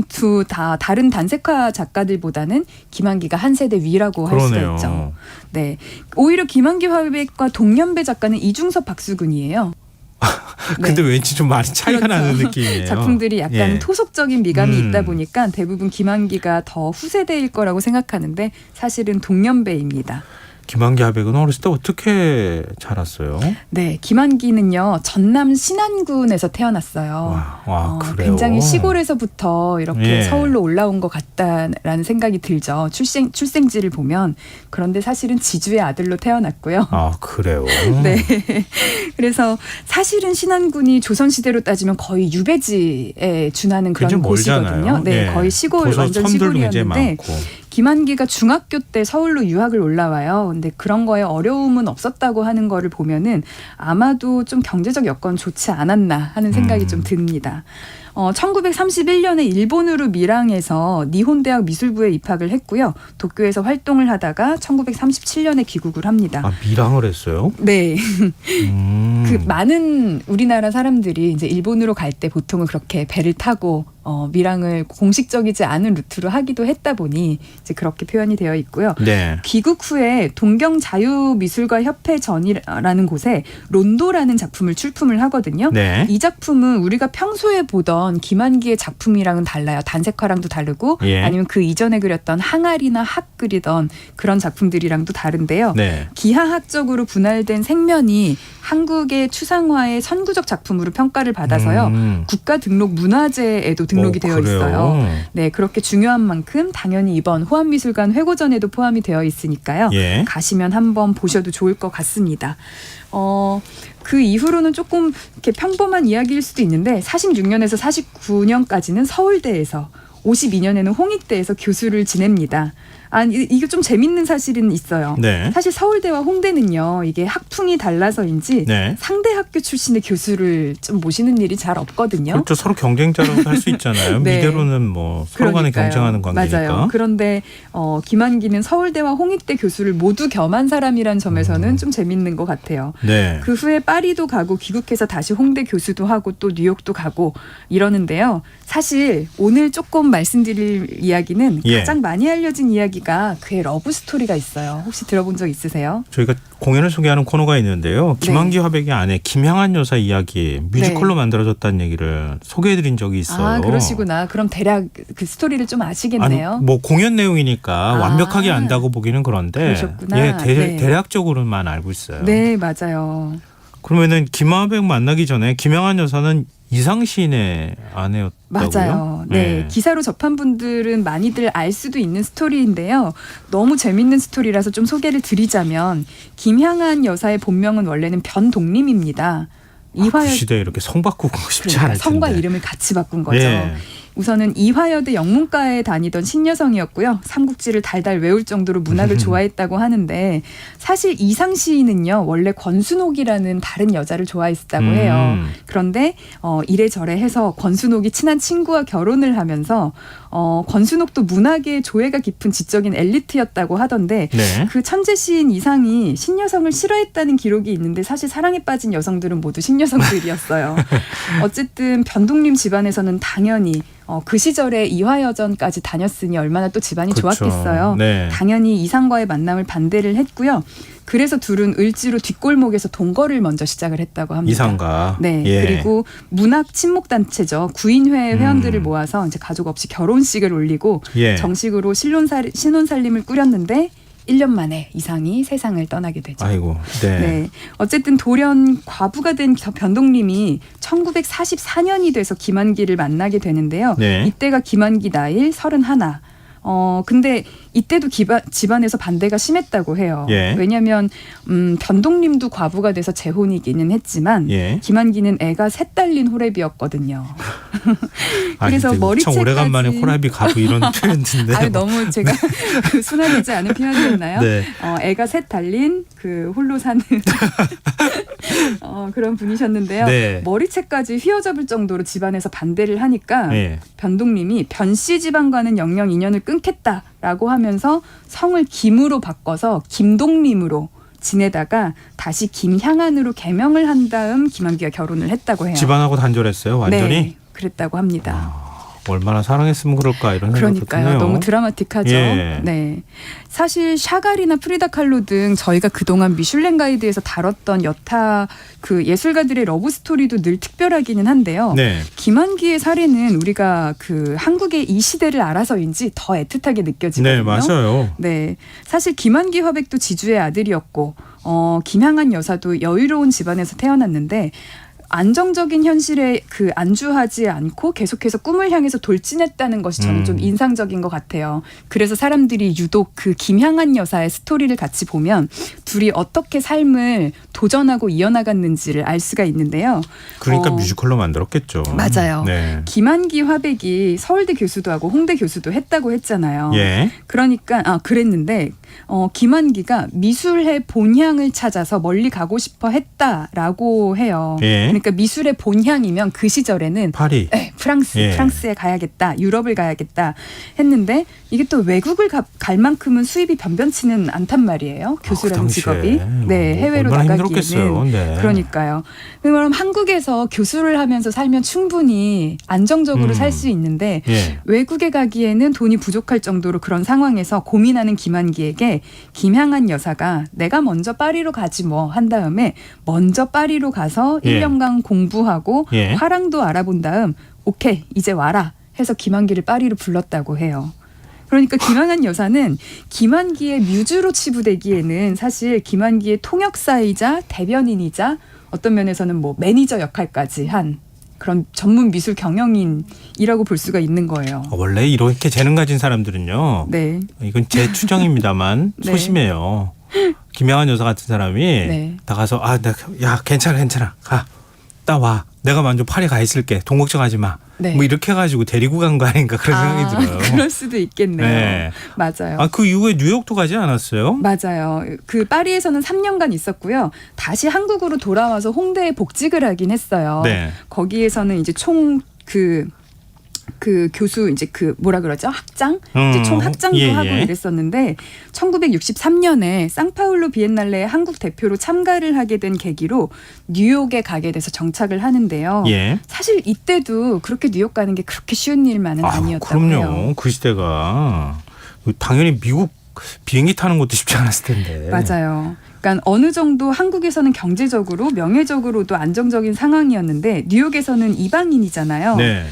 다른 단색화 작가들보다는 김한기가 한 세대 위라고 할 수가 그러네요. 있죠. 네, 오히려 김한기 화백과 동년배 작가는 이중섭 박수근이에요. 근데 왠지 좀 많이 차이가 그렇죠. 나는 느낌이에요. 작품들이 약간 예. 토속적인 미감이 있다 보니까 대부분 김한기가 더 후세대일 거라고 생각하는데 사실은 동년배입니다. 김한기 화백은 어렸을 때 어떻게 자랐어요? 네, 김한기는요 전남 신안군에서 태어났어요. 와, 그래요? 굉장히 시골에서부터 이렇게 예. 서울로 올라온 것 같다라는 생각이 들죠. 출생지를 보면. 그런데 사실은 지주의 아들로 태어났고요. 아, 그래요? 네. 그래서 사실은 신안군이 조선시대로 따지면 거의 유배지에 준하는 그런 굉장히 곳이거든요. 멀잖아요. 네, 예. 거의 시골 도서 완전 섬들도 굉장히 시골이었는데 많고. 김한기가 중학교 때 서울로 유학을 올라와요. 근데 그런 거에 어려움은 없었다고 하는 거를 보면은 아마도 좀 경제적 여건 좋지 않았나 하는 생각이 좀 듭니다. 1931년에 일본으로 밀항해서 니혼대학 미술부에 입학을 했고요. 도쿄에서 활동을 하다가 1937년에 귀국을 합니다. 아, 밀항을 했어요? 네. 그 많은 우리나라 사람들이 이제 일본으로 갈 때 보통은 그렇게 배를 타고 밀항을 공식적이지 않은 루트로 하기도 했다 보니 이제 그렇게 표현이 되어 있고요. 네. 귀국 후에 동경자유미술가 협회 전이라는 곳에 론도라는 작품을 출품을 하거든요. 네. 이 작품은 우리가 평소에 보던 김한기의 작품이랑은 달라요. 단색화랑도 다르고 예. 아니면 그 이전에 그렸던 항아리나 학 그리던 그런 작품들이랑도 다른데요. 네. 기하학적으로 분할된 생면이 한국의 추상화의 선구적 작품으로 평가를 받아서요. 국가 등록 문화재에도 등록이 되어 그래요? 있어요. 네, 그렇게 중요한 만큼 당연히 이번 호암미술관 회고전에도 포함이 되어 있으니까요. 예. 가시면 한번 보셔도 좋을 것 같습니다. 그 이후로는 조금 이렇게 평범한 이야기일 수도 있는데 46년에서 49년까지는 서울대에서 52년에는 홍익대에서 교수를 지냅니다. 이게 좀 재밌는 사실은 있어요. 네. 사실 서울대와 홍대는요. 이게 학풍이 달라서인지 네. 상대 학교 출신의 교수를 좀 모시는 일이 잘 없거든요. 그렇죠. 서로 경쟁자라고 할 수 있잖아요. 네. 미대로는 뭐 서로 간에 그러니까요. 경쟁하는 관계니까. 맞아요. 그런데 김한기는 서울대와 홍익대 교수를 모두 겸한 사람이란 점에서는 좀 재밌는 것 같아요. 네. 그 후에 파리도 가고 귀국해서 다시 홍대 교수도 하고 또 뉴욕도 가고 이러는데요. 사실 오늘 조금 말씀드릴 이야기는 예. 가장 많이 알려진 이야기가 그의 러브 스토리가 있어요. 혹시 들어본 적 있으세요? 저희가 공연을 소개하는 코너가 있는데요. 김한기 화백의 아내 김향한 여사 이야기 뮤지컬로 만들어졌다는 얘기를 소개해드린 적이 있어요. 아, 그러시구나. 그럼 대략 그 스토리를 좀 아시겠네요. 아니, 뭐 공연 내용이니까 완벽하게 안다고 보기는 그런데 그러셨구나. 예, 네. 대략적으로만 알고 있어요. 네, 맞아요. 그러면은 김화백 만나기 전에 김향한 여사는 이상 시인의 아내였다고요? 맞아요. 네. 기사로 접한 분들은 많이들 알 수도 있는 스토리인데요. 너무 재밌는 스토리라서 좀 소개를 드리자면 김향한 여사의 본명은 원래는 변동림입니다. 그 시대에 이렇게 성 바꾸고 쉽지 않을 텐데. 성과 이름을 같이 바꾼 거죠. 예. 우선은 이화여대 영문과에 다니던 신여성이었고요. 삼국지를 달달 외울 정도로 문학을 좋아했다고 하는데 사실 이상 시인은요. 원래 권순옥이라는 다른 여자를 좋아했다고 해요. 그런데 이래저래 해서 권순옥이 친한 친구와 결혼을 하면서 권순옥도 문학의 조예가 깊은 지적인 엘리트였다고 하던데 네. 그 천재 시인 이상이 신여성을 싫어했다는 기록이 있는데 사실 사랑에 빠진 여성들은 모두 신여성들이었어요. 어쨌든 변동림 집안에서는 당연히 그 시절에 이화여전까지 다녔으니 얼마나 또 집안이 그렇죠. 좋았겠어요. 네. 당연히 이상과의 만남을 반대를 했고요. 그래서 둘은 을지로 뒷골목에서 동거를 먼저 시작을 했다고 합니다. 이상가. 네. 예. 그리고 문학 친목 단체죠. 구인회 회원들을 모아서 이제 가족 없이 결혼식을 올리고 예. 정식으로 신혼살림을 꾸렸는데 1년 만에 이상이 세상을 떠나게 되죠. 아이고. 네. 네. 어쨌든 돌연 과부가 된 변동님이 1944년이 돼서 김한기를 만나게 되는데요. 네. 이때가 김한기 나이 31. 근데 이때도 집안에서 반대가 심했다고 해요. 예. 왜냐하면 변동님도 과부가 돼서 재혼이기는 했지만 예. 김한기는 애가 셋 딸린 호랩이었거든요. 그래서 머리채까지 참 오래간만에 호랍이 가부 이런 표현 듣는데. 아유, 너무 제가 순화되지 않은 표현이었나요? 네. 애가 셋 달린 그 홀로 사는 그런 분이셨는데요. 네. 머리채까지 휘어잡을 정도로 집안에서 반대를 하니까 네. 변동님이 변씨 집안과는 영영 인연을 끊겠다라고 하면서 성을 김으로 바꿔서 김동림으로 지내다가 다시 김향안으로 개명을 한 다음 김한기가 결혼을 했다고 해요. 집안하고 단절했어요, 완전히. 네, 그랬다고 합니다. 얼마나 사랑했으면 그럴까 이런 생각이 그러니까요. 드네요. 너무 드라마틱하죠. 예. 네. 사실 샤갈이나 프리다 칼로 등 저희가 그동안 미슐랭 가이드에서 다뤘던 여타 그 예술가들의 러브 스토리도 늘 특별하기는 한데요. 네. 김한기의 사례는 우리가 그 한국의 이 시대를 알아서인지 더 애틋하게 느껴지거든요. 네, 맞아요. 네. 사실 김한기 화백도 지주의 아들이었고 김향안 여사도 여유로운 집안에서 태어났는데 안정적인 현실에 그 안주하지 않고 계속해서 꿈을 향해서 돌진했다는 것이 저는 좀 인상적인 것 같아요. 그래서 사람들이 유독 그 김향안 여사의 스토리를 같이 보면 둘이 어떻게 삶을 도전하고 이어나갔는지를 알 수가 있는데요. 그러니까 뮤지컬로 만들었겠죠. 맞아요. 네. 김한기 화백이 서울대 교수도 하고 홍대 교수도 했다고 했잖아요. 예. 그러니까 그랬는데 김한기가 미술의 본향을 찾아서 멀리 가고 싶어 했다라고 해요. 예. 그러니까 미술의 본향이면 그 시절에는 파리. 네, 프랑스에 가야겠다, 유럽을 가야겠다 했는데 이게 또 외국을 갈 만큼은 수입이 변변치는 않단 말이에요. 교수라는 직업이. 네, 해외로 나가기에는. 네. 그러니까요. 그럼 한국에서 교수를 하면서 살면 충분히 안정적으로 살 수 있는데 예. 외국에 가기에는 돈이 부족할 정도로 그런 상황에서 고민하는 김한기에게 김향안 여사가 내가 먼저 파리로 가지 뭐 한 다음에 먼저 파리로 가서 예. 1년간 공부하고 예. 화랑도 알아본 다음 오케이 이제 와라 해서 김한기를 파리로 불렀다고 해요. 그러니까 김향안 여사는 김한기의 뮤즈로 치부되기에는 사실 김한기의 통역사이자 대변인이자 어떤 면에서는 뭐 매니저 역할까지 한 그런 전문 미술 경영인이라고 볼 수가 있는 거예요. 원래 이렇게 재능 가진 사람들은요. 네. 이건 제 추정입니다만 네. 소심해요. 김양한 여사 같은 사람이 네. 나가서 야 괜찮아 가 따와 내가 먼저 파리 가 있을게 돈 걱정하지 마. 네. 뭐 이렇게 해가지고 데리고 간 거 아닌가 그런 생각이 들어요. 그럴 수도 있겠네요. 네. 맞아요. 그 이후에 뉴욕도 가지 않았어요? 맞아요. 그 파리에서는 3년간 있었고요. 다시 한국으로 돌아와서 홍대에 복직을 하긴 했어요. 네. 거기에서는 이제 총 그 교수 이제 그 뭐라 그러죠? 학장? 이제 총 학장도 예, 하고 예. 이랬었는데 1963년에 상파울루 비엔날레 한국 대표로 참가를 하게 된 계기로 뉴욕에 가게 돼서 정착을 하는데요. 예. 사실 이때도 그렇게 뉴욕 가는 게 그렇게 쉬운 일만은 아니었다고 그럼요. 해요. 그 시대가 당연히 미국 비행기 타는 것도 쉽지 않았을 텐데. 맞아요. 그러니까 어느 정도 한국에서는 경제적으로 명예적으로도 안정적인 상황이었는데 뉴욕에서는 이방인이잖아요. 네.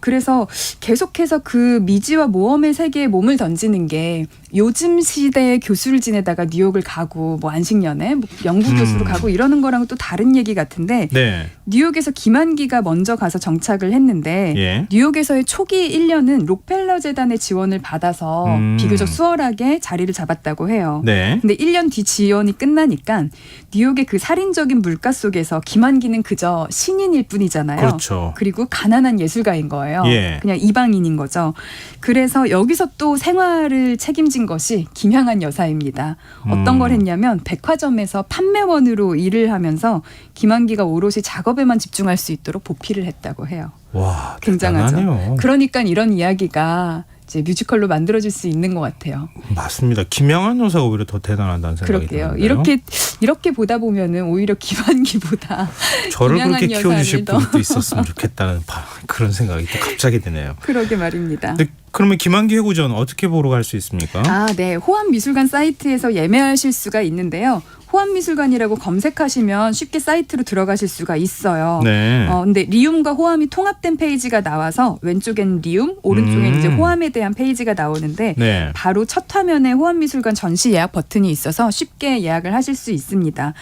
그래서 계속해서 그 미지와 모험의 세계에 몸을 던지는 게 요즘 시대에 교수를 지내다가 뉴욕을 가고 뭐 안식년에 뭐 연구 교수로 가고 이러는 거랑은 또 다른 얘기 같은데 네. 뉴욕에서 김한기가 먼저 가서 정착을 했는데 예. 뉴욕에서의 초기 1년은 록펠러 재단의 지원을 받아서 비교적 수월하게 자리를 잡았다고 해요. 네. 근데 1년 뒤 지원이 끝나니까 뉴욕의 그 살인적인 물가 속에서 김한기는 그저 신인일 뿐이잖아요. 그렇죠. 그리고 가난한 예술가인 거예요. 예. 그냥 이방인인 거죠. 그래서 여기서 또 생활을 책임진 것이 김향안 여사입니다. 어떤 걸 했냐면 백화점에서 판매원으로 일을 하면서 김한기가 오롯이 작업에만 집중할 수 있도록 보필을 했다고 해요. 와, 굉장하죠. 대단하네요. 그러니까 이런 이야기가 이제 뮤지컬로 만들어질 수 있는 것 같아요. 맞습니다. 김양한 여사가 오히려 더 대단하다는 생각이 그럴게요. 드는데요. 이렇게 보다 보면은 오히려 김한기보다 저를 김양한 그렇게 키워주실 여사를 더 분도 있었으면 좋겠다는 그런 생각이 또 갑자기 드네요. 그러게 말입니다. 근데 그러면 김한기 해구전 어떻게 보러 갈 수 있습니까? 네. 호암미술관 사이트에서 예매하실 수가 있는데요. 호암미술관이라고 검색하시면 쉽게 사이트로 들어가실 수가 있어요. 네. 근데 리움과 호암이 통합된 페이지가 나와서 왼쪽엔 리움, 오른쪽엔 이제 호암에 대한 페이지가 나오는데 네. 바로 첫 화면에 호암미술관 전시 예약 버튼이 있어서 쉽게 예약을 하실 수 있습니다.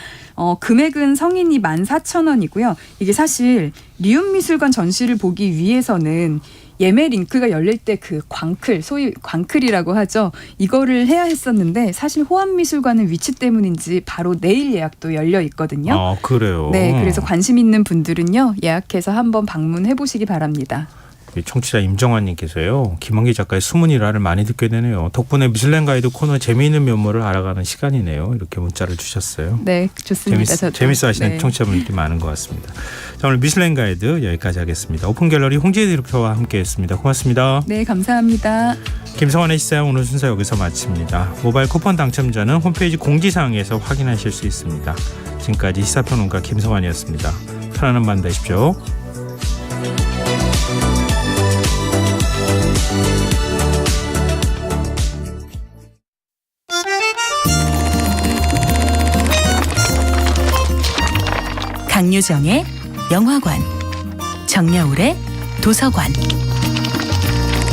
금액은 성인이 14,000원이고요. 이게 사실 리움미술관 전시를 보기 위해서는 예매 링크가 열릴 때 그 광클, 소위 광클이라고 하죠. 이거를 해야 했었는데 사실 호암미술관은 위치 때문인지 바로 내일 예약도 열려 있거든요. 아, 그래요. 네, 그래서 관심 있는 분들은요. 예약해서 한번 방문해 보시기 바랍니다. 청취자 임정환님께서요. 김원기 작가의 숨은 일화를 많이 듣게 되네요. 덕분에 미슐랭 가이드 코너 재미있는 면모를 알아가는 시간이네요. 이렇게 문자를 주셨어요. 네, 좋습니다. 재밌어 하시는 네. 청취자분들이 많은 것 같습니다. 자, 오늘 미슐랭 가이드 여기까지 하겠습니다. 오픈 갤러리 홍지혜 디렉터와 함께했습니다. 고맙습니다. 네, 감사합니다. 김성환의 시사양 오늘 순서 여기서 마칩니다. 모바일 쿠폰 당첨자는 홈페이지 공지사항에서 확인하실 수 있습니다. 지금까지 시사평론가 김성환이었습니다. 편안한 밤 되십시오. 강유정의 영화관, 정여울의 도서관.